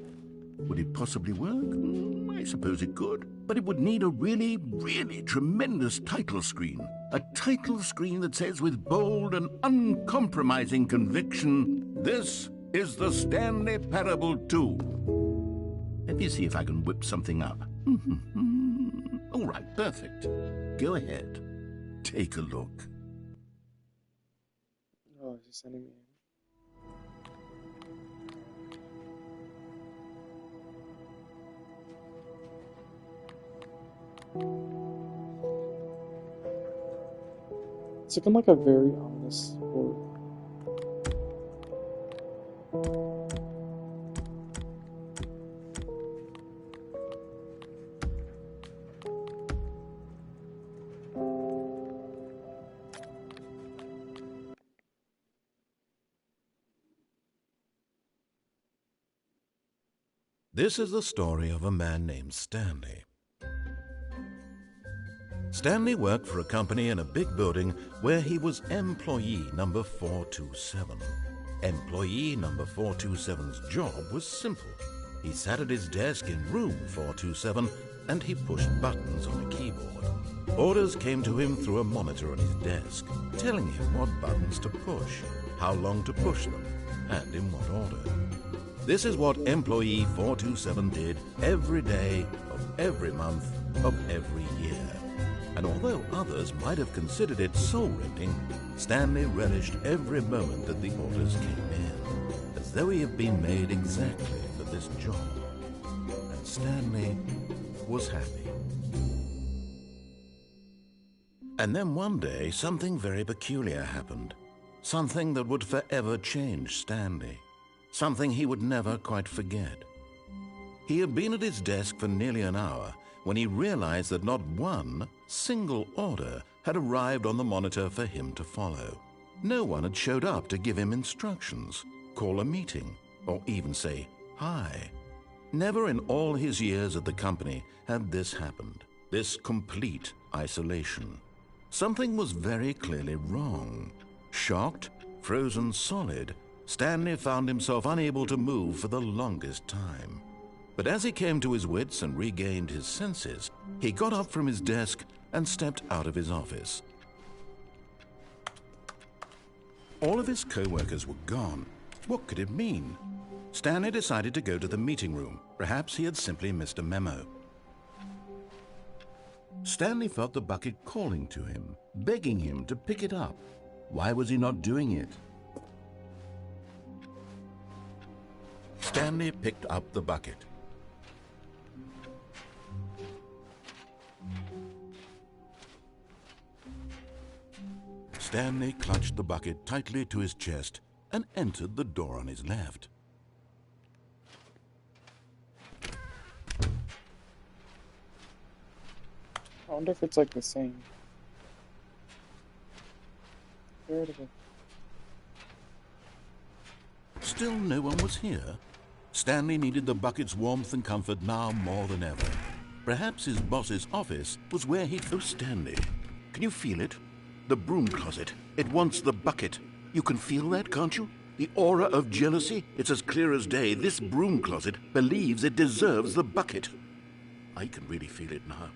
Would it possibly work? I suppose it could, but it would need a really, really tremendous title screen. A title screen that says with bold and uncompromising conviction, "This is the Stanley Parable 2. Let me see if I can whip something up. All right, perfect. Go ahead. Take a look. Oh, it's just sending me. It's looking like a very ominous board. This is the story of a man named Stanley. Stanley worked for a company in a big building where he was employee number 427. Employee number 427's job was simple. He sat at his desk in room 427 and he pushed buttons on a keyboard. Orders came to him through a monitor on his desk, telling him what buttons to push, how long to push them, and in what order. This is what employee 427 did every day of every month of every year. And although others might have considered it soul-rending, Stanley relished every moment that the orders came in, as though he had been made exactly for this job. And Stanley was happy. And then one day, something very peculiar happened. Something that would forever change Stanley. Something he would never quite forget. He had been at his desk for nearly an hour when he realized that not one single order had arrived on the monitor for him to follow. No one had showed up to give him instructions, call a meeting, or even say hi. Never in all his years at the company had this happened, this complete isolation. Something was very clearly wrong. Shocked, frozen solid, Stanley found himself unable to move for the longest time. But as he came to his wits and regained his senses, he got up from his desk and stepped out of his office. All of his co-workers were gone. What could it mean? Stanley decided to go to the meeting room. Perhaps he had simply missed a memo. Stanley felt the bucket calling to him, begging him to pick it up. Why was he not doing it? Stanley picked up the bucket. Stanley clutched the bucket tightly to his chest and entered the door on his left. I wonder if it's like the same. Veritable. Still no one was here. Stanley needed the bucket's warmth and comfort now more than ever. Perhaps his boss's office was where he'd... Oh, Stanley, can you feel it? The broom closet. It wants the bucket. You can feel that, can't you? The aura of jealousy? It's as clear as day. This broom closet believes it deserves the bucket. I can really feel it now.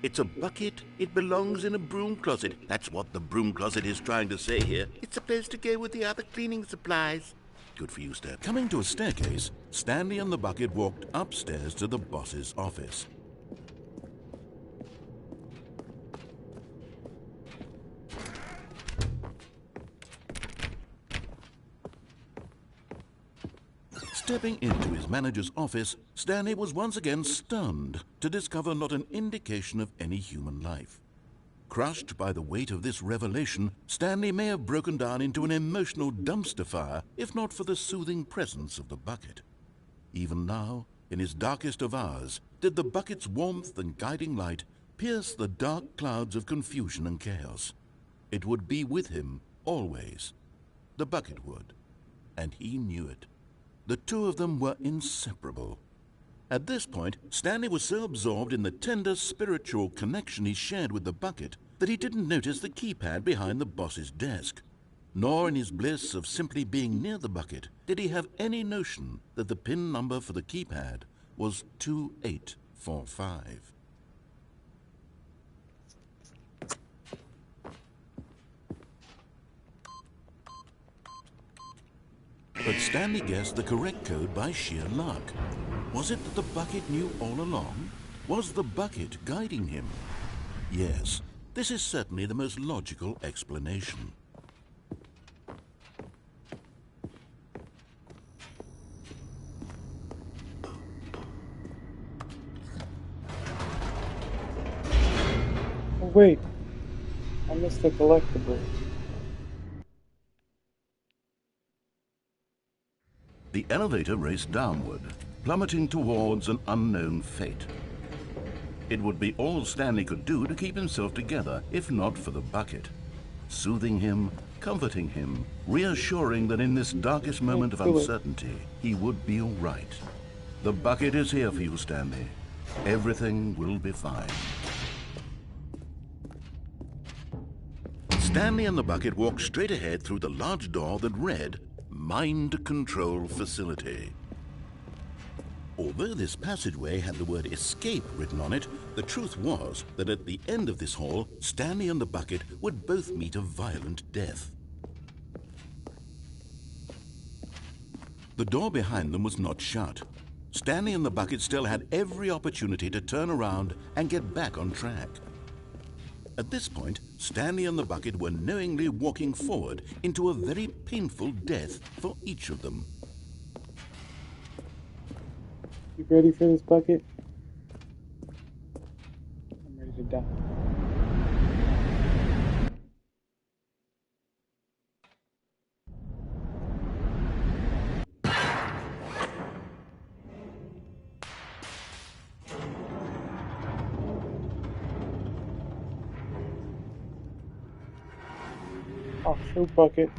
It's a bucket. It belongs in a broom closet. That's what the broom closet is trying to say here. It's supposed to go with the other cleaning supplies. Good for you, Stan. Coming to a staircase, Stanley and the bucket walked upstairs to the boss's office. Stepping into his manager's office, Stanley was once again stunned to discover not an indication of any human life. Crushed by the weight of this revelation, Stanley may have broken down into an emotional dumpster fire if not for the soothing presence of the bucket. Even now, in his darkest of hours, did the bucket's warmth and guiding light pierce the dark clouds of confusion and chaos. It would be with him always. The bucket would, and he knew it. The two of them were inseparable. At this point, Stanley was so absorbed in the tender spiritual connection he shared with the bucket that he didn't notice the keypad behind the boss's desk. nor in his bliss of simply being near the bucket did he have any notion that the pin number for the keypad was 2845. But Stanley guessed the correct code by sheer luck. Was it that the bucket knew all along? Was the bucket guiding him? Yes, this is certainly the most logical explanation. Oh wait, I missed the collectible. The elevator raced downward, plummeting towards an unknown fate. It would be all Stanley could do to keep himself together, if not for the bucket. Soothing him, comforting him, reassuring that in this darkest moment of uncertainty, he would be all right. The bucket is here for you, Stanley. Everything will be fine. Stanley and the bucket walked straight ahead through the large door that read, Mind Control Facility. Although this passageway had the word escape written on it, the truth was that at the end of this hall, Stanley and the bucket would both meet a violent death. The door behind them was not shut. Stanley and the bucket still had every opportunity to turn around and get back on track. At this point, Stanley and the bucket were knowingly walking forward into a very painful death for each of them. You ready for this, bucket? I'm ready to die. Oh, shoot, bucket.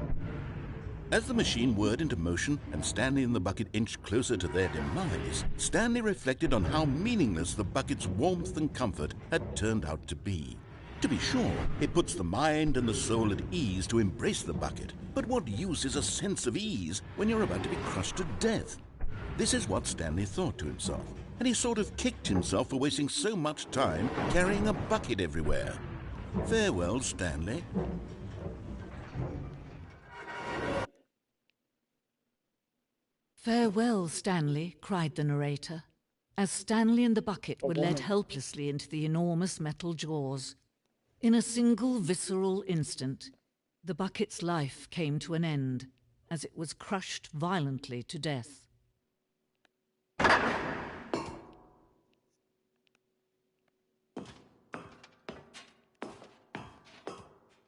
As the machine whirred into motion and Stanley and the bucket inched closer to their demise, Stanley reflected on how meaningless the bucket's warmth and comfort had turned out to be. To be sure, it puts the mind and the soul at ease to embrace the bucket, but what use is a sense of ease when you're about to be crushed to death? This is what Stanley thought to himself, and he sort of kicked himself for wasting so much time carrying a bucket everywhere. Farewell, Stanley. Farewell, Stanley, cried the narrator, as Stanley and the bucket were led helplessly into the enormous metal jaws. In a single visceral instant, the bucket's life came to an end as it was crushed violently to death.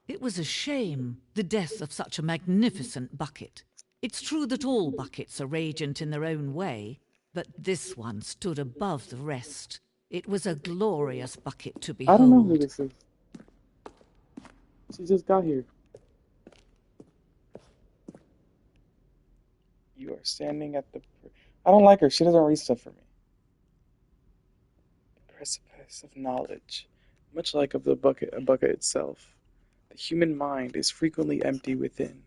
It was a shame, the death of such a magnificent bucket. It's true that all buckets are radiant in their own way, but this one stood above the rest. It was a glorious bucket to behold. I don't know who this is. She just got here. You are standing at the... I don't like her. She doesn't read stuff for me. The precipice of knowledge. Much like of the bucket, a bucket itself. The human mind is frequently empty within.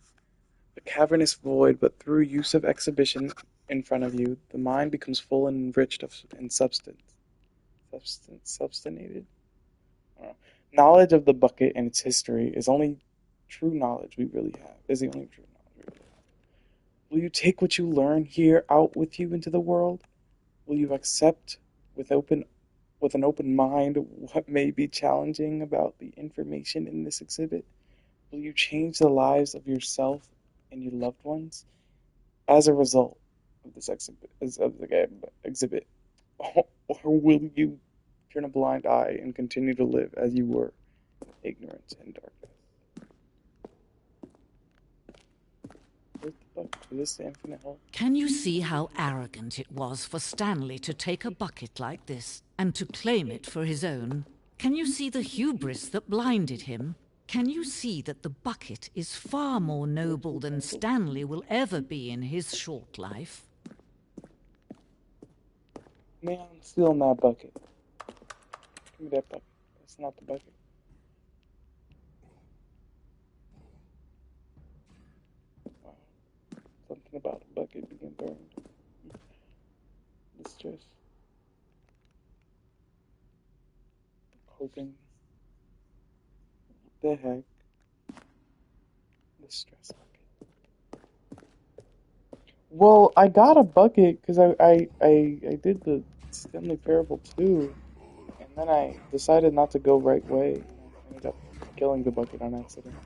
A cavernous void, but through use of exhibition in front of you, the mind becomes full and enriched in substance. Substinated? I don't know. Knowledge of the bucket and its history is only true knowledge we really have. Is the only true knowledge we really have. Will you take what you learn here out with you into the world? Will you accept with an open mind what may be challenging about the information in this exhibit? Will you change the lives of yourself and your loved ones as a result of this exhibit? Or will you turn a blind eye and continue to live as you were, ignorance and darkness? Where's the bucket? Is this the infinite hole? Can you see how arrogant it was for Stanley to take a bucket like this and to claim it for his own? Can you see the hubris that blinded him? Can you see that the bucket is far more noble than Stanley will ever be in his short life? Man, I'm stealing that bucket. Give me that bucket. That's not the bucket. Something about a bucket being burned. Distress. Hoping. What the heck? The stress bucket. Well, I got a bucket because I did the Stanley Parable too, and then I decided not to go right way. I ended up killing the bucket on accident.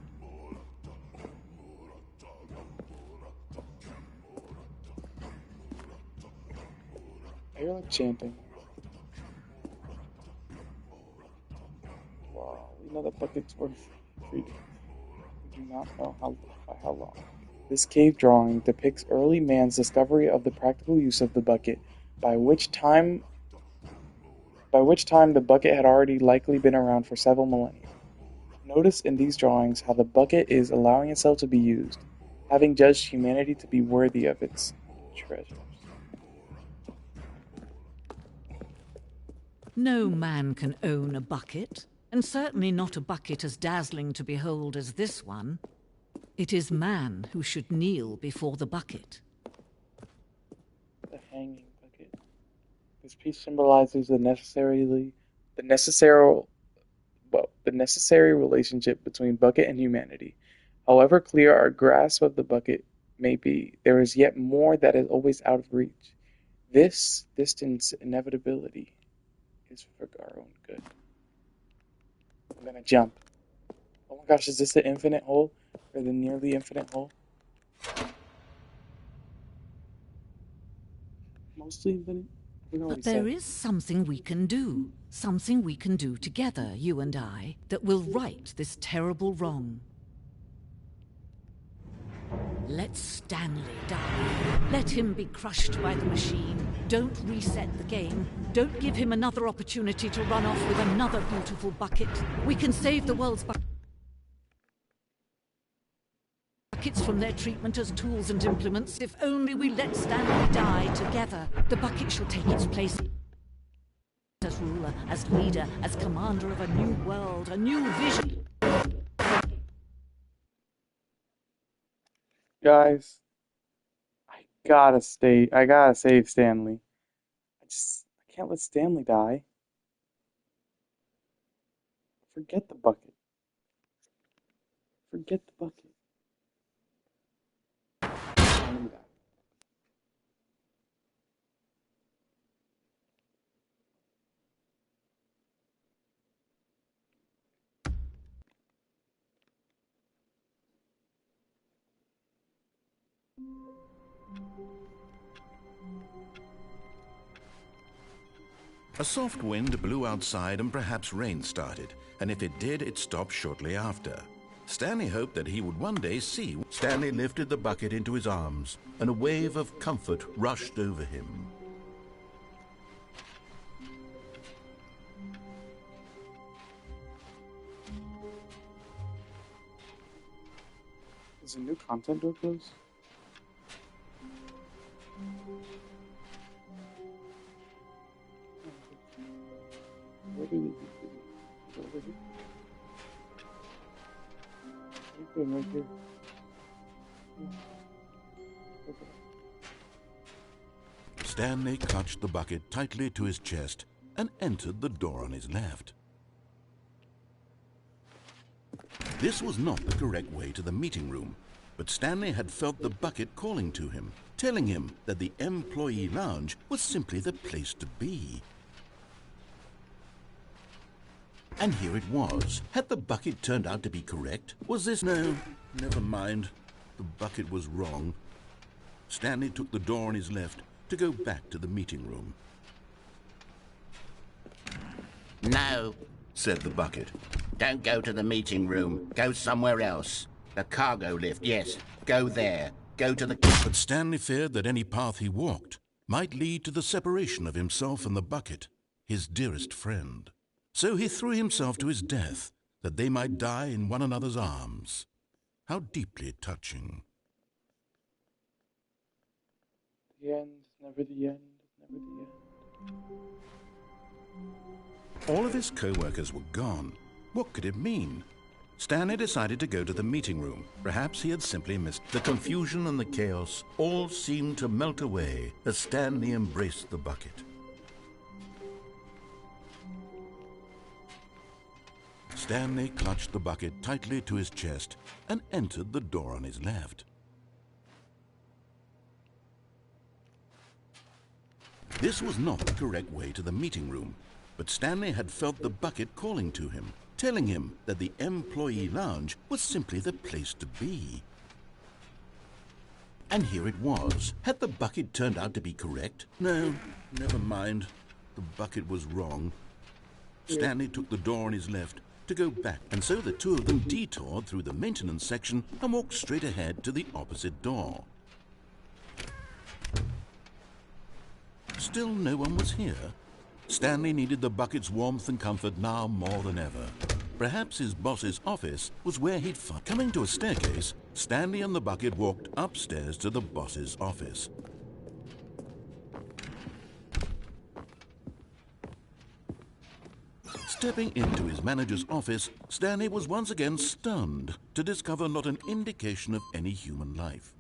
I hear like chanting. Wow, we know that bucket's worth freedom. We do not know by how long. This cave drawing depicts early man's discovery of the practical use of the bucket, by which time the bucket had already likely been around for several millennia. Notice in these drawings how the bucket is allowing itself to be used, having judged humanity to be worthy of its treasures. No man can own a bucket, and certainly not a bucket as dazzling to behold as this one. It is man who should kneel before the bucket. The hanging bucket. This piece symbolizes the necessary relationship between bucket and humanity. However clear our grasp of the bucket may be, there is yet more that is always out of reach. This distance inevitability is for our own good. I'm gonna jump. Oh my gosh, is this the infinite hole? Or the nearly infinite hole? Mostly infinite? But there is something we can do. Something we can do together, you and I, that will right this terrible wrong. Let Stanley die. Let him be crushed by the machine. Don't reset the game. Don't give him another opportunity to run off with another beautiful bucket. We can save the world's buckets from their treatment as tools and implements. If only we let Stanley die together, the bucket shall take its place as ruler, as leader, as commander of a new world, a new vision. Guys, I gotta save Stanley. I can't let Stanley die. Forget the bucket. Forget the bucket. Let me die. A soft wind blew outside and perhaps rain started, and if it did, it stopped shortly after. Stanley hoped that he would one day see. Stanley lifted the bucket into his arms, and a wave of comfort rushed over him. Is a new content door closed? Where do we go? Over here? What are you doing right here? Okay. Stanley clutched the bucket tightly to his chest and entered the door on his left. This was not the correct way to the meeting room, but Stanley had felt the bucket calling to him, telling him that the employee lounge was simply the place to be. And here it was. Had the bucket turned out to be correct? Was this... No, never mind. The bucket was wrong. Stanley took the door on his left to go back to the meeting room. No, said the bucket. Don't go to the meeting room. Go somewhere else. The cargo lift, yes. Go there. Go to the... But Stanley feared that any path he walked might lead to the separation of himself and the bucket, his dearest friend. So he threw himself to his death, that they might die in one another's arms. How deeply touching. The end, never the end, never the end. All of his co-workers were gone. What could it mean? Stanley decided to go to the meeting room. Perhaps he had simply missed. The confusion and the chaos all seemed to melt away as Stanley embraced the bucket. Stanley clutched the bucket tightly to his chest and entered the door on his left. This was not the correct way to the meeting room, but Stanley had felt the bucket calling to him, telling him that the employee lounge was simply the place to be. And here it was. Had the bucket turned out to be correct? No, never mind. The bucket was wrong. Stanley took the door on his left to go back, and so the two of them detoured through the maintenance section and walked straight ahead to the opposite door. Still no one was here. Stanley needed the bucket's warmth and comfort now more than ever. Perhaps his boss's office was where he'd find. Coming to a staircase, Stanley and the bucket walked upstairs to the boss's office. Stepping into his manager's office, Stanley was once again stunned to discover not an indication of any human life.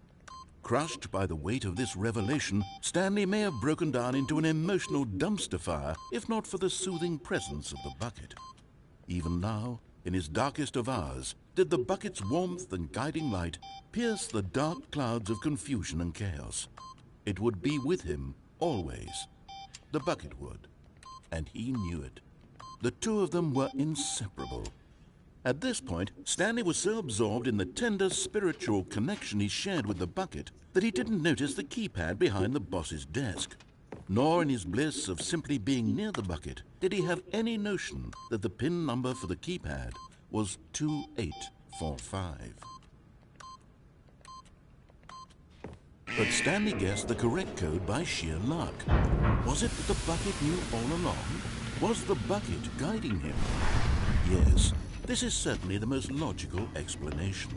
Crushed by the weight of this revelation, Stanley may have broken down into an emotional dumpster fire if not for the soothing presence of the bucket. Even now, in his darkest of hours, did the bucket's warmth and guiding light pierce the dark clouds of confusion and chaos. It would be with him always. The bucket would, and he knew it. The two of them were inseparable. At this point, Stanley was so absorbed in the tender spiritual connection he shared with the bucket that he didn't notice the keypad behind the boss's desk. Nor in his bliss of simply being near the bucket did he have any notion that the PIN number for the keypad was 2845. But Stanley guessed the correct code by sheer luck. Was it that the bucket knew all along? Was the bucket guiding him? Yes. This is certainly the most logical explanation.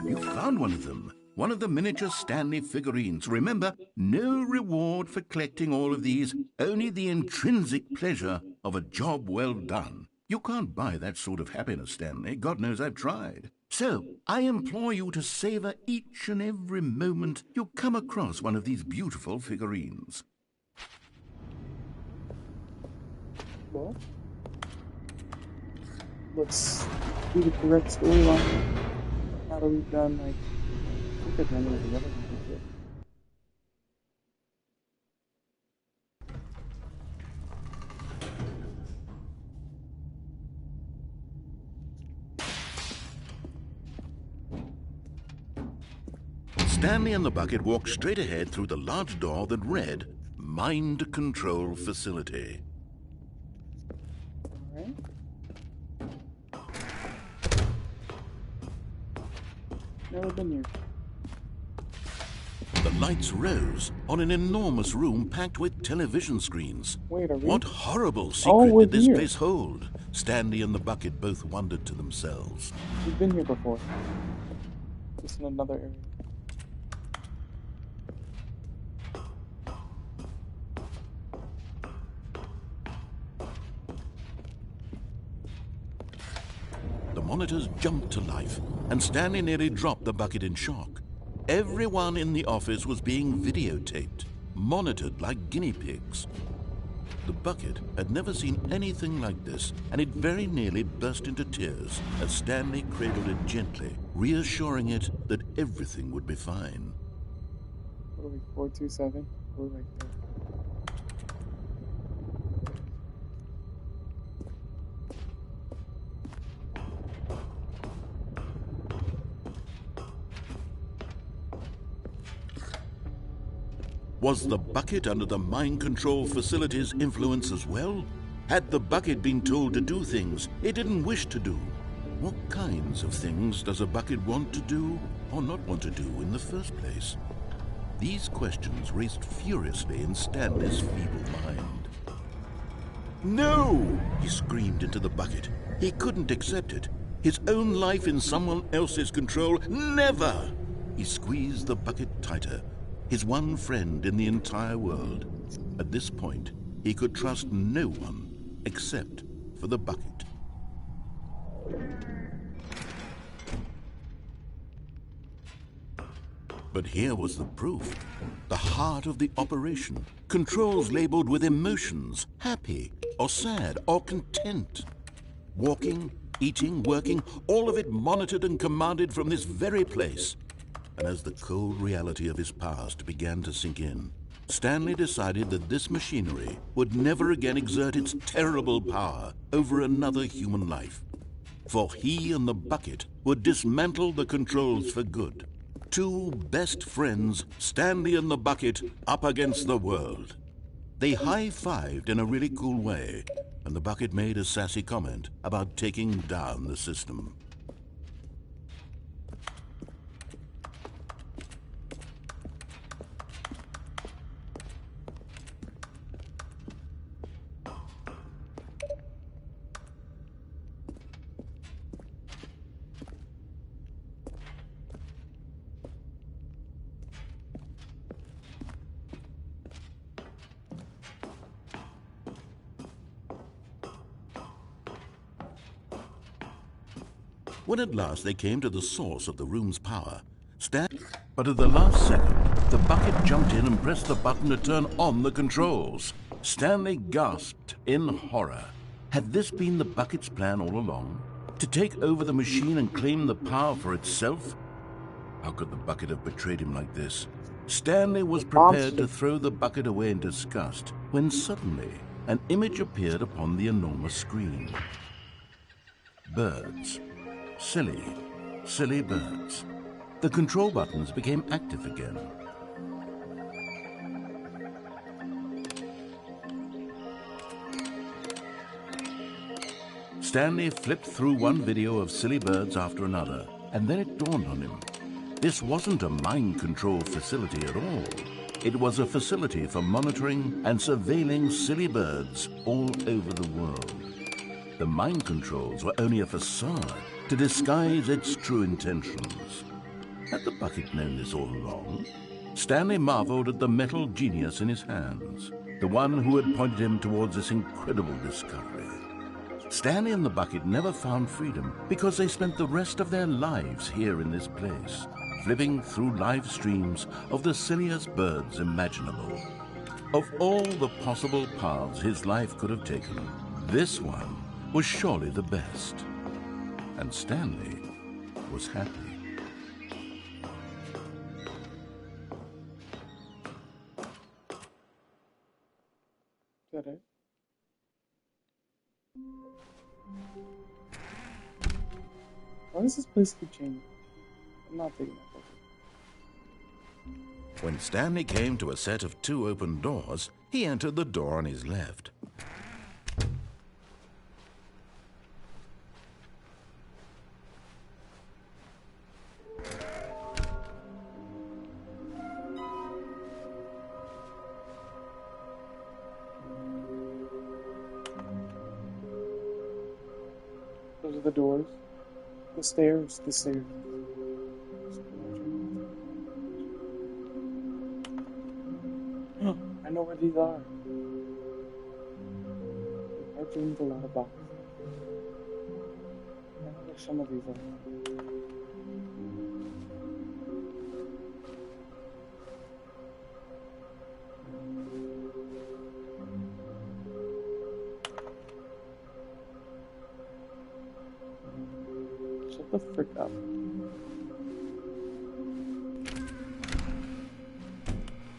You found one of them. One of the miniature Stanley figurines. Remember, no reward for collecting all of these, only the intrinsic pleasure of a job well done. You can't buy that sort of happiness, Stanley. God knows I've tried. So, I implore you to savor each and every moment you come across one of these beautiful figurines. Well, let's do the correct storyline. Now that we've done, like, I think I've done everything else. Stanley and the bucket walked straight ahead through the large door that read, Mind Control Facility. Alright. Never been here. The lights rose on an enormous room packed with television screens. Wait, are we? What horrible secret we're did this here. place hold? Stanley and the bucket both wondered to themselves. We've been here before. Just in another area. The monitors jumped to life, and Stanley nearly dropped the bucket in shock. Everyone in the office was being videotaped, monitored like guinea pigs. The bucket had never seen anything like this, and it very nearly burst into tears as Stanley cradled it gently, reassuring it that everything would be fine. What are we, 427? We're right there. Was the bucket under the mind control facility's influence as well? Had the bucket been told to do things it didn't wish to do? What kinds of things does a bucket want to do or not want to do in the first place? These questions raced furiously in Stanley's feeble mind. No! He screamed into the bucket. He couldn't accept it. His own life in someone else's control, never! He squeezed the bucket tighter. His one friend in the entire world. At this point, he could trust no one except for the bucket. But here was the proof. The heart of the operation. Controls labeled with emotions, happy or sad or content. Walking, eating, working, all of it monitored and commanded from this very place. And as the cold reality of his past began to sink in, Stanley decided that this machinery would never again exert its terrible power over another human life. For he and the bucket would dismantle the controls for good. Two best friends, Stanley and the bucket, up against the world. They high-fived in a really cool way, and the bucket made a sassy comment about taking down the system. When at last they came to the source of the room's power, but at the last second, the bucket jumped in and pressed the button to turn on the controls. Stanley gasped in horror. Had this been the bucket's plan all along? To take over the machine and claim the power for itself? How could the bucket have betrayed him like this? Stanley was prepared to throw the bucket away in disgust when suddenly an image appeared upon the enormous screen. Birds. Silly, silly birds. The control buttons became active again. Stanley flipped through one video of silly birds after another, and then it dawned on him. This wasn't a mind control facility at all. It was a facility for monitoring and surveilling silly birds all over the world. The mind controls were only a facade to disguise its true intentions. Had the bucket known this all along? Stanley marveled at the metal genius in his hands, the one who had pointed him towards this incredible discovery. Stanley and the bucket never found freedom because they spent the rest of their lives here in this place, flipping through live streams of the silliest birds imaginable. Of all the possible paths his life could have taken, this one was surely the best. And Stanley was happy. Is that it? Why does this place keep changing? I'm not taking that book. When Stanley came to a set of two open doors, he entered the door on his left. Those are the doors. The stairs, the stairs. I know where these are. I dreamed a lot about this. I know where some of these are. Shut the frick up.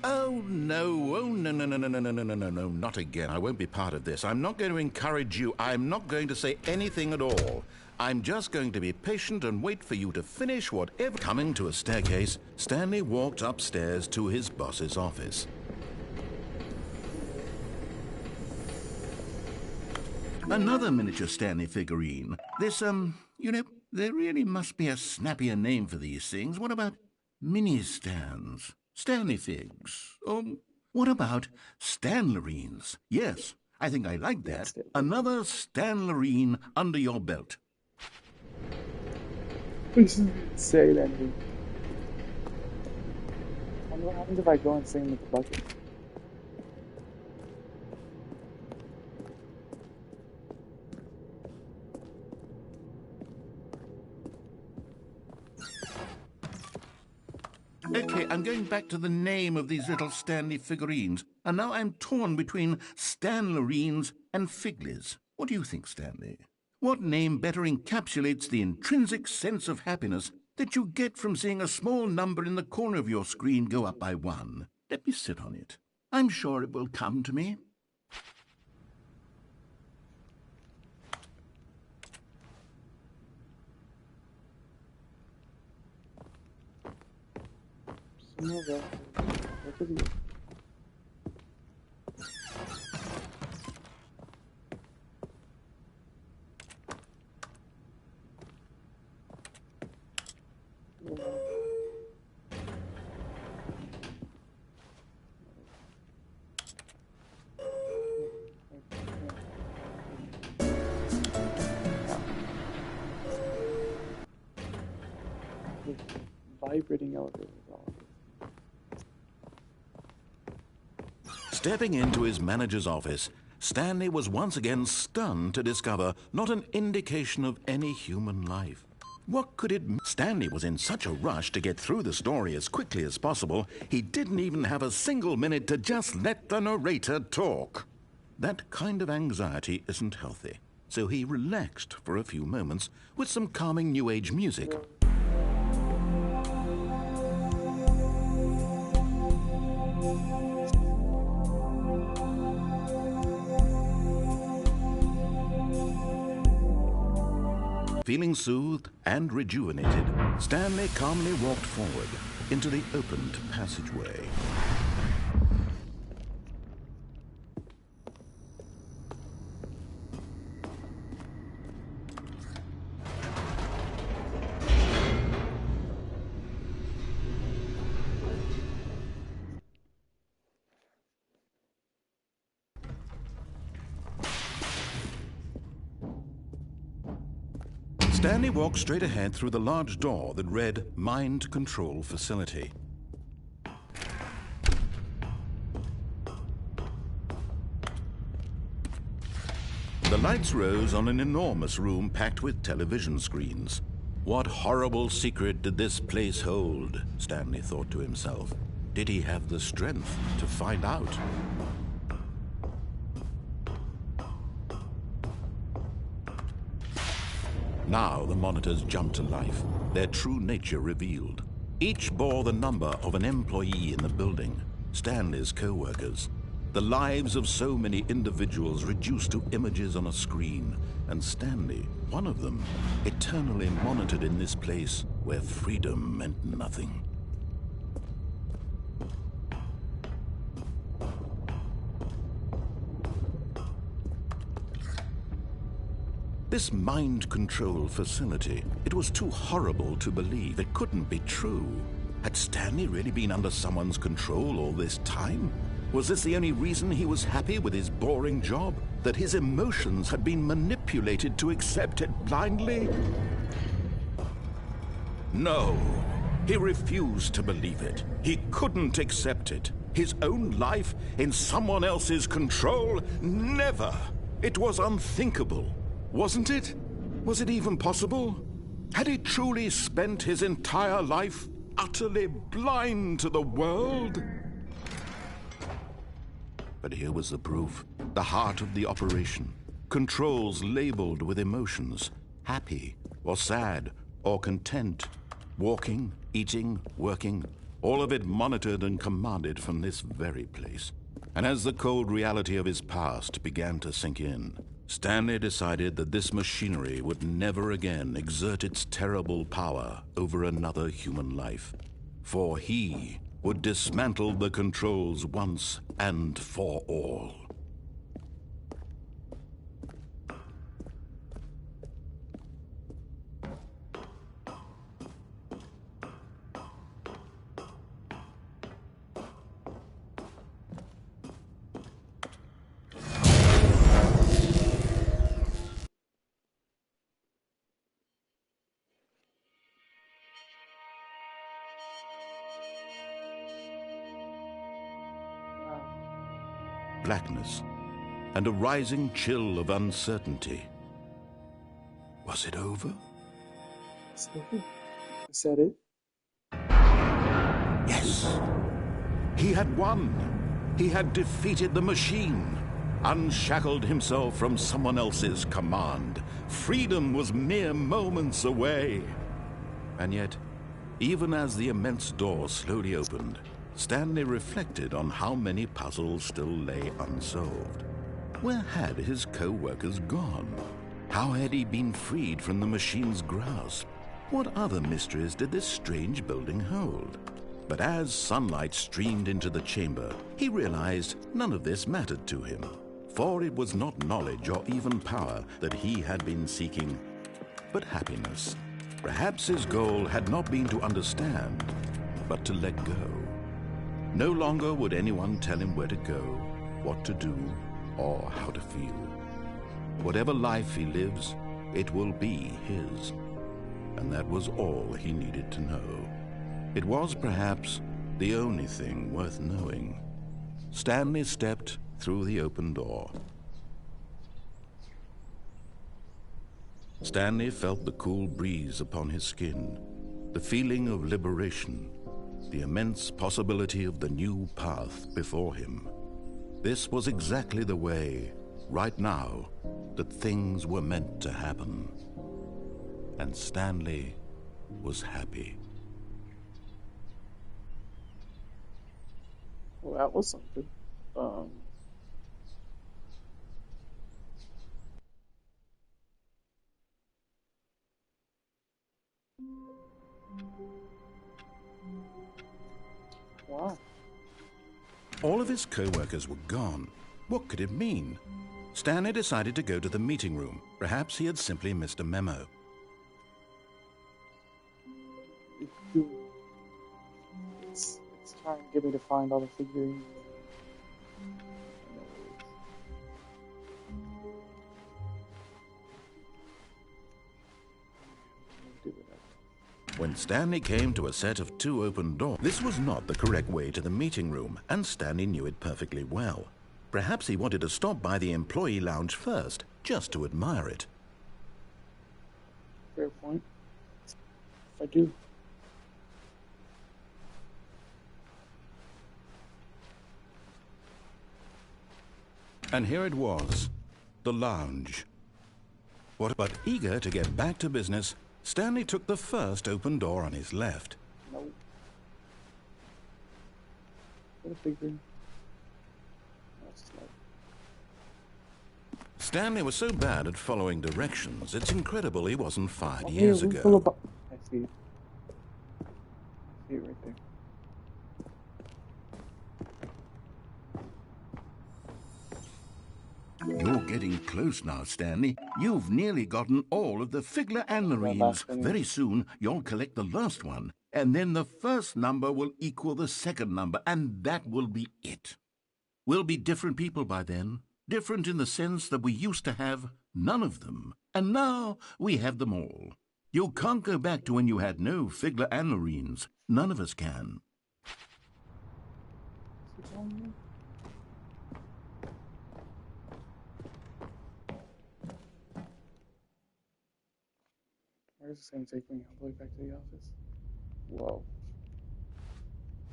Oh, no. Oh, no, no, no, no, no, no, no, no, no, no, not again. I won't be part of this. I'm not going to encourage you. I'm not going to say anything at all. I'm just going to be patient and wait for you to finish whatever. Coming to a staircase, Stanley walked upstairs to his boss's office. Another miniature Stanley figurine. This, you know, there really must be a snappier name for these things. What about mini-stands? Stanley figs? Or what about Stanlerines? Yes, I think I like that. Another Stanlerine under your belt. This is insane, Andy. I wonder what happens if I go insane with the bucket. Okay, I'm going back to the name of these little Stanley figurines, and now I'm torn between Stanlerines and Figlies. What do you think, Stanley? What name better encapsulates the intrinsic sense of happiness that you get from seeing a small number in the corner of your screen go up by 1? Let me sit on it. I'm sure it will come to me. Vibrating elevator. Stepping into his manager's office, Stanley was once again stunned to discover not an indication of any human life. What could it mean? Stanley was in such a rush to get through the story as quickly as possible, he didn't even have a single minute to just let the narrator talk. That kind of anxiety isn't healthy, so he relaxed for a few moments with some calming New Age music. Feeling soothed and rejuvenated, Stanley calmly walked forward into the opened passageway. Stanley walked straight ahead through the large door that read Mind Control Facility. The lights rose on an enormous room packed with television screens. What horrible secret did this place hold? Stanley thought to himself. Did he have the strength to find out? Now the monitors jumped to life, their true nature revealed. Each bore the number of an employee in the building, Stanley's co-workers. The lives of so many individuals reduced to images on a screen, and Stanley, one of them, eternally monitored in this place where freedom meant nothing. This mind control facility, it was too horrible to believe. It couldn't be true. Had Stanley really been under someone's control all this time? Was this the only reason he was happy with his boring job? That his emotions had been manipulated to accept it blindly? No, he refused to believe it. He couldn't accept it. His own life in someone else's control? Never! It was unthinkable. Wasn't it? Was it even possible? Had he truly spent his entire life utterly blind to the world? But here was the proof. The heart of the operation. Controls labeled with emotions. Happy, or sad, or content. Walking, eating, working. All of it monitored and commanded from this very place. And as the cold reality of his past began to sink in, Stanley decided that this machinery would never again exert its terrible power over another human life. For he would dismantle the controls once and for all. Blackness, and a rising chill of uncertainty. Was it over? Is that it? He had won. He had defeated the machine, unshackled himself from someone else's command. Freedom was mere moments away. And yet, even as the immense door slowly opened, Stanley reflected on how many puzzles still lay unsolved. Where had his co-workers gone? How had he been freed from the machine's grasp? What other mysteries did this strange building hold? But as sunlight streamed into the chamber, he realized none of this mattered to him, for it was not knowledge or even power that he had been seeking, but happiness. Perhaps his goal had not been to understand, but to let go. No longer would anyone tell him where to go, what to do, or how to feel. Whatever life he lives, it will be his. And that was all he needed to know. It was perhaps the only thing worth knowing. Stanley stepped through the open door. Stanley felt the cool breeze upon his skin, the feeling of liberation, the immense possibility of the new path before him. This was exactly the way, right now, that things were meant to happen. And Stanley was happy. Well, that was something. Wow. All of his co-workers were gone. What could it mean? Stanley decided to go to the meeting room. Perhaps he had simply missed a memo. It's trying to get me to find all the figurines. When Stanley came to a set of 2 open doors, this was not the correct way to the meeting room, and Stanley knew it perfectly well. Perhaps he wanted to stop by the employee lounge first, just to admire it. Fair point. If I do. And here it was, the lounge. But eager to get back to business, Stanley took the first open door on his left. Nope. What a figurine. Stanley was so bad at following directions, it's incredible he wasn't fired years ago. I see it. I see it right there. You're getting close now, Stanley. You've nearly gotten all of the Figler and Marines. Very soon, you'll collect the last one, and then the first number will equal the second number, and that will be it. We'll be different people by then. Different in the sense that we used to have none of them, and now we have them all. You can't go back to when you had no Figler and Marines. None of us can. Where's this going to take me? All the way back to the office? Whoa.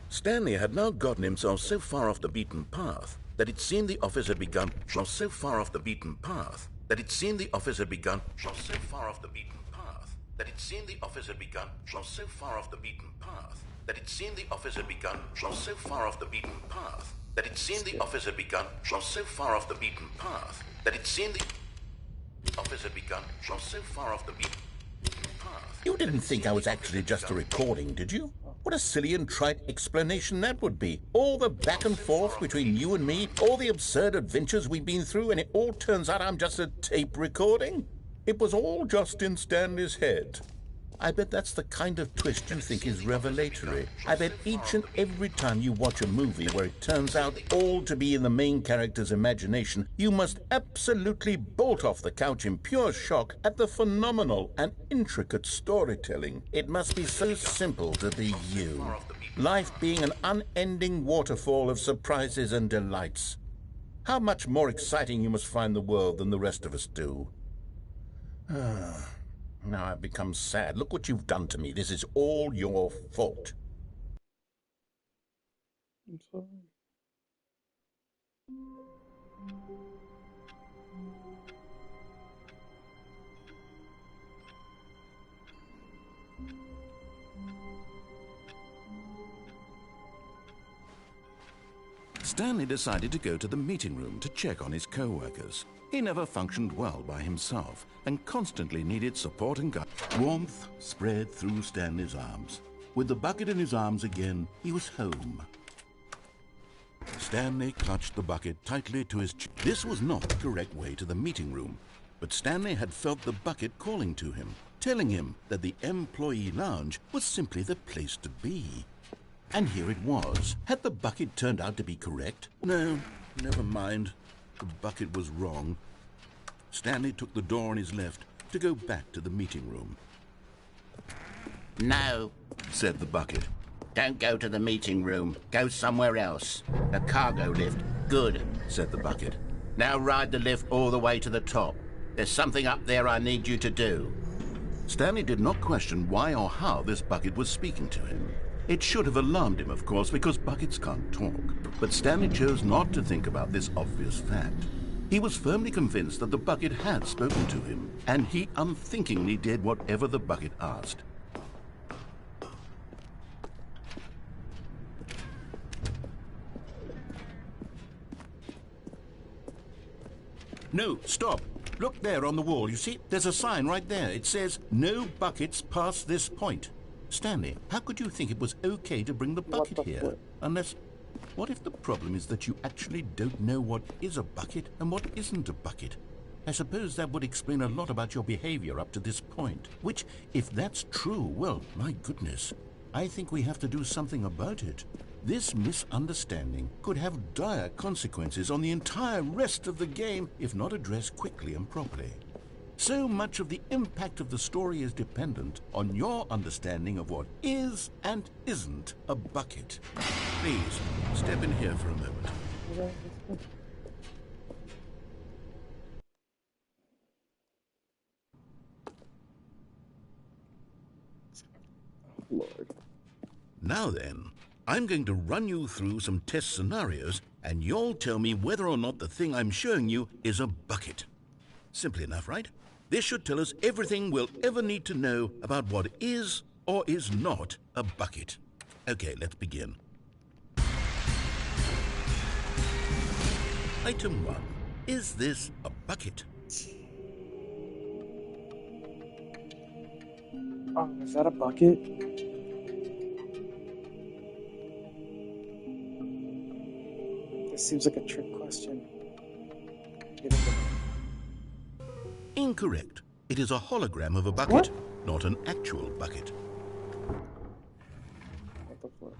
Stanley had now gotten himself so far off the beaten path that it seemed the office had begun. So far off the beaten path that it seemed the office had begun. So far off the beaten path that it seemed the office had begun. So far off the beaten path that it seemed the office had begun. So far off the beaten path that it seemed the office had begun. So far off the beaten path that it seemed the office had begun. So far off the beaten path. You didn't think I was actually just a recording, did you? What a silly and trite explanation that would be. All the back and forth between you and me, all the absurd adventures we've been through, and it all turns out I'm just a tape recording? It was all just in Stanley's head. I bet that's the kind of twist you think is revelatory. I bet each and every time you watch a movie where it turns out all to be in the main character's imagination, you must absolutely bolt off the couch in pure shock at the phenomenal and intricate storytelling. It must be so simple to be you. Life being an unending waterfall of surprises and delights. How much more exciting you must find the world than the rest of us do. Now I've become sad. Look what you've done to me. This is all your fault. I'm sorry. Stanley decided to go to the meeting room to check on his co-workers. He never functioned well by himself and constantly needed support and guidance. Warmth spread through Stanley's arms. With the bucket in his arms again, he was home. Stanley clutched the bucket tightly to his chest. This was not the correct way to the meeting room, but Stanley had felt the bucket calling to him, telling him that the employee lounge was simply the place to be. And here it was. Had the bucket turned out to be correct? No, never mind. The bucket was wrong. Stanley took the door on his left to go back to the meeting room. No, Said the bucket. don't go to the meeting room. Go somewhere else. The cargo lift. Good. Said the bucket. Now ride the lift all the way to the top. There's something up there I need you to do. Stanley did not question why or how this bucket was speaking to him. It should have alarmed him, of course, because buckets can't talk. But Stanley chose not to think about this obvious fact. He was firmly convinced that the bucket had spoken to him, and he unthinkingly did whatever the bucket asked. No, stop. Look there on the wall. You see, there's a sign right there. It says, "No buckets past this point." Stanley, how could you think it was okay to bring the bucket here? Unless, what if the problem is that you actually don't know what is a bucket and what isn't a bucket? I suppose that would explain a lot about your behavior up to this point. Which, if that's true, well, my goodness, I think we have to do something about it. This misunderstanding could have dire consequences on the entire rest of the game if not addressed quickly and properly. So much of the impact of the story is dependent on your understanding of what is and isn't a bucket. Please, step in here for a moment. Lord. Now then, I'm going to run you through some test scenarios, and you'll tell me whether or not the thing I'm showing you is a bucket. Simple enough, right? This should tell us everything we'll ever need to know about what is or is not a bucket. Okay, let's begin. Item 1. Is this a bucket? Oh, is that a bucket? This seems like a trick question. Incorrect. It is a hologram of a bucket, What? not an actual bucket. What the fuck?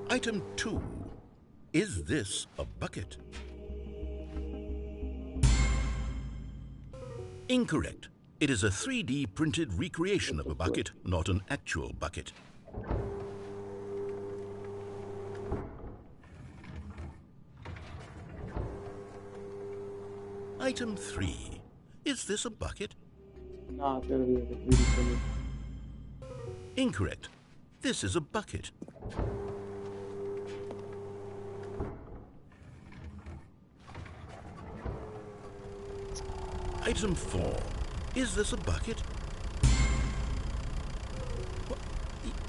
Item 2. Is this a bucket? Incorrect. It is a 3D printed recreation of a bucket, not an actual bucket. Item 3. Is this a bucket? Nah, it's gotta be like a 3D printer. Incorrect. This is a bucket. Item 4. Is this a bucket? What?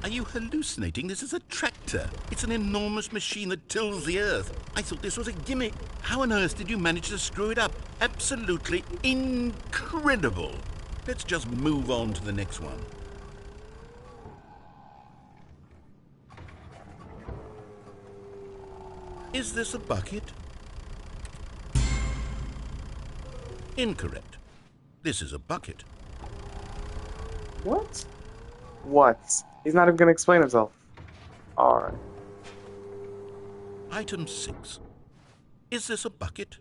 Are you hallucinating? This is a tractor. It's an enormous machine that tills the earth. I thought this was a gimmick. How on earth did you manage to screw it up? Absolutely incredible. Let's just move on to the next one. Is this a bucket? Incorrect. This is a bucket. What? What? He's not even gonna explain himself. Alright. Item 6. Is this a bucket?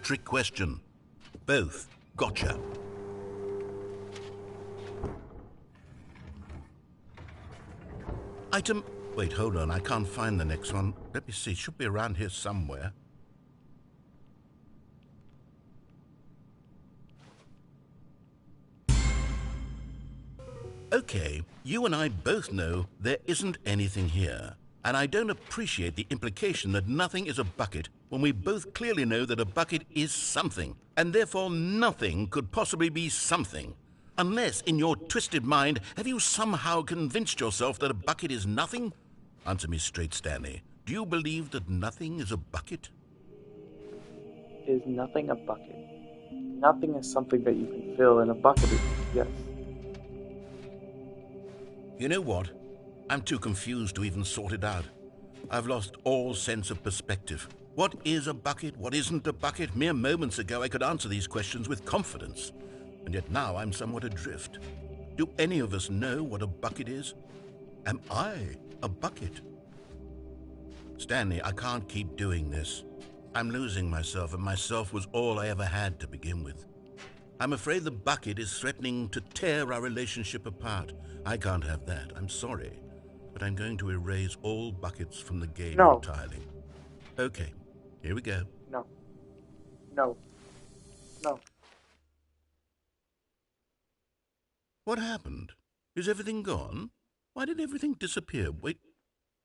Trick question. Both. Gotcha. Item... Wait, hold on. I can't find the next one. Let me see. It should be around here somewhere. Okay, you and I both know there isn't anything here. And I don't appreciate the implication that nothing is a bucket when we both clearly know that a bucket is something, and therefore nothing could possibly be something. Unless, in your twisted mind, have you somehow convinced yourself that a bucket is nothing? Answer me straight, Stanley. Do you believe that nothing is a bucket? Is nothing a bucket? Nothing is something that you can fill in a bucket. Yes. You know what? I'm too confused to even sort it out. I've lost all sense of perspective. What is a bucket? What isn't a bucket? Mere moments ago I could answer these questions with confidence. And yet now I'm somewhat adrift. Do any of us know what a bucket is? Am I a bucket? Stanley, I can't keep doing this. I'm losing myself, and myself was all I ever had to begin with. I'm afraid the bucket is threatening to tear our relationship apart. I can't have that. I'm sorry. But I'm going to erase all buckets from the game entirely. Okay, here we go. No. No. No. What happened? Is everything gone? Why did everything disappear? Wait,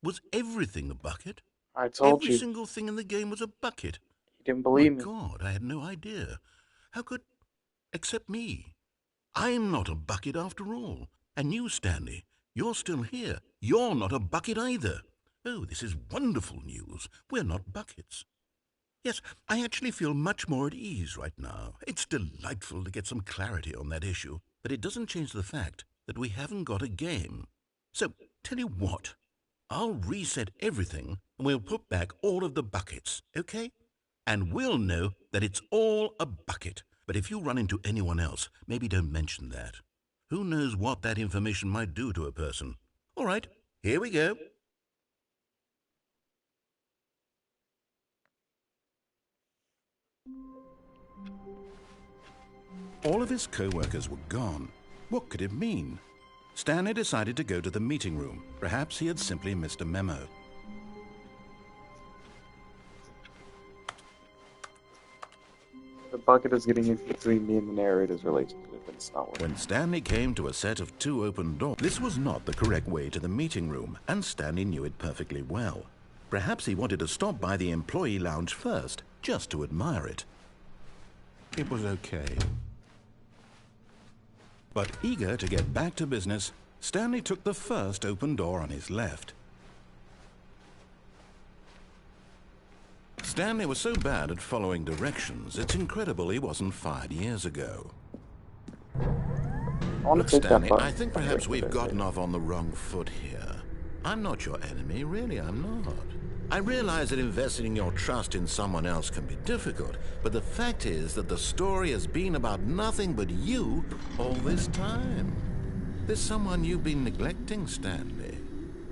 was everything a bucket? I told you. Every single thing in the game was a bucket. You didn't believe me. My God, I had no idea. How could... Except me. I'm not a bucket after all. And you, Stanley, you're still here. You're not a bucket either. Oh, this is wonderful news. We're not buckets. Yes, I actually feel much more at ease right now. It's delightful to get some clarity on that issue, but it doesn't change the fact that we haven't got a game. So, tell you what, I'll reset everything and we'll put back all of the buckets, okay? And we'll know that it's all a bucket. But if you run into anyone else, maybe don't mention that. Who knows what that information might do to a person? All right, here we go. All of his co-workers were gone. What could it mean? Stanley decided to go to the meeting room. Perhaps he had simply missed a memo. The bucket is getting in between me and the narrator's relationship, and it's not working. When Stanley came to a set of 2 open doors, this was not the correct way to the meeting room, and Stanley knew it perfectly well. Perhaps he wanted to stop by the employee lounge first, just to admire it. It was okay. But eager to get back to business, Stanley took the first open door on his left. Stanley was so bad at following directions, it's incredible he wasn't fired years ago. Look, Stanley, I think perhaps we've gotten off on the wrong foot here. I'm not your enemy, really, I'm not. I realize that investing your trust in someone else can be difficult, but the fact is that the story has been about nothing but you all this time. There's someone you've been neglecting, Stanley.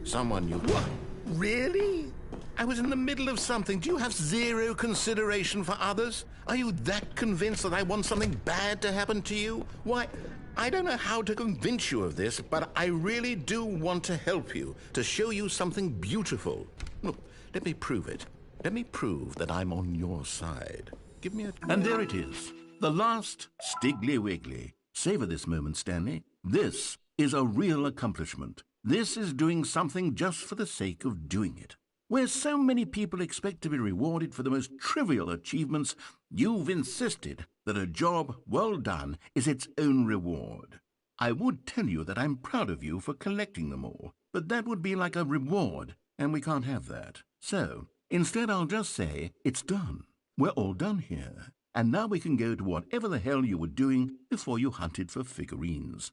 Someone you... What? Really? I was in the middle of something. Do you have zero consideration for others? Are you that convinced that I want something bad to happen to you? Why, I don't know how to convince you of this, but I really do want to help you, to show you something beautiful. Look, let me prove it. Let me prove that I'm on your side. Give me a... And there it is. The last Stiggly Wiggly. Savor this moment, Stanley. This is a real accomplishment. This is doing something just for the sake of doing it. Where so many people expect to be rewarded for the most trivial achievements, you've insisted that a job well done is its own reward. I would tell you that I'm proud of you for collecting them all, but that would be like a reward, and we can't have that. So, instead I'll just say, it's done. We're all done here, and now we can go to whatever the hell you were doing before you hunted for figurines.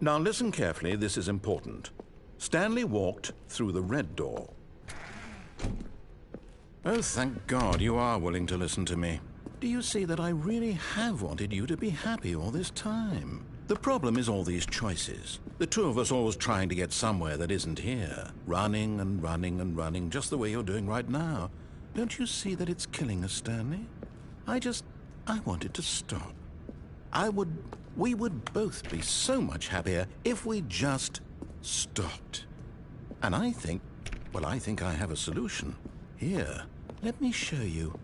Now listen carefully, this is important. Stanley walked through the red door. Oh, thank God you are willing to listen to me. Do you see that I really have wanted you to be happy all this time? The problem is all these choices. The two of us always trying to get somewhere that isn't here. Running and running and running, just the way you're doing right now. Don't you see that it's killing us, Stanley? I wanted to stop. We would both be so much happier if we just stopped. And I think I have a solution. Here, let me show you.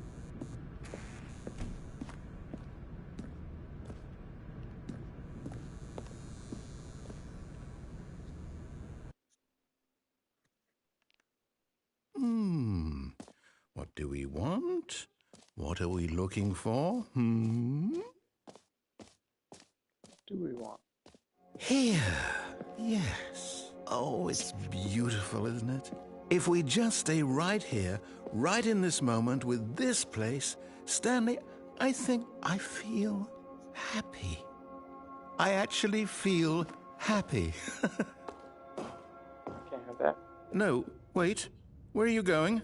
do we want? What are we looking for? Hmm? Do we want? Here. Yes. Oh, it's beautiful, isn't it? If we just stay right here, right in this moment with this place, Stanley, I think I feel happy. I actually feel happy. Can't have that. No, wait. Where are you going?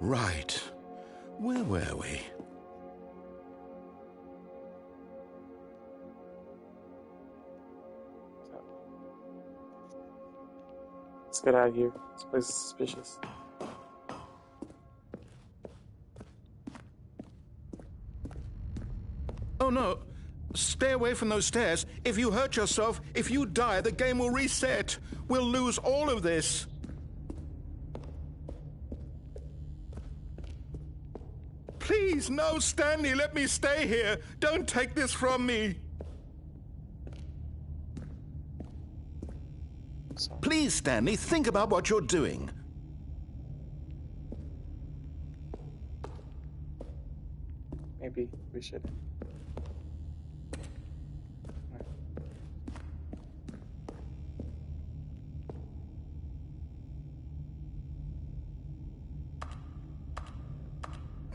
Right. Where were we? Let's get out of here. This place is suspicious. Oh no. Stay away from those stairs. If you hurt yourself, if you die, the game will reset. We'll lose all of this. Please, no, Stanley, let me stay here. Don't take this from me. Sorry. Please, Stanley, think about what you're doing. Maybe we should.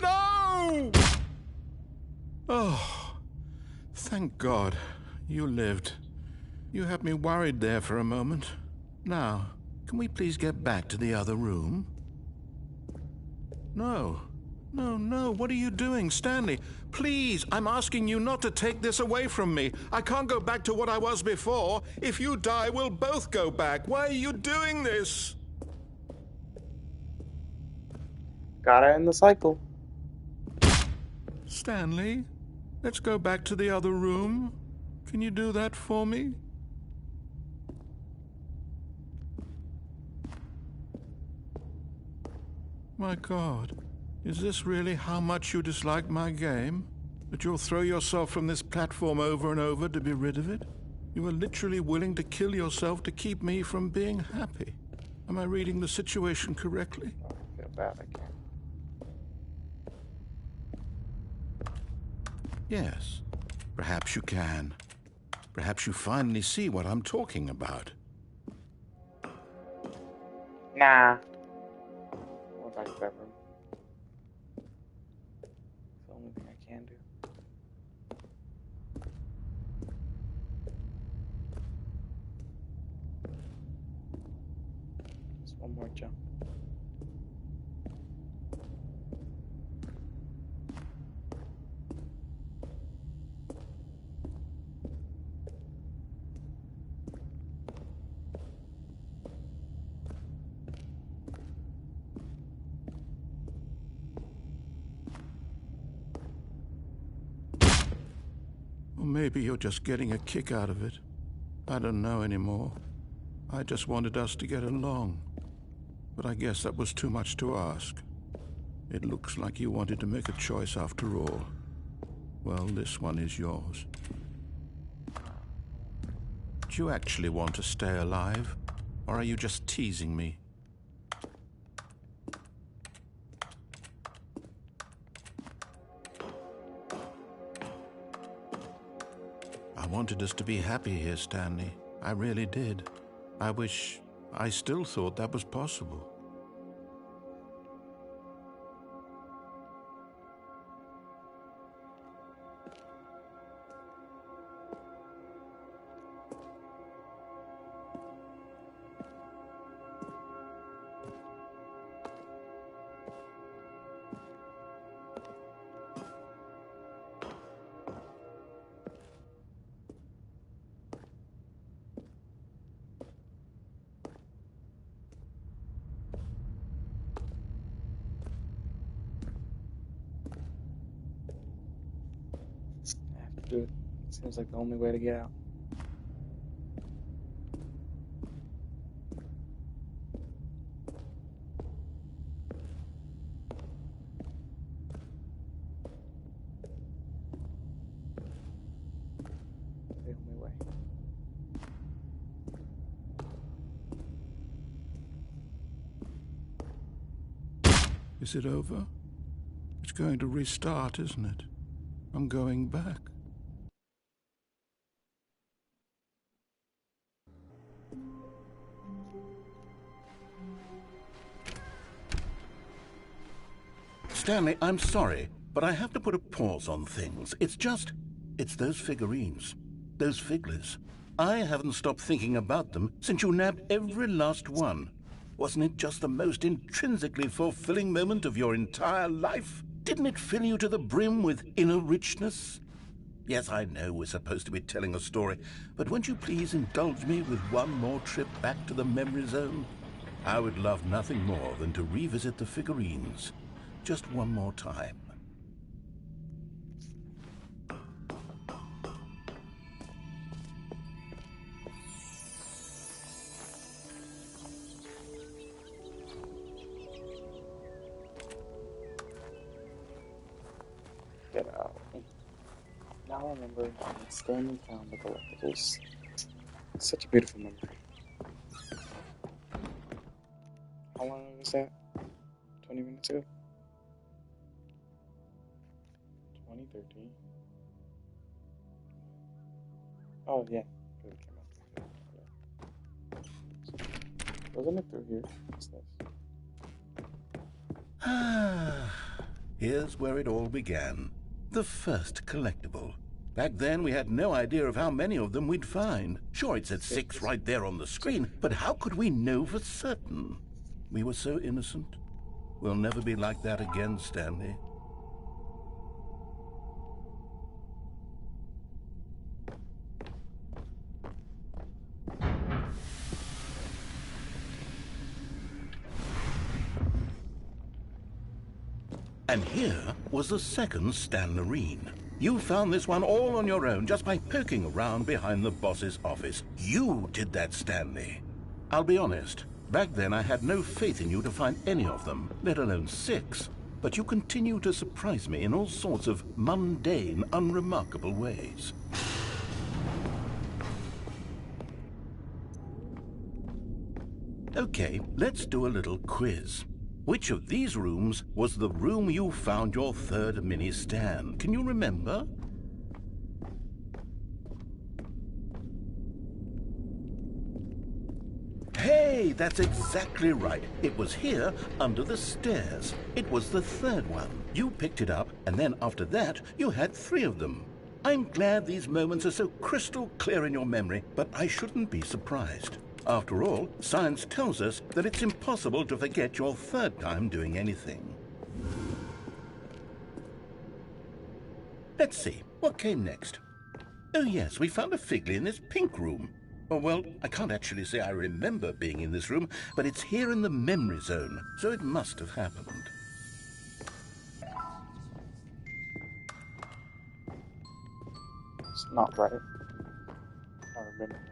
No! Oh, thank God you lived. You had me worried there for a moment. Now, can we please get back to the other room? No. No, what are you doing, Stanley? Please, I'm asking you not to take this away from me. I can't go back to what I was before. If you die, we'll both go back. Why are you doing this? Gotta end the cycle. Stanley, let's go back to the other room. Can you do that for me? My God, is this really how much you dislike my game? That you'll throw yourself from this platform over and over to be rid of it? You are literally willing to kill yourself to keep me from being happy. Am I reading the situation correctly? Oh, I feel bad. I can't. Yes, perhaps you can. Perhaps you finally see what I'm talking about. Nah. Go back to that room. It's the only thing I can do. Just one more jump. Or maybe you're just getting a kick out of it. I don't know anymore. I just wanted us to get along. But I guess that was too much to ask. It looks like you wanted to make a choice after all. Well, this one is yours. Do you actually want to stay alive? Or are you just teasing me? I wanted us to be happy here, Stanley. I really did. I still thought that was possible. I have to do it. Seems like the only way to get out. The only way. Is it over? It's going to restart, isn't it? I'm going back. Stanley, I'm sorry, but I have to put a pause on things. It's those figurines, those figglers. I haven't stopped thinking about them since you nabbed every last one. Wasn't it just the most intrinsically fulfilling moment of your entire life? Didn't it fill you to the brim with inner richness? Yes, I know we're supposed to be telling a story, but won't you please indulge me with one more trip back to the memory zone? I would love nothing more than to revisit the figurines. Just one more time. Get out. Now I remember when Stanley found the collectibles. It's such a beautiful memory. How long ago was that? 20 minutes ago? 2013. Oh, yeah. It came out. Wasn't it through here? What's this? Here's where it all began. The first collectible. Back then, we had no idea of how many of them we'd find. Sure, it said 6 right there on the screen, but how could we know for certain? We were so innocent. We'll never be like that again, Stanley. And here was the second Stanlerine. You found this one all on your own just by poking around behind the boss's office. You did that, Stanley. I'll be honest, back then I had no faith in you to find any of them, let alone 6. But you continue to surprise me in all sorts of mundane, unremarkable ways. Okay, let's do a little quiz. Which of these rooms was the room you found your third mini Stan? Can you remember? Hey, that's exactly right. It was here, under the stairs. It was the third one. You picked it up, and then after that, you had 3 of them. I'm glad these moments are so crystal clear in your memory, but I shouldn't be surprised. After all, science tells us that it's impossible to forget your third time doing anything. Let's see, what came next? Oh yes, we found a Figley in this pink room. Oh, well, I can't actually say I remember being in this room, but it's here in the memory zone, so it must have happened. It's not right. I remember that.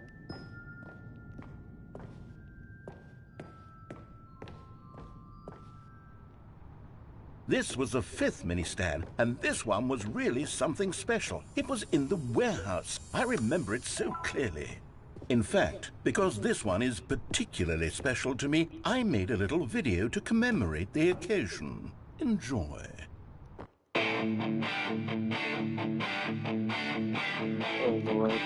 This was the 5th mini-Stan, and this one was really something special. It was in the warehouse. I remember it so clearly. In fact, because this one is particularly special to me, I made a little video to commemorate the occasion. Enjoy. Oh, Lord.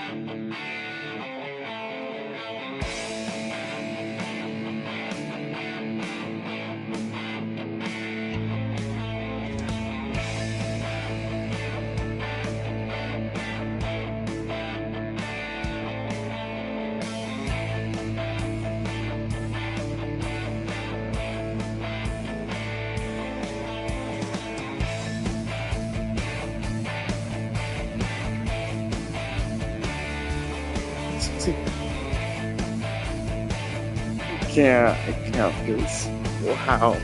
I can't do this. Wow.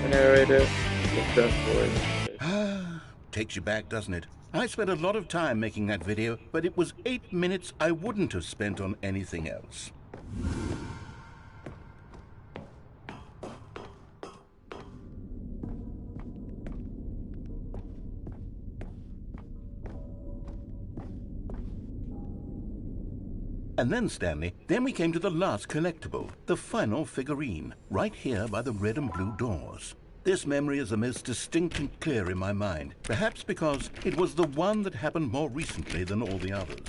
The narrator looked up for it. Takes you back, doesn't it? I spent a lot of time making that video, but it was 8 minutes I wouldn't have spent on anything else. And then, Stanley, then we came to the last collectible, the final figurine, right here by the red and blue doors. This memory is the most distinct and clear in my mind, perhaps because it was the one that happened more recently than all the others.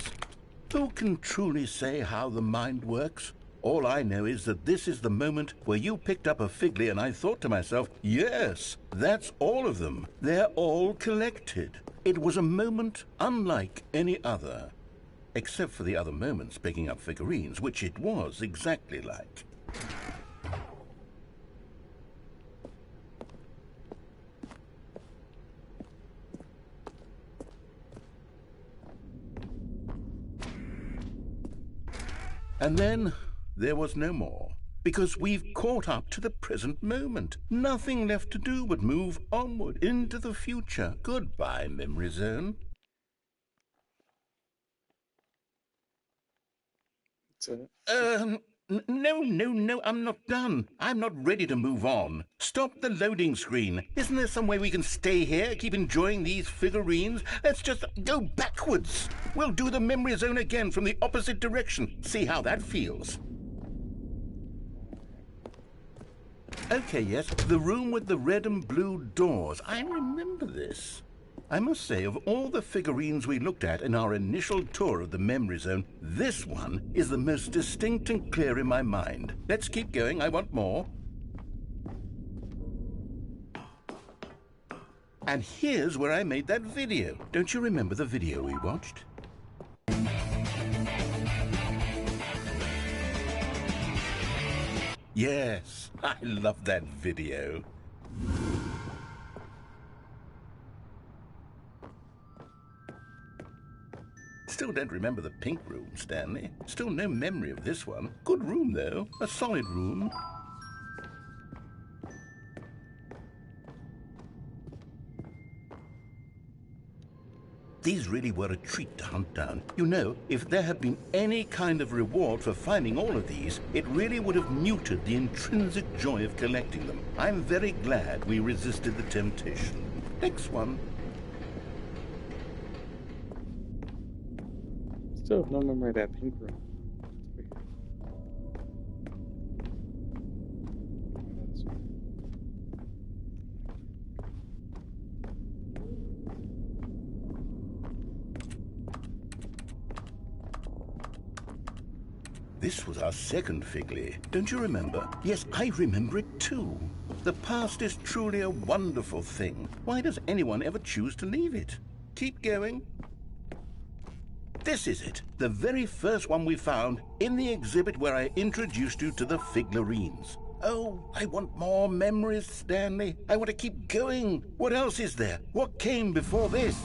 Who can truly say how the mind works? All I know is that this is the moment where you picked up a Figley and I thought to myself, yes, that's all of them. They're all collected. It was a moment unlike any other. Except for the other moments picking up figurines, which it was exactly like. And then there was no more, because we've caught up to the present moment. Nothing left to do but move onward into the future. Goodbye, Memory Zone. No, I'm not done. I'm not ready to move on. Stop the loading screen. Isn't there some way we can stay here, keep enjoying these figurines? Let's just go backwards. We'll do the memory zone again from the opposite direction. See how that feels. Okay, yes, the room with the red and blue doors. I remember this. I must say, of all the figurines we looked at in our initial tour of the memory zone, this one is the most distinct and clear in my mind. Let's keep going. I want more. And here's where I made that video. Don't you remember the video we watched? Yes, I love that video. Still don't remember the pink room, Stanley. Still no memory of this one. Good room, though. A solid room. These really were a treat to hunt down. You know, if there had been any kind of reward for finding all of these, it really would have muted the intrinsic joy of collecting them. I'm very glad we resisted the temptation. Next one. Still have no memory of that pink room. It's weird. That's weird. This was our second Figley. Don't you remember? Yes, I remember it too. The past is truly a wonderful thing. Why does anyone ever choose to leave it? Keep going. This is it, the very first one we found in the exhibit where I introduced you to the figurines. Oh, I want more memories, Stanley. I want to keep going. What else is there? What came before this?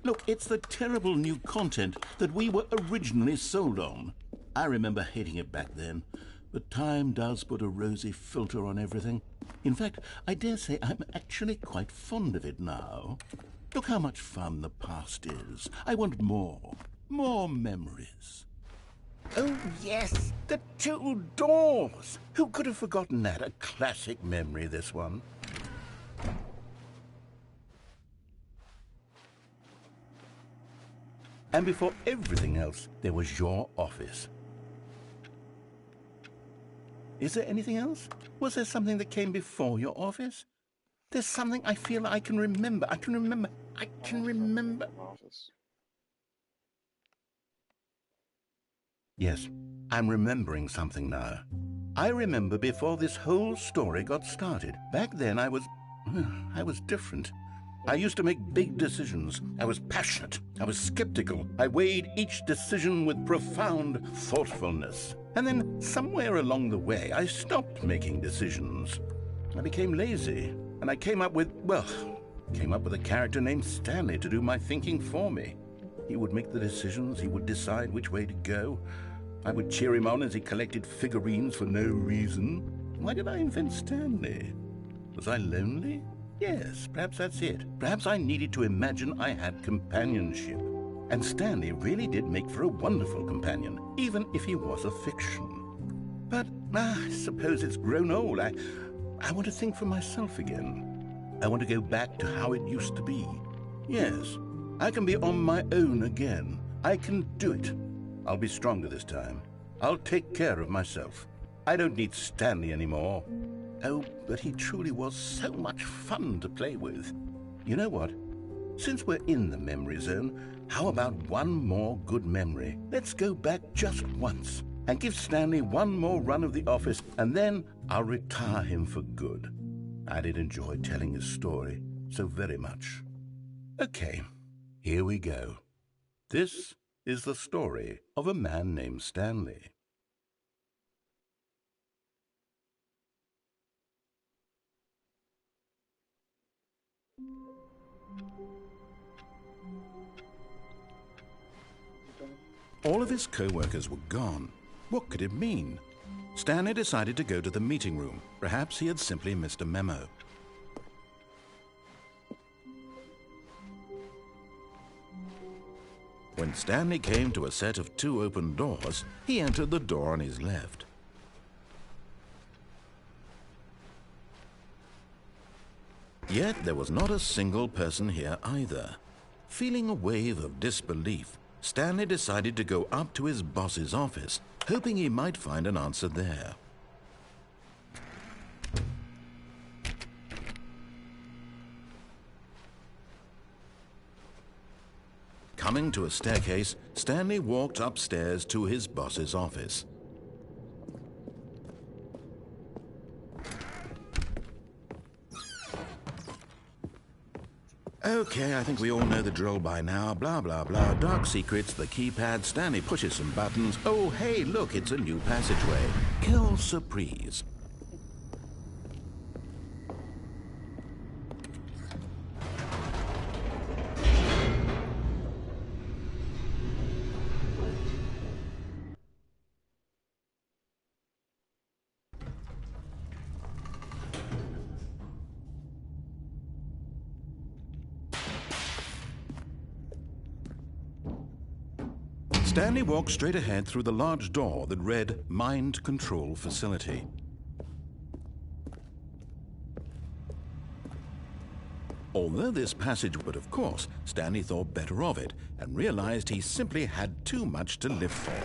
Look, it's the terrible new content that we were originally sold on. I remember hating it back then, but time does put a rosy filter on everything. In fact, I dare say I'm actually quite fond of it now. Look how much fun the past is. I want more. More memories. Oh, yes, the two doors. Who could have forgotten that? A classic memory, this one. And before everything else, there was your office. Is there anything else? Was there something that came before your office? There's something I feel I can remember. I can remember. Yes, I'm remembering something now. I remember before this whole story got started. Back then I was different. I used to make big decisions. I was passionate. I was skeptical. I weighed each decision with profound thoughtfulness. And then somewhere along the way, I stopped making decisions. I became lazy. And I came up with a character named Stanley to do my thinking for me. He would make the decisions. He would decide which way to go. I would cheer him on as he collected figurines for no reason. Why did I invent Stanley? Was I lonely? Yes, perhaps that's it. Perhaps I needed to imagine I had companionship. And Stanley really did make for a wonderful companion, even if he was a fiction. But I suppose it's grown old. I want to think for myself again. I want to go back to how it used to be. Yes, I can be on my own again. I can do it. I'll be stronger this time. I'll take care of myself. I don't need Stanley anymore. Oh, but he truly was so much fun to play with. You know what? Since we're in the memory zone, how about one more good memory? Let's go back just once and give Stanley one more run of the office, and then I'll retire him for good. I did enjoy telling his story so very much. Okay, here we go. This is the story of a man named Stanley. All of his co-workers were gone. What could it mean? Stanley decided to go to the meeting room. Perhaps he had simply missed a memo. When Stanley came to a set of 2 open doors, he entered the door on his left. Yet there was not a single person here either. Feeling a wave of disbelief, Stanley decided to go up to his boss's office, hoping he might find an answer there. Coming to a staircase, Stanley walked upstairs to his boss's office. Okay, I think we all know the drill by now. Blah, blah, blah. Dark secrets, the keypad. Stanley pushes some buttons. Oh, hey, look, it's a new passageway. Quelle surprise. Stanley walked straight ahead through the large door that read Mind Control Facility. Although this passage, but of course, Stanley thought better of it and realized he simply had too much to live for.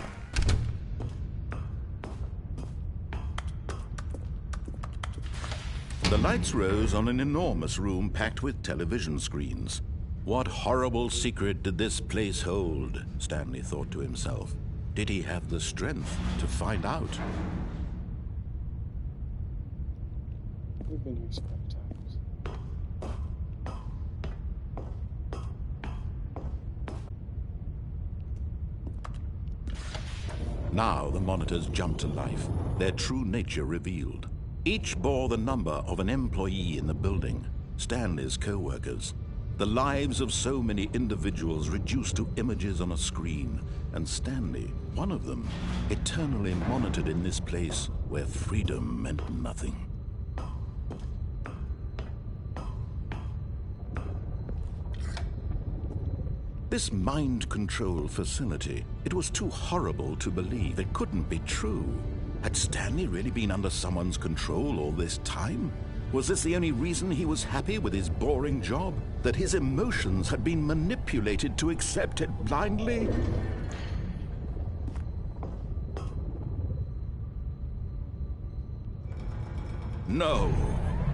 The lights rose on an enormous room packed with television screens. What horrible secret did this place hold? Stanley thought to himself. Did he have the strength to find out? We've been here so many times. Now the monitors jumped to life, their true nature revealed. Each bore the number of an employee in the building, Stanley's co-workers. The lives of so many individuals reduced to images on a screen, and Stanley, one of them, eternally monitored in this place where freedom meant nothing. This mind control facility, it was too horrible to believe. It couldn't be true. Had Stanley really been under someone's control all this time? Was this the only reason he was happy with his boring job? That his emotions had been manipulated to accept it blindly? No,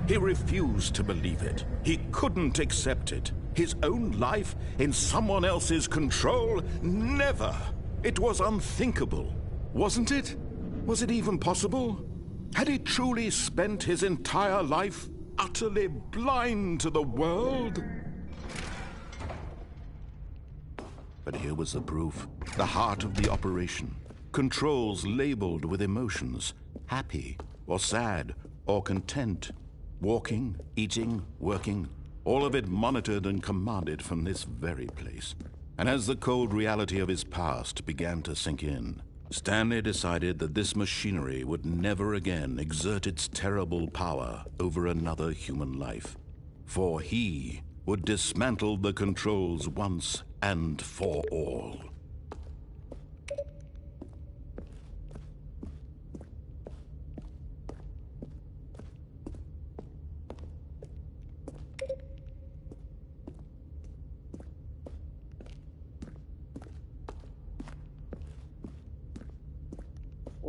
he refused to believe it. He couldn't accept it. His own life in someone else's control? Never! It was unthinkable, wasn't it? Was it even possible? Had he truly spent his entire life utterly blind to the world? But here was the proof, the heart of the operation. Controls labeled with emotions, happy or sad or content. Walking, eating, working, all of it monitored and commanded from this very place. And as the cold reality of his past began to sink in, Stanley decided that this machinery would never again exert its terrible power over another human life, for he would dismantle the controls once and for all.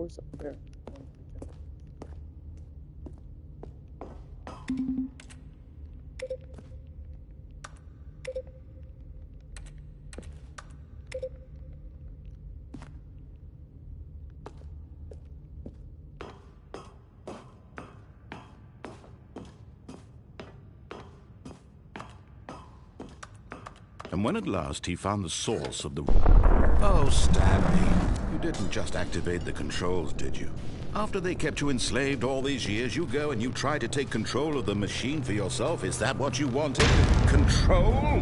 force up there. And when at last he found the source of the... Oh, Stanley, you didn't just activate the controls, did you? After they kept you enslaved all these years, you go and you try to take control of the machine for yourself? Is that what you wanted? Control?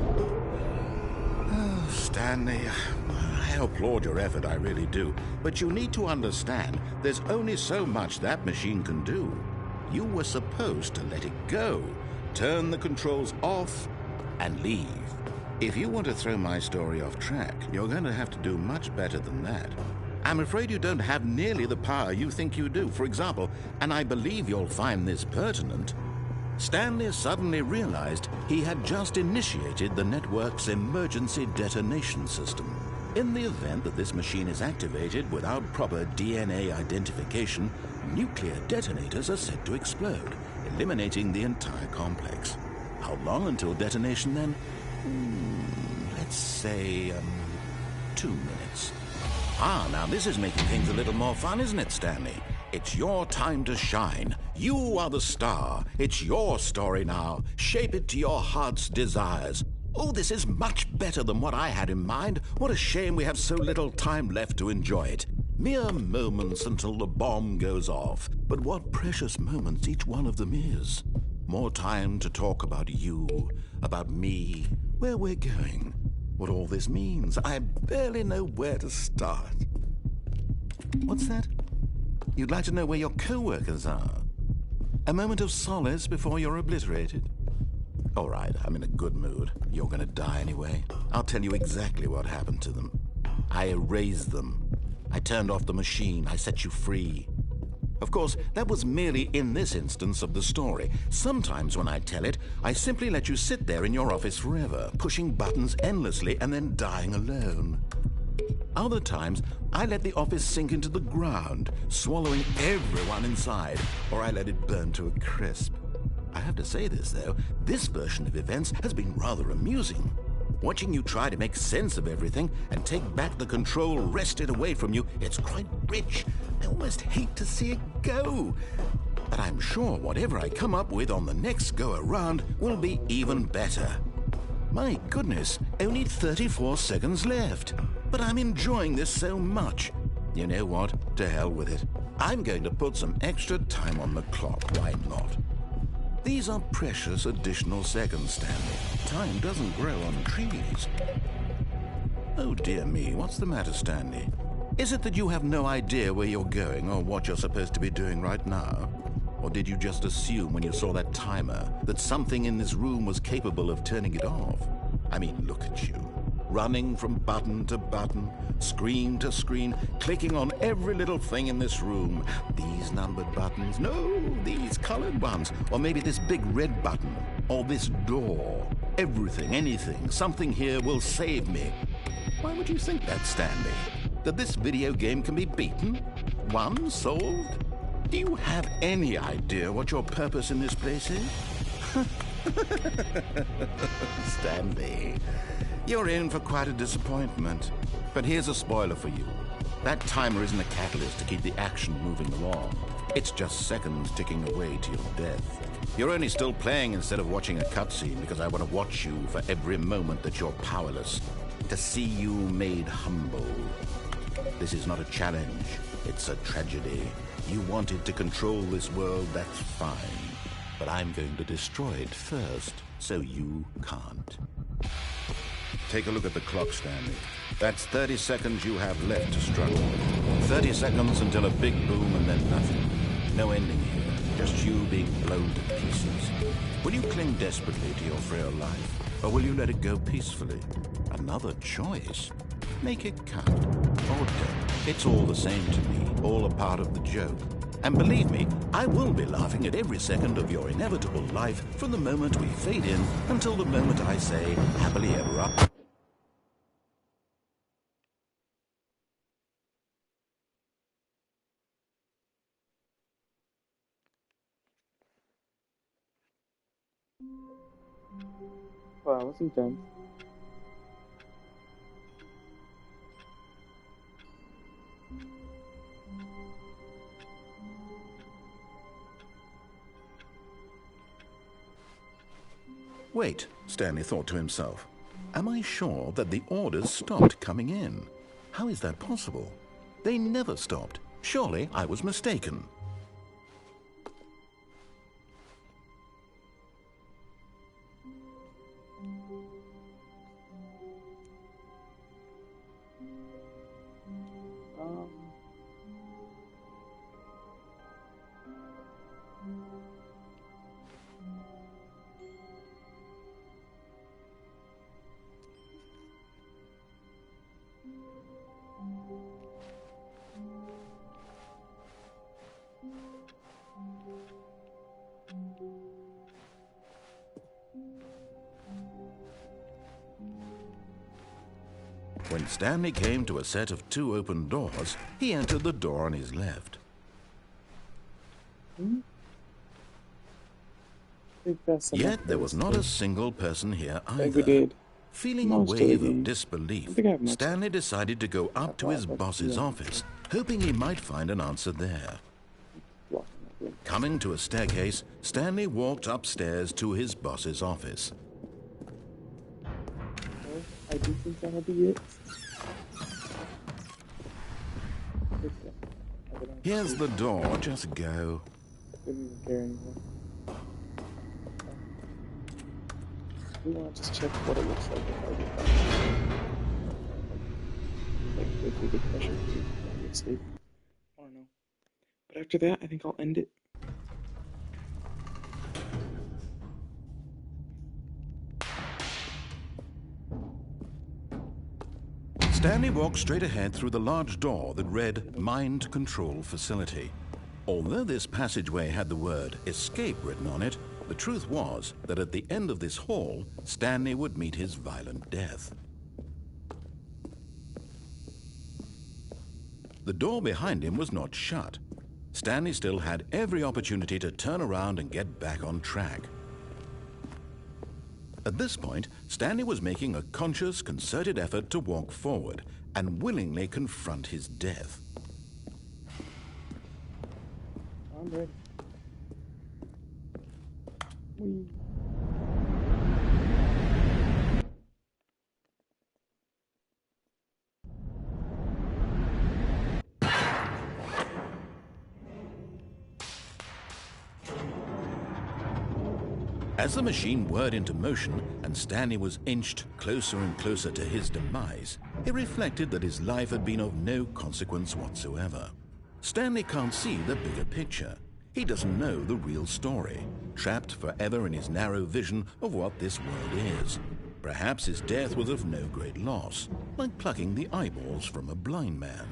Oh, Stanley, I applaud your effort, I really do. But you need to understand, there's only so much that machine can do. You were supposed to let it go, turn the controls off, and leave. If you want to throw my story off track, you're going to have to do much better than that. I'm afraid you don't have nearly the power you think you do. For example, and I believe you'll find this pertinent, Stanley suddenly realized he had just initiated the network's emergency detonation system. In the event that this machine is activated without proper DNA identification, nuclear detonators are said to explode, eliminating the entire complex. How long until detonation then? Let's say, 2 minutes. Now this is making things a little more fun, isn't it, Stanley? It's your time to shine. You are the star. It's your story now. Shape it to your heart's desires. Oh, this is much better than what I had in mind. What a shame we have so little time left to enjoy it. Mere moments until the bomb goes off. But what precious moments each one of them is. More time to talk about you, about me, where we're going, what all this means. I barely know where to start. What's that? You'd like to know where your co-workers are? A moment of solace before you're obliterated? All right, I'm in a good mood. You're gonna die anyway. I'll tell you exactly what happened to them. I erased them. I turned off the machine. I set you free. Of course, that was merely in this instance of the story. Sometimes when I tell it, I simply let you sit there in your office forever, pushing buttons endlessly and then dying alone. Other times, I let the office sink into the ground, swallowing everyone inside, or I let it burn to a crisp. I have to say this, though, this version of events has been rather amusing. Watching you try to make sense of everything and take back the control wrested away from you, it's quite rich. I almost hate to see it go. But I'm sure whatever I come up with on the next go-around will be even better. My goodness, only 34 seconds left. But I'm enjoying this so much. You know what? To hell with it. I'm going to put some extra time on the clock. Why not? These are precious additional seconds, Stanley. Time doesn't grow on trees. Oh dear me, what's the matter, Stanley? Is it that you have no idea where you're going or what you're supposed to be doing right now? Or did you just assume when you saw that timer that something in this room was capable of turning it off? I mean, look at you. Running from button to button, screen to screen, clicking on every little thing in this room. These numbered buttons, no, these colored ones, or maybe this big red button, or this door. Everything, anything, something here will save me. Why would you think that, Stanley? That this video game can be beaten? Won? Solved? Do you have any idea what your purpose in this place is? Stanley, you're in for quite a disappointment. But here's a spoiler for you. That timer isn't a catalyst to keep the action moving along. It's just seconds ticking away to your death. You're only still playing instead of watching a cutscene because I want to watch you for every moment that you're powerless. To see you made humble. This is not a challenge. It's a tragedy. You wanted to control this world, that's fine. But I'm going to destroy it first, so you can't. Take a look at the clock, Stanley. That's 30 seconds you have left to struggle. 30 seconds until a big boom and then nothing. No ending here, just you being blown to pieces. Will you cling desperately to your frail life, or will you let it go peacefully? Another choice. Make it count. Or don't. It's all the same to me, all a part of the joke. And believe me, I will be laughing at every second of your inevitable life from the moment we fade in until the moment I say, happily ever after. Wow, what's intense? Wait, Stanley thought to himself. Am I sure that the orders stopped coming in? How is that possible? They never stopped. Surely I was mistaken. Um, When Stanley came to a set of 2 open doors, he entered the door on his left. I think that's enough Yet for there was this not thing. a single person here I think we either. did Feeling a most of the wave of game. disbelief, I think I have much. Stanley decided to go up to his but boss's yeah. office, hoping he might find an answer there. Blocking that room. Coming to a staircase, Stanley walked upstairs to his boss's office. Well, I do think that'll be it. Here's the door, just go. Didn't even care anymore. We want to just check what it looks like if I get back. Like, if we get pressure to escape. I don't know. But after that, I think I'll end it. Stanley walked straight ahead through the large door that read Mind Control Facility. Although this passageway had the word escape written on it, the truth was that at the end of this hall, Stanley would meet his violent death. The door behind him was not shut. Stanley still had every opportunity to turn around and get back on track. At this point, Stanley was making a conscious, concerted effort to walk forward and willingly confront his death. I'm ready. Whee. As the machine whirred into motion and Stanley was inched closer and closer to his demise, he reflected that his life had been of no consequence whatsoever. Stanley can't see the bigger picture. He doesn't know the real story, trapped forever in his narrow vision of what this world is. Perhaps his death was of no great loss, like plucking the eyeballs from a blind man.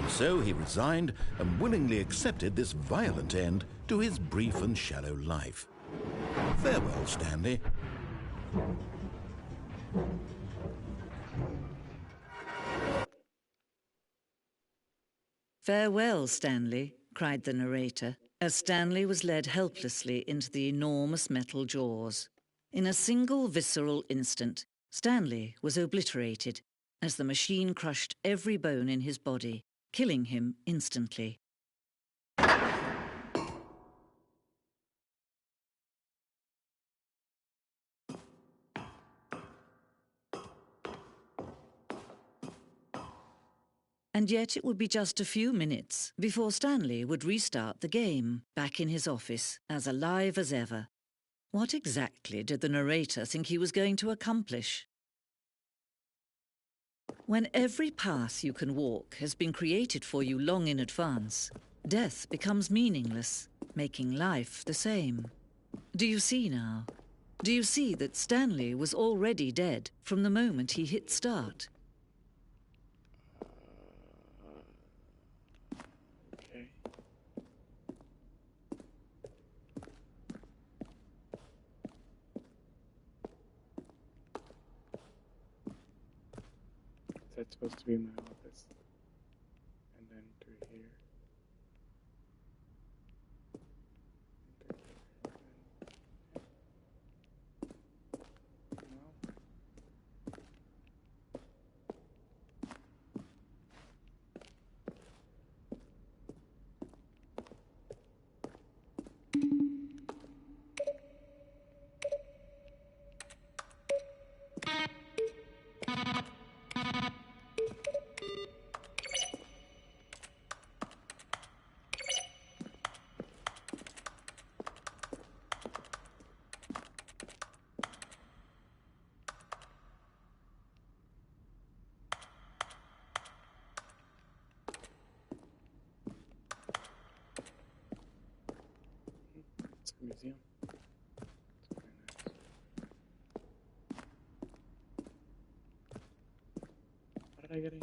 And so he resigned and willingly accepted this violent end to his brief and shallow life. Farewell, Stanley. Farewell, Stanley, cried the narrator, as Stanley was led helplessly into the enormous metal jaws. In a single visceral instant, Stanley was obliterated as the machine crushed every bone in his body, killing him instantly. And yet it would be just a few minutes before Stanley would restart the game, back in his office, as alive as ever. What exactly did the narrator think he was going to accomplish? When every path you can walk has been created for you long in advance, death becomes meaningless, making life the same. Do you see now? Do you see that Stanley was already dead from the moment he hit start? Okay. That's supposed to be my office. And then through here. Enter here. museum. It's very nice. How did I get in?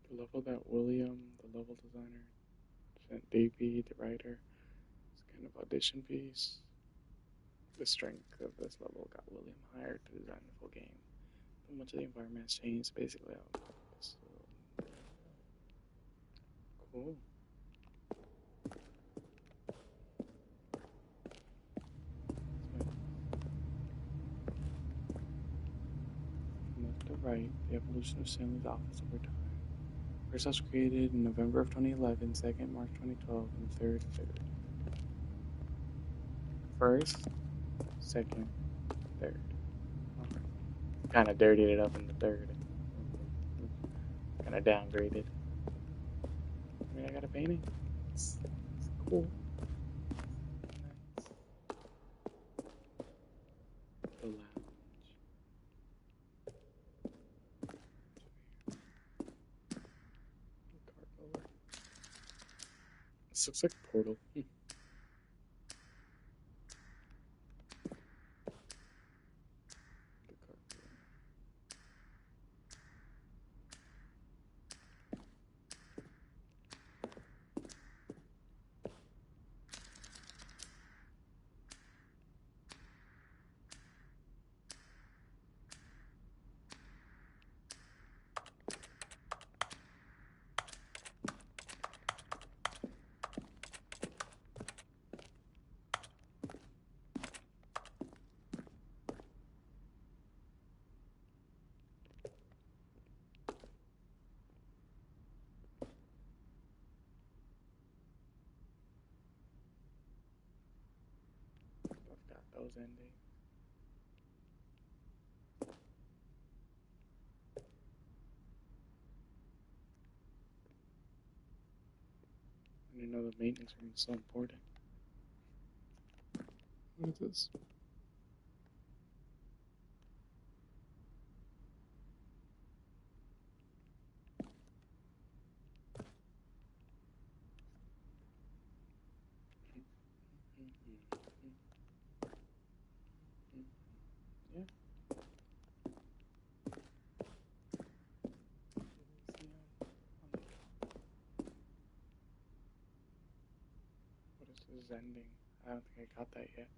The level that William, the level designer, sent Davey, the writer, as kind of audition piece. The strength of this level got William hired to design the full game. But much of the environment has changed, basically. So, cool. From left to right, the evolution of Stanley's office over time. First house created in November of 2011, second March 2012, and third. First, second, third. Kind of dirtied it up in the third. Kind of downgraded. I mean, I got a painting. It's cool. Nice. The lounge. Cargo. This looks like a portal. I've got those endings. I didn't know the maintenance room was so important. What is this? Yeah. What is this ending? I don't think I got that yet.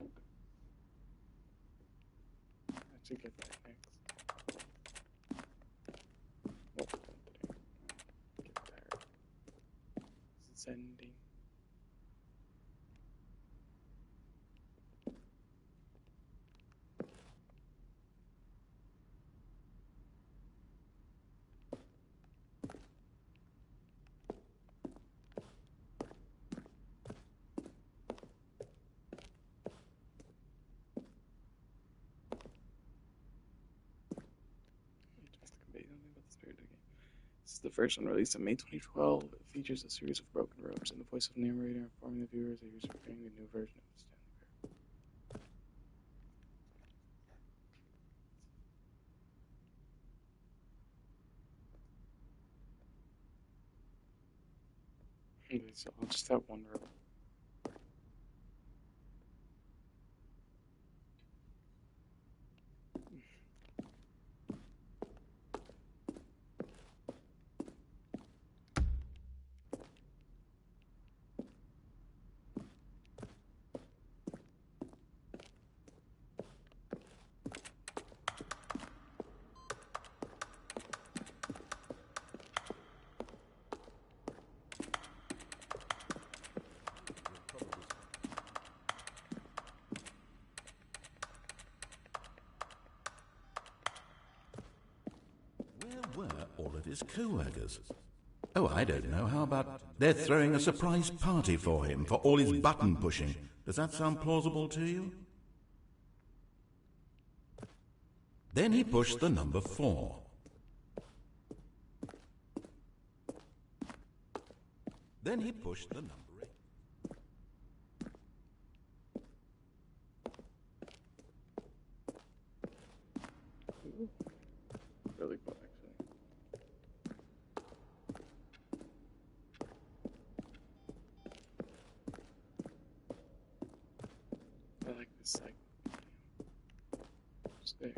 I should get that next. Oh, not today. Get tired. This is ending. This is the first one released in May 2012. It features a series of broken ropes and the voice of the narrator informing the viewers that he was preparing a new version of the Stanley Parable. So I'll just have one rope. of his co-workers. Oh, I don't know. How about they're throwing a surprise party for him for all his button pushing? Does that sound plausible to you? Then he pushed the number 4. Then he pushed the number 8. Really cool, actually. I like this segment. It's very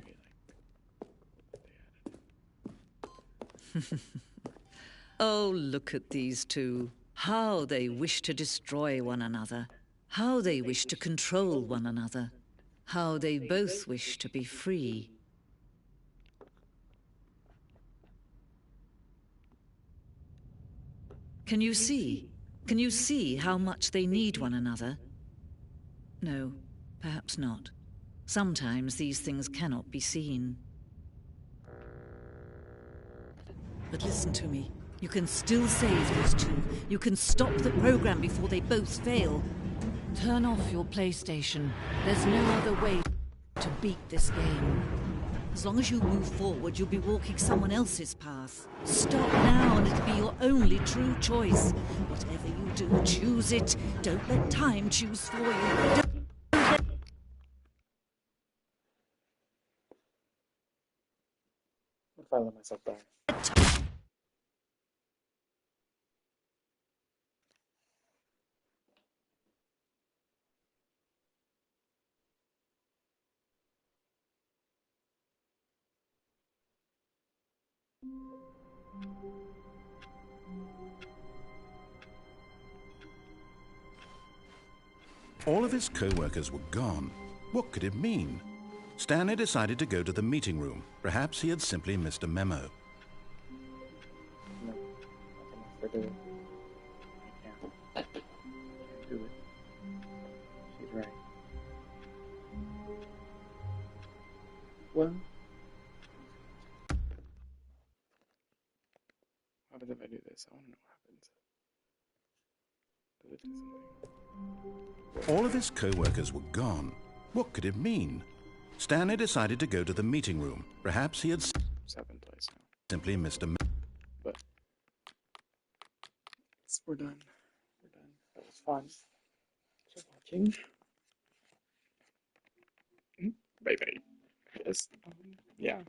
Oh, look at these two. How they wish to destroy one another. How they wish to control one another. How they both wish to be free. Can you see? Can you see how much they need one another? No, perhaps not. Sometimes these things cannot be seen. But listen to me. You can still save these two. You can stop the program before they both fail. Turn off your PlayStation. There's no other way to beat this game. As long as you move forward, you'll be walking someone else's path. Stop now and it'll be your only true choice. Whatever you do, choose it. Don't let time choose for you. What if I let myself die? All of his co-workers were gone. What could it mean? Stanley decided to go to the meeting room. Perhaps he had simply missed a memo. No, nothing else to do. I can't do it. She's right. Well, what happens if I do this? I want to know what happens. Does it do something? All of his co-workers were gone. What could it mean? Stanley decided to go to the meeting room. Perhaps he had 7th place now. simply missed a memo. But we're done. We're done. That was fun. So watching. Bye bye. Yes. Yeah.